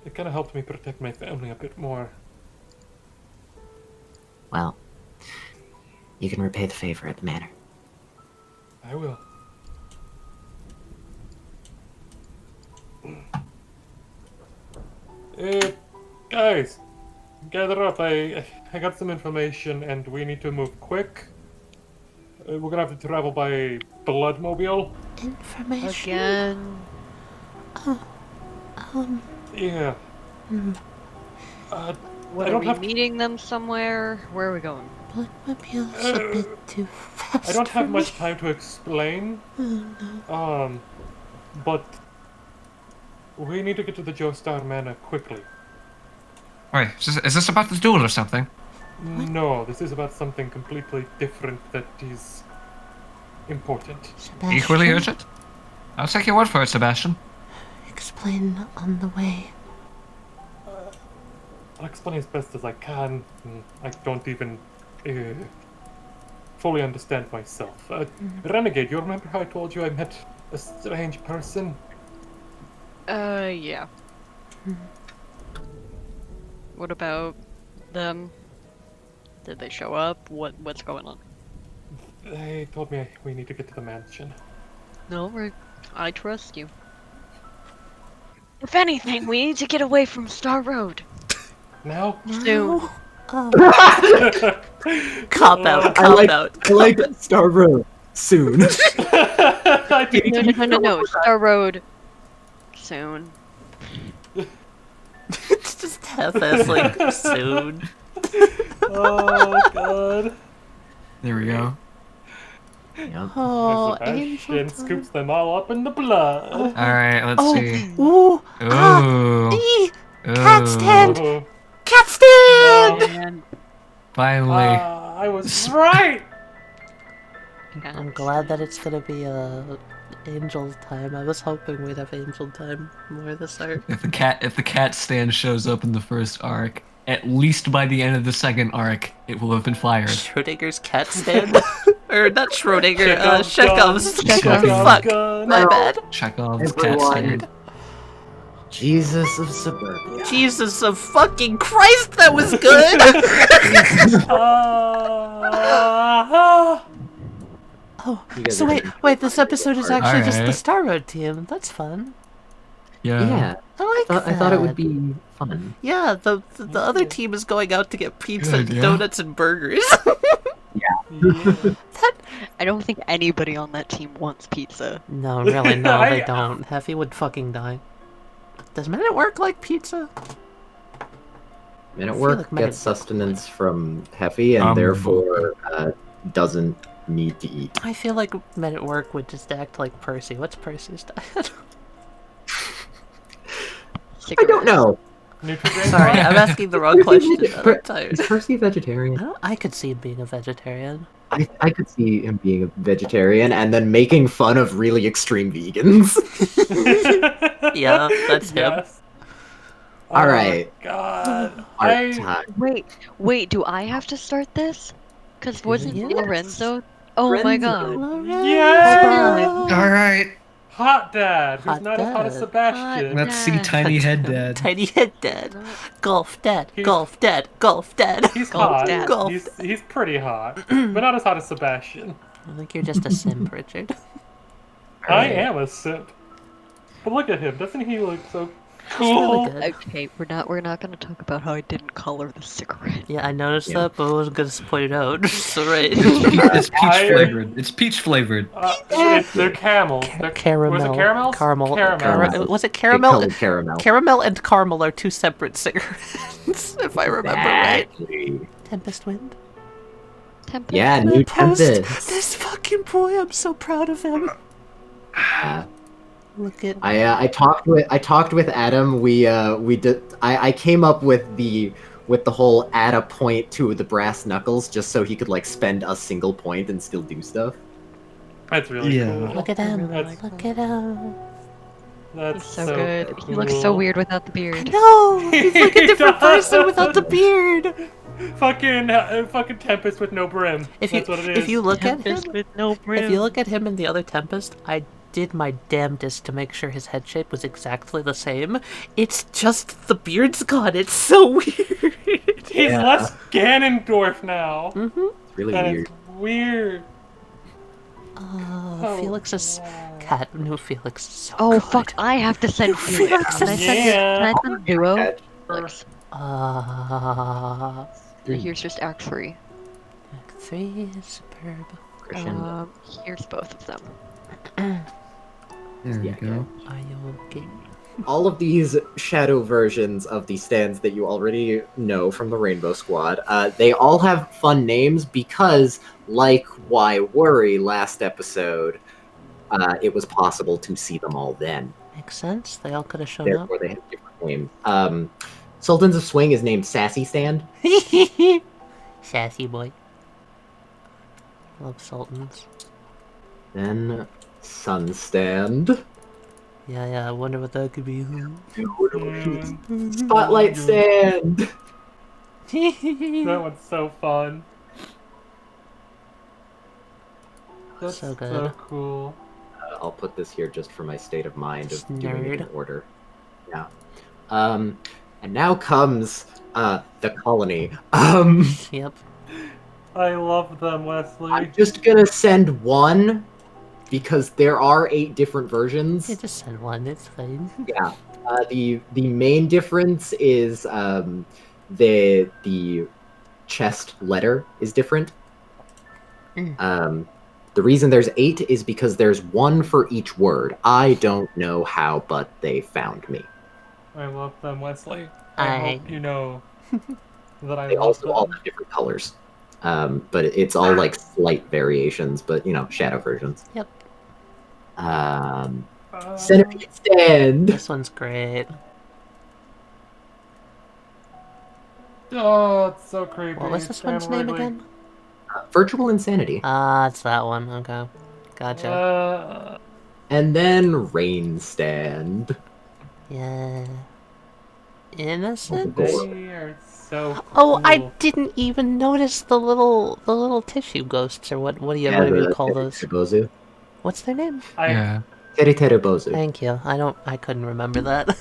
it kind of helped me protect my family a bit more. Well, you can repay the favor at the manor. I will. Guys, gather up. I got some information, and we need to move quick. We're gonna have to travel by Bloodmobile. Information. Again. Yeah. What I are don't we have- meeting them somewhere? Where are we going? Bloodmobile's a bit too fast. I don't have for much me. time to explain. Oh, no. But we need to get to the Joestar Manor quickly. Wait, is this about the duel or something? No, this is about something completely different that is important. Sebastian, Equally urgent? I'll take your word for it, Sebastian. explain on the way. I'll explain as best as I can. I don't even fully understand myself. Renegade, you remember how I told you I met a strange person? Yeah. What about them? Did they show up? What's going on? They told me we need to get to the mansion. No, I trust you. If anything, we need to get away from Star Road. Now? Soon. Oh, Cop out, I cop out. like Star Road. Soon. I didn't No. Star Road. Soon. It's just half-ass like soon. Oh god. There we go. Yep. oh, Sebastian angel scoops them all up in the blood. Alright, let's see. Ooh, Ooh. ee, cat stand, Oh, cat stand. And Finally. I was right! I'm glad that it's gonna be angel time. I was hoping we'd have angel time more this arc. If the cat stand shows up in the first arc, at least by the end of the second arc, it will have been fired. Schrodinger's cat stand? Or not Schrodinger, Chekhov's Chekhov's. gun. Fuck, Gun. my bad. Chekhov's cat Everyone. stand. Jesus of Suburbia. Jesus of fucking Christ, that was good! Oh, You guys so are wait, doing this episode is actually just the Alright. Star Road team. That's fun. Yeah. I like I thought it would that. be fun. Yeah, the other team is going out to get pizza, Good, yeah. donuts, and burgers. I don't think anybody on that team wants pizza. No, really, no, they I- don't. Heffy would fucking die. Does Men at Work like pizza? Men at feel Work like Men at gets sustenance from Heffy and therefore doesn't need to eat. I feel like Men at Work would just act like Percy. What's Percy's diet? I don't know. Nutrigrain Sorry, bar? I'm asking the wrong question. I'm tired. Is Percy vegetarian? I could see him being a vegetarian. I could see him being a vegetarian and then making fun of really extreme vegans. Yeah, that's him. Yes. All right. God. Art time. Wait, do I have to start this? Because wasn't Yes. Lorenzo? Oh my Lorenzo. god. Yay! Alright. Hot dad, who's Hot not as hot as dad. Sebastian. Let's see Tiny Head Dad. Tiny head dad. Golf dad. He's- Golf dad. Golf dad. He's Golf hot. dad. Golf He's pretty hot, but not as hot as Sebastian. I think you're just a simp, Richard. I am a simp. But look at him. Doesn't he look so Cool. Really good. Okay, we're not gonna talk about how I didn't color the cigarette. Yeah, I noticed Yeah. that, but I wasn't gonna point it out. So right. It's peach I- flavored. It's peach flavored. They're camels. They're, Caramel. Was it caramels? Caramel. Caramels. Was it Big caramel? colored caramel. Caramel and caramel are two separate cigarettes, if I remember right. Exactly. Tempest Wind. Tempest. Yeah, And new I post Tempest. This fucking boy, I'm so proud of him. Look at. I talked with Adam. I came up with the whole add a point to the brass knuckles just so he could like spend a single point and still do stuff. That's really Yeah. cool. Look at him. That's, Look at him. that's He's so good. He looks so cool. weird without the beard. No, he's like a He different does. person without the beard. Fucking Tempest with no brim. If you That's what it is. if you look at him, with no if you look at him and the other Tempest, I did my damnedest to make sure his head shape was exactly the same. It's just the beard's gone. It's so weird. He's less Ganondorf now. Mm-hmm. It's really And weird. it's weird. Felix's cat. No, Felix is so Oh good. fuck! I have to send Felix. Can I send? Yeah. Can I send Duo? Catch. Felix. Here's just Act 3. Act 3 is superb. Crescendo. Here's both of them. There we Yeah, go. Are you okay? All of these shadow versions of the stands that you already know from the Rainbow Squad, they all have fun names because, like Why Worry last episode, it was possible to see them all then. Makes sense. They all could have shown up. Therefore, they have different names. Sultans of Swing is named Sassy Stand. Sassy boy. Love Sultans. Then Sun Stand. Yeah, I wonder what that could be. Spotlight Stand. That one's so fun. That's So good. so cool. I'll put this here just for my state of mind of doing it in Nerd. order. Yeah. And now comes the colony. Yep. I love them, Wesley. I'm just gonna send one because there are 8 different versions. You just send one. It's fine. Yeah. The main difference is the chest letter is different. The reason there's 8 is because there's 1 for each word. I don't know how, but they found me. I love them, Wesley. I- hope you know that I They love also all them. have different colors. But it's all like slight variations, but shadow versions. Yep. Centipede Stand. This one's great. Oh, it's so creepy. What was this Sam one's name Ridley. again? Virtual Insanity. Ah, it's that one. Okay. Gotcha. And then Rain Stand. Yeah. Innocent? They are so cool. Oh, I didn't even notice the little tissue ghosts, or what do you call those? Bozu. What's their name? Yeah. Bozu. Thank you. I couldn't remember that.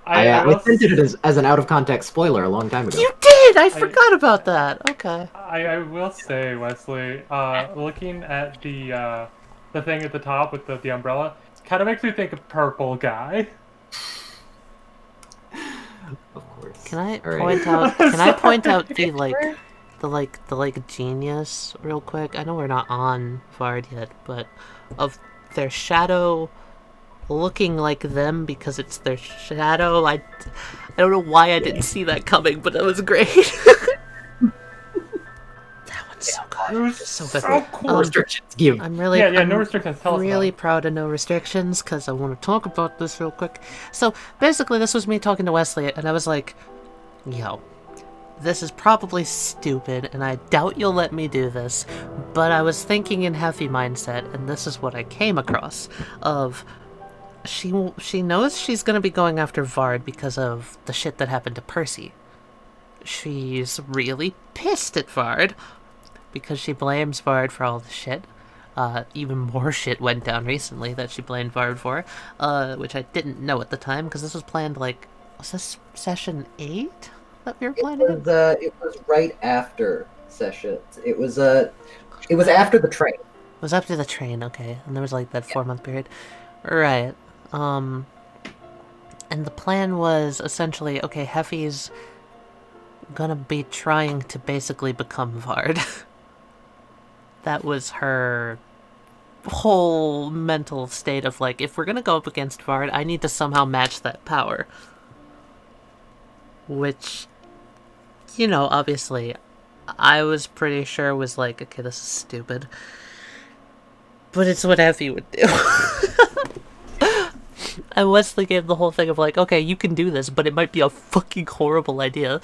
I sent it as an out of context spoiler a long time ago. You did! I forgot about that. Okay. I will say, Wesley, looking at the thing at the top with the umbrella, kind of makes me think of Purple Guy. Of course. Can I All right. point out? Can I point out the genius real quick? I know we're not on Vard yet, but of their shadow looking like them because it's their shadow. I don't know why I didn't see that coming, but that was great. That one's so good. It was So so, good. cool. Restrictions give. I'm really no restrictions. Tell us really about proud of No Restrictions because I want to talk about this real quick. So basically, this was me talking to Westley, and I was like, "Yo, this is probably stupid, and I doubt you'll let me do this, but I was thinking in heavy mindset, and this is what I came across of." She knows she's gonna be going after Vard because of the shit that happened to Percy. She's really pissed at Vard because she blames Vard for all the shit. Even more shit went down recently that she blamed Vard for, which I didn't know at the time because this was planned was this session 8 that we were planning? It was right after sessions. It was after the train. It was after the train, okay, and there was that 4-month period. Right. And the plan was essentially, okay, Heffy's gonna be trying to basically become Vard. That was her whole mental state of like, if we're gonna go up against Vard, I need to somehow match that power. Which, you know, obviously, I was pretty sure was like, okay, this is stupid. But it's what Heffy would do. And Westley gave the whole thing of like, okay, you can do this, but it might be a fucking horrible idea.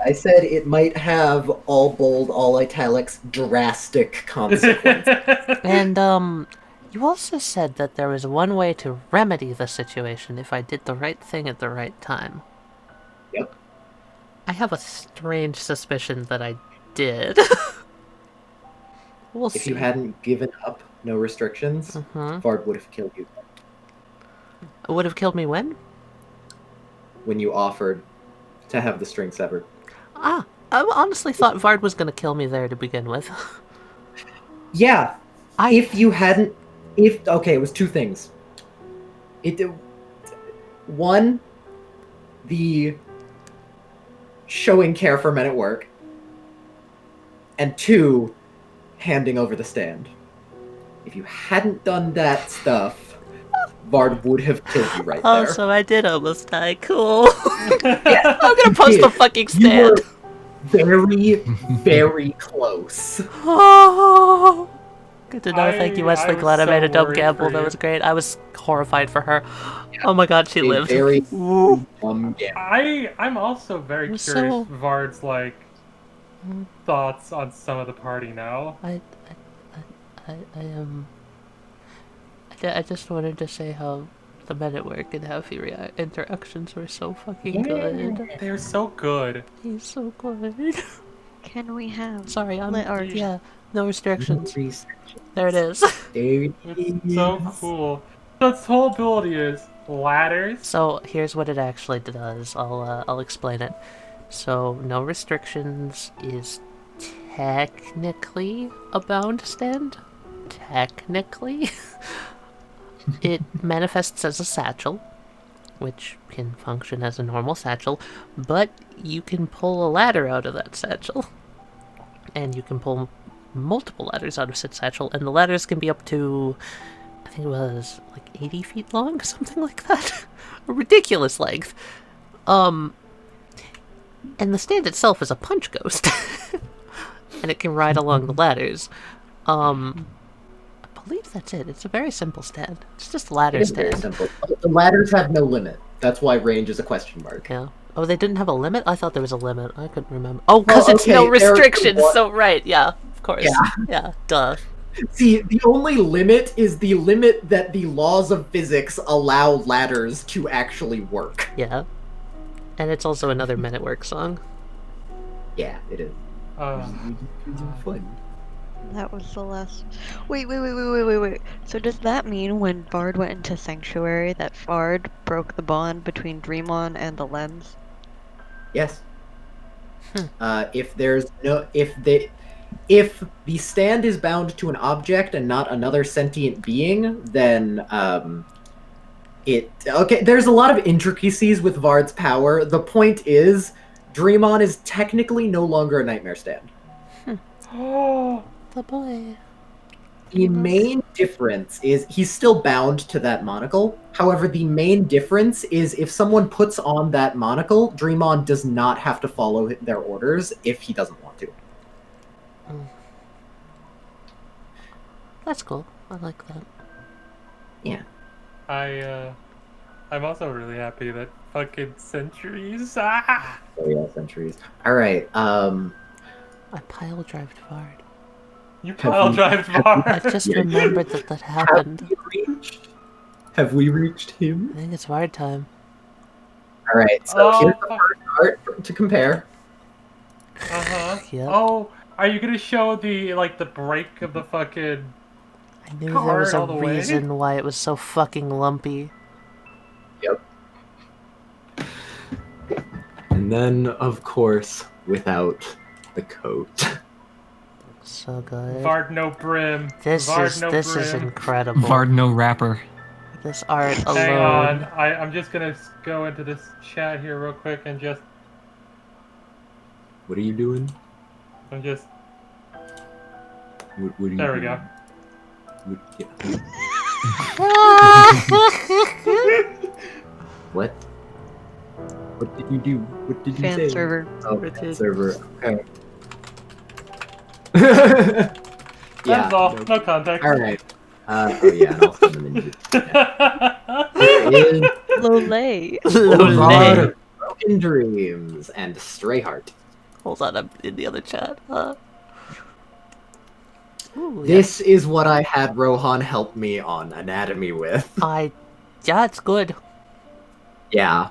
I said it might have all bold, all italics, drastic consequences. And, you also said that there was one way to remedy the situation if I did the right thing at the right time. Yep. I have a strange suspicion that I did. We'll see. If you hadn't given up no restrictions, Vard would have killed you. It would have killed me when? When you offered to have the string severed. Ah, I honestly thought Vard was going to kill me there to begin with. Yeah. If you hadn't... Okay, it was two things. One, the showing care for men at work. And two, handing over the stand. If you hadn't done that stuff, Vard would have killed you right there. Oh, so I did almost die. Cool. Yeah, I'm gonna post the fucking stand. You were very, very close. Oh, good to know. Thank you, Westley. I Glad I was made a so dumb worried gamble. for That you. was great. I was horrified for her. Oh my god, she lived. Very Ooh. dumb gamble. I'm also very I'm curious so- Vard's like thoughts on some of the party now. I just wanted to say how the men at work and Heffy interactions were so fucking good. They're so good. He's so good. Can we have... Sorry, or- yeah, no restrictions. There it is. It's so cool. So its whole ability is ladders. So here's what it actually does. I'll explain it. So no restrictions is technically a bound stand. Technically. It manifests as a satchel, which can function as a normal satchel, but you can pull a ladder out of that satchel. And you can pull multiple ladders out of said satchel, and the ladders can be up to, I think it was like 80 feet long, something like that. A ridiculous length. And the stand itself is a punch ghost. And it can ride along the ladders. I believe that's it. It's a very simple stand. It's just a ladder It is stand. very simple. The ladders have no limit. That's why range is a question mark. Yeah. Oh, they didn't have a limit? I thought there was a limit. I couldn't remember. Oh, because it's okay, no there's restrictions. one- So, right. Yeah, of course. Yeah. Yeah, duh. See, the only limit is the limit that the laws of physics allow ladders to actually work. Yeah. And it's also another Men at Work song. Yeah, it is. Fun. That was the last... Wait. So does that mean when Vard went into Sanctuary that Vard broke the bond between Dreamon and the lens? Yes. If the stand is bound to an object and not another sentient being, then there's a lot of intricacies with Vard's power. The point is, Dreamon is technically no longer a nightmare stand. Oh, The boy. The main difference is he's still bound to that monocle. However, the main difference is if someone puts on that monocle, Dreamon does not have to follow their orders if he doesn't want to. That's cool. I like that. Yeah. I'm also really happy that fucking centuries. Ah! Oh yeah, centuries. Alright, I pile drived Vard. You pile drive far. I just remembered that happened. Have we reached him? I think it's Vard time. Alright, so here's the first art to compare. Yep. Oh, are you gonna show the break of the fucking? I knew there was a all the way? reason why it was so fucking lumpy. Yep. And then, of course, without the coat. So good. Vard no brim. This Vard is no this is brim. incredible. Vard no rapper. This art alone. Hang on, I'm just gonna go into this chat here real quick and just. What are you doing? I'm just. What are you There we doing? go. What? What did you do? What did you Fan say? server. Oh, Richard. fan server. Okay. That's all. No context. All right. Oh yeah, and I'll send them in. There is Lolay. Vard, Lolay. Broken Dreams, and Stray Heart. Hold on, I'm in the other chat. Ooh, This is what I had Rohan help me on anatomy with. Yeah, it's good. Yeah.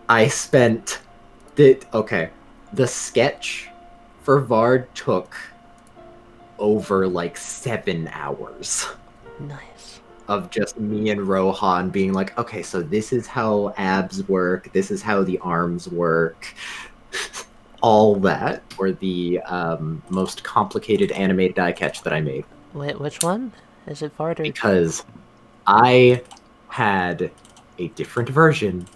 I spent the sketch for Vard took over like 7 hours Nice. of just me and Rohan being like, okay, so this is how abs work, this is how the arms work, all that, or the most complicated animated die catch that I made. Wait, which one? Is it Vard or... Because I had a different version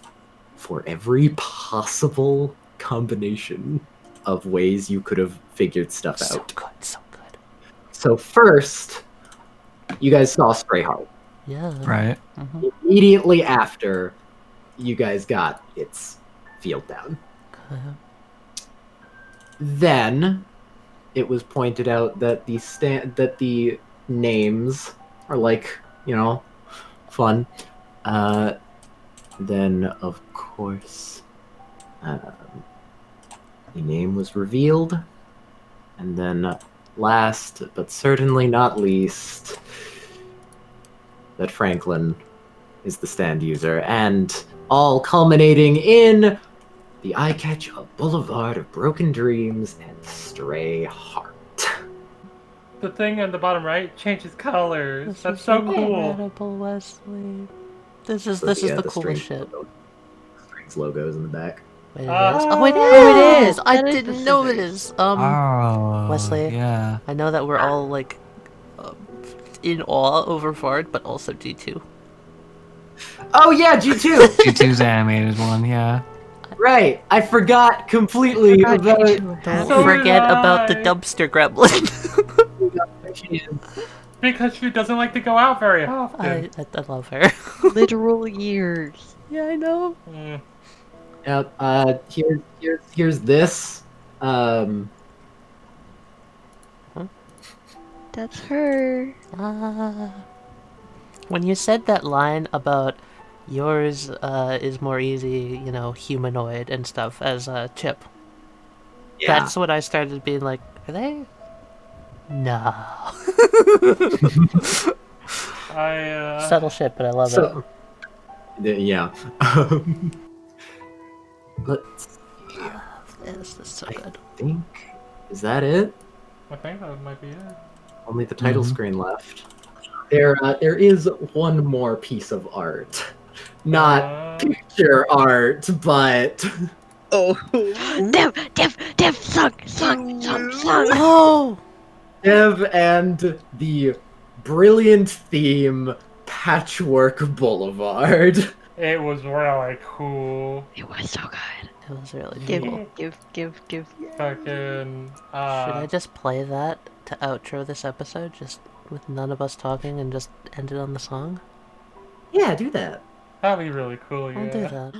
for every possible combination of ways you could have figured stuff So out. good, so good. So first, you guys saw Stray Heart. Yeah. Right. Mhm. Immediately after, you guys got its field down. Okay. Then, it was pointed out that the names are like, fun. Then, of course, the name was revealed. And then, last but certainly not least, that Franklin is the stand user. And all culminating in the eye catch of Boulevard of Broken Dreams and Stray Heart. The thing on the bottom right changes colors. This That's is so cool. incredible, Wesley. This is So the strings coolest shit. Strings logos in the back. Wait, it is? Ah. Oh, it is! I That is the didn't know it scissors. is. Oh, Wesley. Yeah. I know that we're all, like, in awe over Vard, but also G2. Oh yeah, G2! G2's animated one, yeah. Right, I forgot completely God, about you it. two Don't So did forget about the I. dumpster gremlin. Because she doesn't like to go out very I often. love her. Literal years. Yeah, I know. Mm. Yep, here's this. That's her. When you said that line about yours is more easy, humanoid and stuff as a Chip, Yeah. that's what I started being like, are they? No. Subtle shit, but I love it. Yeah. Let's see. This is so good. I think, is that it? I think that might be it. Only the title Mhm. screen left. There is one more piece of art. Not picture art, but... Dev, sung. Oh! Dev and the brilliant theme Patchwork Boulevard. It was really cool. It was so good. It was really Give, cool. give. Fucking. Should I just play that to outro this episode, just with none of us talking and just end it on the song? Yeah, do that. That'd be really cool, yeah. I'll do that.